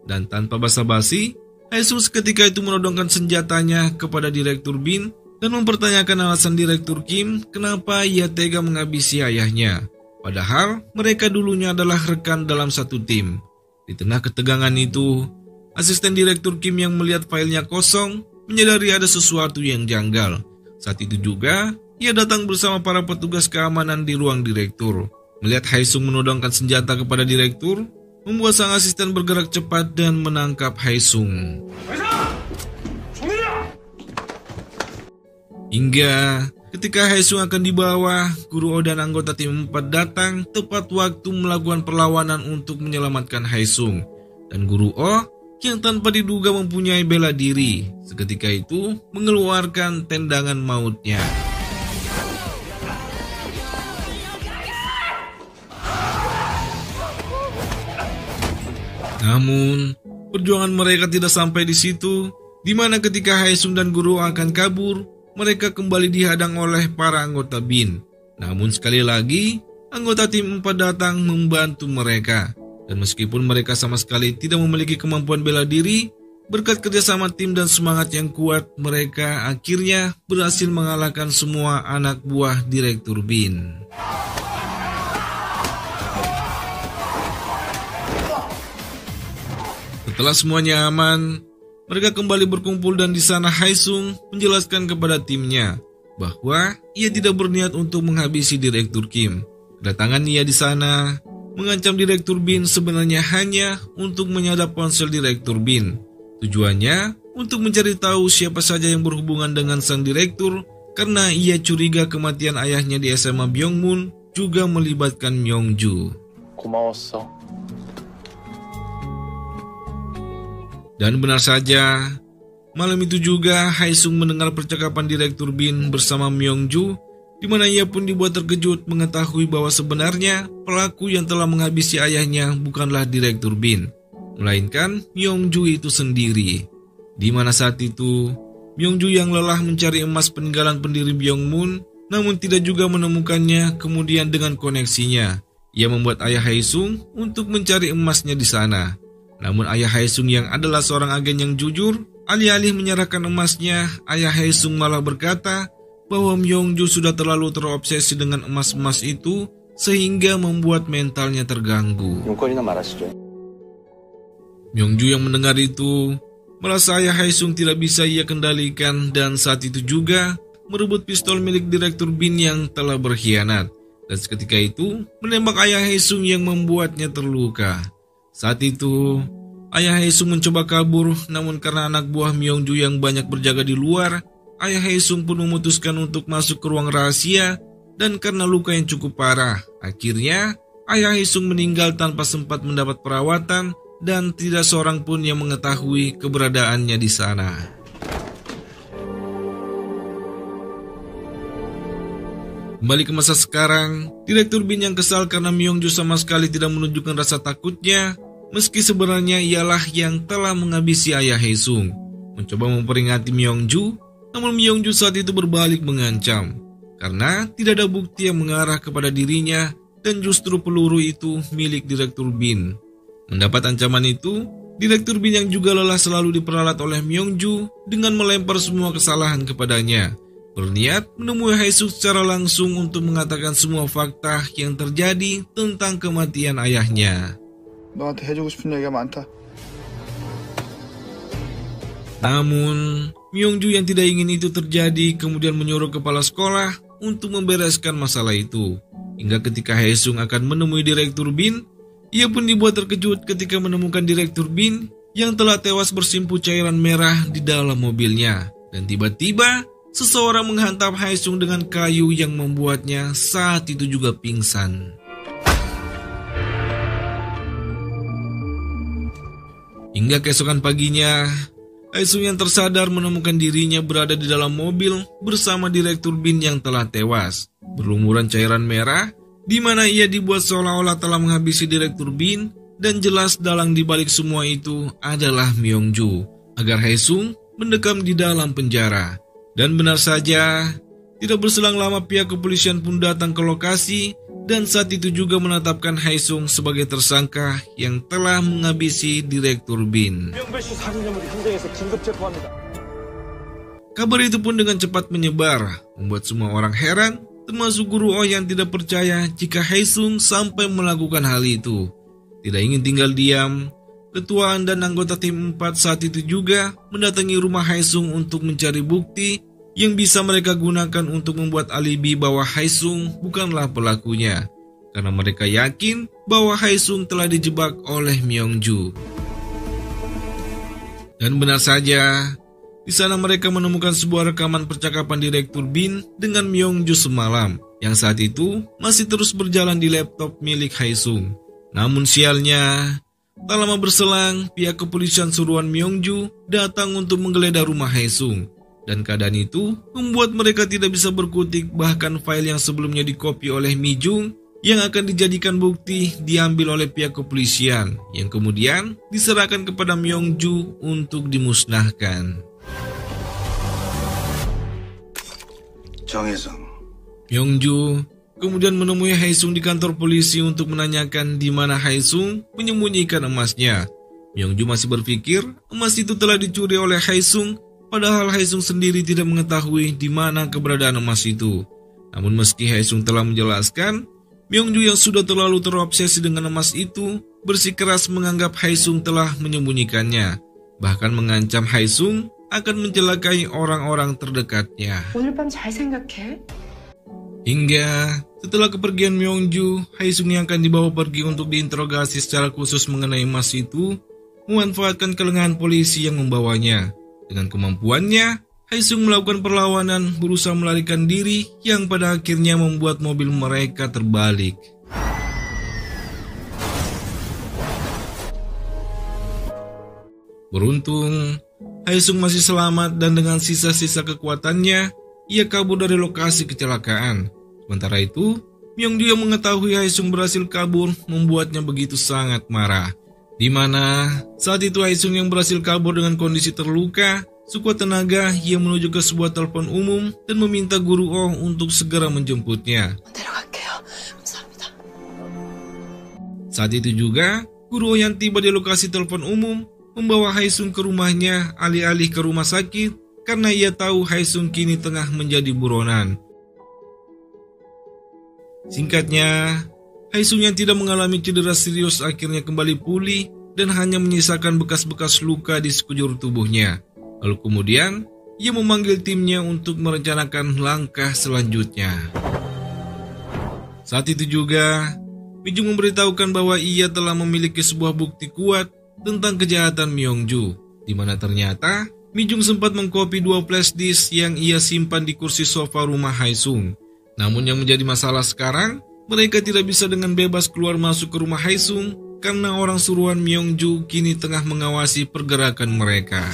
Dan tanpa basa-basi, Haesung seketika itu menodongkan senjatanya kepada Direktur Bin dan mempertanyakan alasan Direktur Kim kenapa ia tega menghabisi ayahnya. Padahal mereka dulunya adalah rekan dalam satu tim. Di tengah ketegangan itu, asisten Direktur Kim yang melihat filenya kosong menyadari ada sesuatu yang janggal. Saat itu juga, ia datang bersama para petugas keamanan di ruang direktur. Melihat Haesung menodongkan senjata kepada direktur, membuat sang asisten bergerak cepat dan menangkap Haesung. Hingga ketika Haesung akan dibawa, Guru Oh dan anggota tim 4 datang tepat waktu melakukan perlawanan untuk menyelamatkan Haesung. Dan Guru Oh yang tanpa diduga mempunyai bela diri, seketika itu mengeluarkan tendangan mautnya. Namun, Perjuangan mereka tidak sampai di situ, di mana ketika Haesung dan Guru akan kabur, mereka kembali dihadang oleh para anggota BIN. Namun sekali lagi, anggota tim 4 datang membantu mereka. Dan meskipun mereka sama sekali tidak memiliki kemampuan bela diri, berkat kerjasama tim dan semangat yang kuat, mereka akhirnya berhasil mengalahkan semua anak buah Direktur BIN. Setelah semuanya aman, mereka kembali berkumpul dan di sana Haesung menjelaskan kepada timnya bahwa ia tidak berniat untuk menghabisi Direktur Kim. Kedatangan ia di sana mengancam Direktur BIN sebenarnya hanya untuk menyadap ponsel Direktur BIN. Tujuannya untuk mencari tahu siapa saja yang berhubungan dengan sang direktur karena ia curiga kematian ayahnya di SMA Byongmun juga melibatkan Myongju. 고마웠어. Dan benar saja, malam itu juga Haesung mendengar percakapan Direktur BIN bersama Myongju, di mana ia pun dibuat terkejut mengetahui bahwa sebenarnya pelaku yang telah menghabisi ayahnya bukanlah Direktur BIN, melainkan Myongju itu sendiri. Di mana saat itu, Myongju yang lelah mencari emas peninggalan pendiri Byongmun, namun tidak juga menemukannya. Kemudian dengan koneksinya, ia membuat ayah Haesung untuk mencari emasnya di sana. Namun ayah Haesung yang adalah seorang agen yang jujur, alih-alih menyerahkan emasnya, ayah Haesung malah berkata bahwa Myongju sudah terlalu terobsesi dengan emas-emas itu sehingga membuat mentalnya terganggu. 용건이나 말하시죠. Myongju yang mendengar itu merasa ayah Haesung tidak bisa ia kendalikan dan saat itu juga merebut pistol milik Direktur BIN yang telah berkhianat dan seketika itu menembak ayah Haesung yang membuatnya terluka. Saat itu, ayah Haesung mencoba kabur, namun karena anak buah Myongju yang banyak berjaga di luar, ayah Haesung pun memutuskan untuk masuk ke ruang rahasia, dan karena luka yang cukup parah, akhirnya ayah Haesung meninggal tanpa sempat mendapat perawatan, dan tidak seorang pun yang mengetahui keberadaannya di sana. Kembali ke masa sekarang, Direktur BIN yang kesal karena Myongju sama sekali tidak menunjukkan rasa takutnya, meski sebenarnya ialah yang telah menghabisi ayah Haesung. Mencoba memperingati Myongju, namun Myongju saat itu berbalik mengancam, karena tidak ada bukti yang mengarah kepada dirinya dan justru peluru itu milik Direktur BIN. Mendapat ancaman itu, Direktur BIN yang juga lelah selalu diperalat oleh Myongju dengan melempar semua kesalahan kepadanya. Berniat menemui Haesung secara langsung untuk mengatakan semua fakta yang terjadi tentang kematian ayahnya. 너한테 해주고 싶은 얘기가 많다. Namun, Myongju yang tidak ingin itu terjadi kemudian menyuruh kepala sekolah untuk membereskan masalah itu. Hingga ketika Haesung akan menemui Direktur BIN, ia pun dibuat terkejut ketika menemukan Direktur BIN yang telah tewas bersimpu cairan merah di dalam mobilnya. Dan tiba-tiba, seseorang menghantam Haesung dengan kayu yang membuatnya saat itu juga pingsan. Hingga keesokan paginya, Haesung yang tersadar menemukan dirinya berada di dalam mobil bersama Direktur BIN yang telah tewas, berlumuran cairan merah, di mana ia dibuat seolah-olah telah menghabisi Direktur BIN, dan jelas dalang dibalik semua itu adalah Myongju, agar Haesung mendekam di dalam penjara. Dan benar saja, tidak berselang lama pihak kepolisian pun datang ke lokasi dan saat itu juga menetapkan Haesung sebagai tersangka yang telah menghabisi Direktur BIN. Kabar itu pun dengan cepat menyebar, membuat semua orang heran, termasuk Guru Oh yang tidak percaya jika Haesung sampai melakukan hal itu. Tidak ingin tinggal diam, ketuaan dan anggota tim 4 saat itu juga mendatangi rumah Haesung untuk mencari bukti yang bisa mereka gunakan untuk membuat alibi bahwa Haesung bukanlah pelakunya, karena mereka yakin bahwa Haesung telah dijebak oleh Myongju. Dan benar saja, di sana mereka menemukan sebuah rekaman percakapan Direktur BIN dengan Myongju semalam, yang saat itu masih terus berjalan di laptop milik Haesung. Namun sialnya, tak lama berselang, pihak kepolisian suruhan Myongju datang untuk menggeledah rumah Haesung. Dan keadaan itu membuat mereka tidak bisa berkutik, bahkan file yang sebelumnya dikopi oleh Mi Jung yang akan dijadikan bukti diambil oleh pihak kepolisian yang kemudian diserahkan kepada Myongju untuk dimusnahkan. Myongju kemudian menemui Haesung di kantor polisi untuk menanyakan di mana Haesung menyembunyikan emasnya. Myongju masih berpikir emas itu telah dicuri oleh Haesung, padahal Haesung sendiri tidak mengetahui di mana keberadaan emas itu. Namun meski Haesung telah menjelaskan, Myongju yang sudah terlalu terobsesi dengan emas itu bersikeras menganggap Haesung telah menyembunyikannya, bahkan mengancam Haesung akan mencelakai orang-orang terdekatnya. 오늘 밤 잘 생각해. Hingga setelah kepergian Myongju, Haesung yang akan dibawa pergi untuk diinterogasi secara khusus mengenai emas itu memanfaatkan kelengahan polisi yang membawanya. Dengan kemampuannya, Haesung melakukan perlawanan berusaha melarikan diri yang pada akhirnya membuat mobil mereka terbalik. Beruntung, Haesung masih selamat dan dengan sisa-sisa kekuatannya, ia kabur dari lokasi kecelakaan. Sementara itu, Myongju yang mengetahui Haesung berhasil kabur membuatnya begitu sangat marah. Di mana saat itu Haesung yang berhasil kabur dengan kondisi terluka, sekuat tenaga ia menuju ke sebuah telepon umum dan meminta Guru Oh untuk segera menjemputnya. Saat itu juga, Guru Oh yang tiba di lokasi telepon umum membawa Haesung ke rumahnya alih-alih ke rumah sakit karena ia tahu Haesung kini tengah menjadi buronan. Singkatnya, Haesung yang tidak mengalami cedera serius akhirnya kembali pulih dan hanya menyisakan bekas-bekas luka di sekujur tubuhnya. Lalu kemudian, ia memanggil timnya untuk merencanakan langkah selanjutnya. Saat itu juga, Mijung memberitahukan bahwa ia telah memiliki sebuah bukti kuat tentang kejahatan Myongju, di mana ternyata Mijung sempat mengkopi 2 flash disk yang ia simpan di kursi sofa rumah Haesung. Namun yang menjadi masalah sekarang, mereka tidak bisa dengan bebas keluar masuk ke rumah Haesung karena orang suruhan Myongju kini tengah mengawasi pergerakan mereka.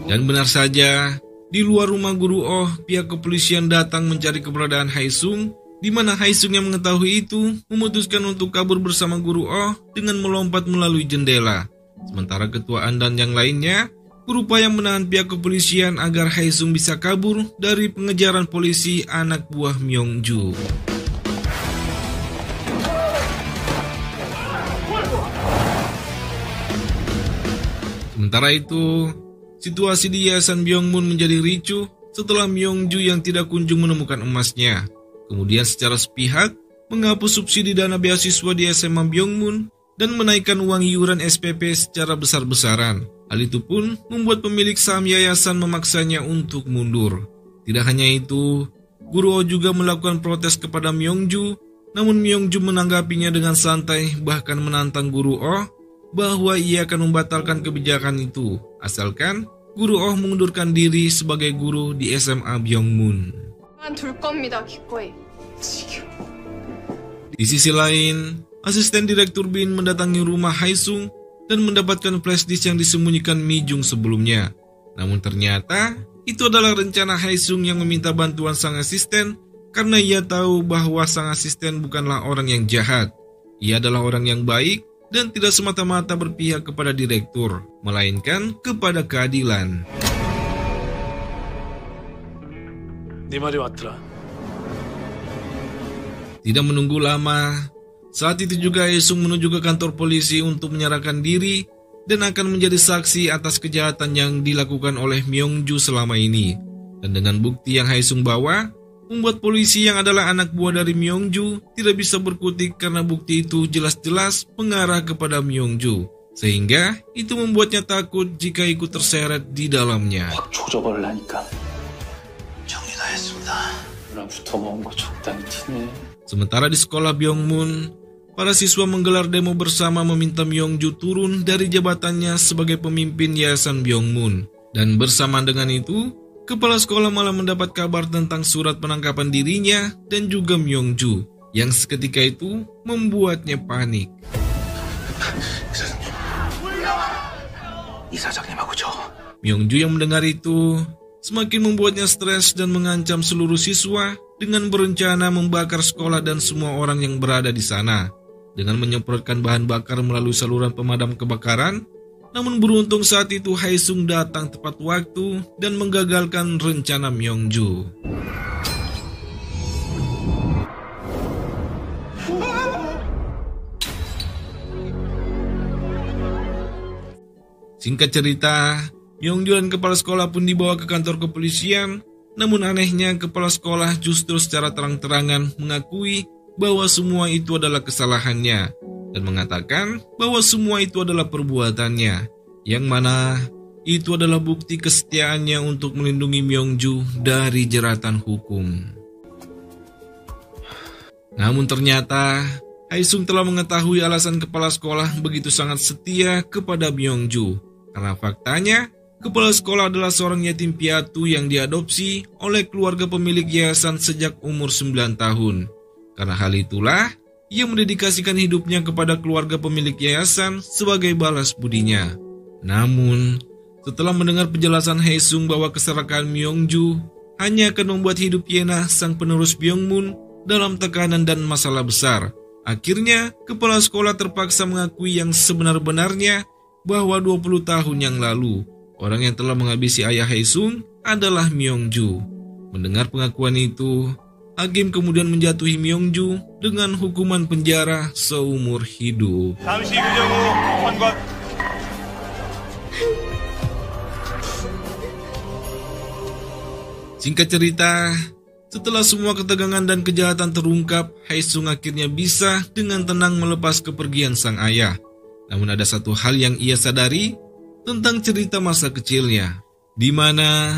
Dan benar saja, di luar rumah Guru Oh, pihak kepolisian datang mencari keberadaan Haesung, di mana Haesung yang mengetahui itu memutuskan untuk kabur bersama Guru Oh dengan melompat melalui jendela. Sementara ketua Andan yang lainnya berupaya menahan pihak kepolisian agar Haesung bisa kabur dari pengejaran polisi anak buah Myongju. Sementara itu, situasi di Yayasan Byongmun menjadi ricuh setelah Myongju yang tidak kunjung menemukan emasnya. Kemudian secara sepihak menghapus subsidi dana beasiswa di SMA Byongmun dan menaikkan uang iuran SPP secara besar-besaran. Hal itu pun membuat pemilik saham yayasan memaksanya untuk mundur. Tidak hanya itu, Guru Oh juga melakukan protes kepada Myongju, namun Myongju menanggapinya dengan santai bahkan menantang Guru Oh bahwa ia akan membatalkan kebijakan itu, asalkan Guru Oh mengundurkan diri sebagai guru di SMA Byongmun. Di sisi lain, asisten direktur BIN mendatangi rumah Haesung dan mendapatkan flash disk yang disembunyikan Mijung sebelumnya. Namun ternyata itu adalah rencana Haesung yang meminta bantuan sang asisten karena ia tahu bahwa sang asisten bukanlah orang yang jahat. Ia adalah orang yang baik dan tidak semata-mata berpihak kepada direktur, melainkan kepada keadilan. Tidak menunggu lama, saat itu juga Haesung menuju ke kantor polisi untuk menyerahkan diri dan akan menjadi saksi atas kejahatan yang dilakukan oleh Myongju selama ini. Dan dengan bukti yang Haesung bawa, membuat polisi yang adalah anak buah dari Myongju tidak bisa berkutik karena bukti itu jelas-jelas mengarah kepada Myongju. Sehingga itu membuatnya takut jika ikut terseret di dalamnya. Sementara di sekolah Byongmun, para siswa menggelar demo bersama meminta Myongju turun dari jabatannya sebagai pemimpin Yayasan Byongmun. Dan bersamaan dengan itu, kepala sekolah malah mendapat kabar tentang surat penangkapan dirinya dan juga Myongju, yang seketika itu membuatnya panik. Myongju yang mendengar itu semakin membuatnya stres dan mengancam seluruh siswa dengan berencana membakar sekolah dan semua orang yang berada di sana dengan menyemprotkan bahan bakar melalui saluran pemadam kebakaran. Namun beruntung saat itu Haesung datang tepat waktu dan menggagalkan rencana Myongju. Singkat cerita, Myongju dan kepala sekolah pun dibawa ke kantor kepolisian. Namun anehnya kepala sekolah justru secara terang-terangan mengakui bahwa semua itu adalah kesalahannya dan mengatakan bahwa semua itu adalah perbuatannya, yang mana itu adalah bukti kesetiaannya untuk melindungi Myongju dari jeratan hukum. Namun ternyata Haesung telah mengetahui alasan kepala sekolah begitu sangat setia kepada Myongju, karena faktanya kepala sekolah adalah seorang yatim piatu yang diadopsi oleh keluarga pemilik yayasan sejak umur 9 tahun. Karena hal itulah, ia mendedikasikan hidupnya kepada keluarga pemilik yayasan sebagai balas budinya. Namun, setelah mendengar penjelasan Haesung bahwa keserakahan Myongju hanya akan membuat hidup Yena, sang penerus Byungmoon, dalam tekanan dan masalah besar, akhirnya kepala sekolah terpaksa mengakui yang sebenar-benarnya bahwa 20 tahun yang lalu, orang yang telah menghabisi ayah Haesung adalah Myongju. Mendengar pengakuan itu, hakim kemudian menjatuhi Myongju dengan hukuman penjara seumur hidup. Singkat cerita, setelah semua ketegangan dan kejahatan terungkap, Haesung akhirnya bisa dengan tenang melepas kepergian sang ayah. Namun ada satu hal yang ia sadari tentang cerita masa kecilnya, di mana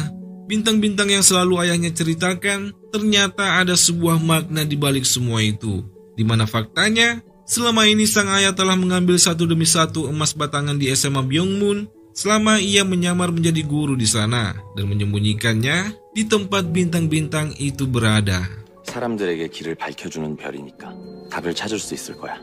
bintang-bintang yang selalu ayahnya ceritakan ternyata ada sebuah makna di balik semua itu, di mana faktanya selama ini sang ayah telah mengambil satu demi satu emas batangan di SMA Byungmoon selama ia menyamar menjadi guru di sana dan menyembunyikannya di tempat bintang-bintang itu berada. 사람들에게 길을 밝혀주는 별이니까 답을 찾을 수 있을 거야.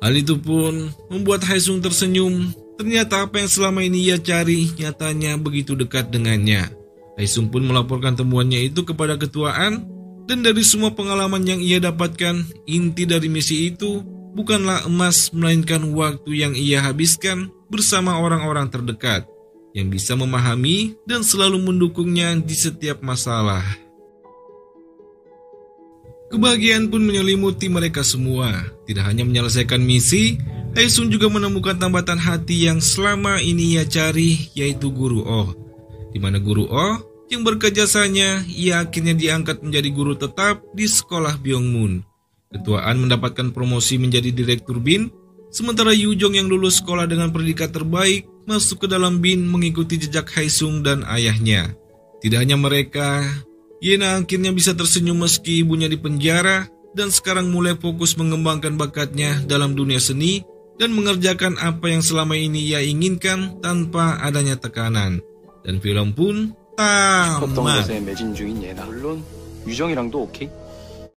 Hal itu pun membuat Haesung tersenyum. Ternyata apa yang selama ini ia cari nyatanya begitu dekat dengannya. Haesung pun melaporkan temuannya itu kepada ketuaan, dan dari semua pengalaman yang ia dapatkan, inti dari misi itu bukanlah emas melainkan waktu yang ia habiskan bersama orang-orang terdekat yang bisa memahami dan selalu mendukungnya di setiap masalah. Kebahagiaan pun menyelimuti mereka semua. Tidak hanya menyelesaikan misi, Haesung juga menemukan tambatan hati yang selama ini ia cari, yaitu Guru Oh. Di mana Guru Oh yang berkat jasanya, ia akhirnya diangkat menjadi guru tetap di sekolah Byungmoon. Ketuaan mendapatkan promosi menjadi direktur BIN, sementara Yujong yang lulus sekolah dengan predikat terbaik masuk ke dalam BIN mengikuti jejak Haesung dan ayahnya. Tidak hanya mereka, Yena akhirnya bisa tersenyum meski ibunya dipenjara dan sekarang mulai fokus mengembangkan bakatnya dalam dunia seni dan mengerjakan apa yang selama ini ia inginkan tanpa adanya tekanan. Dan film pun tamat. 싶었던 것에 매진 중인 얘나 물론 유정이랑도 오케이?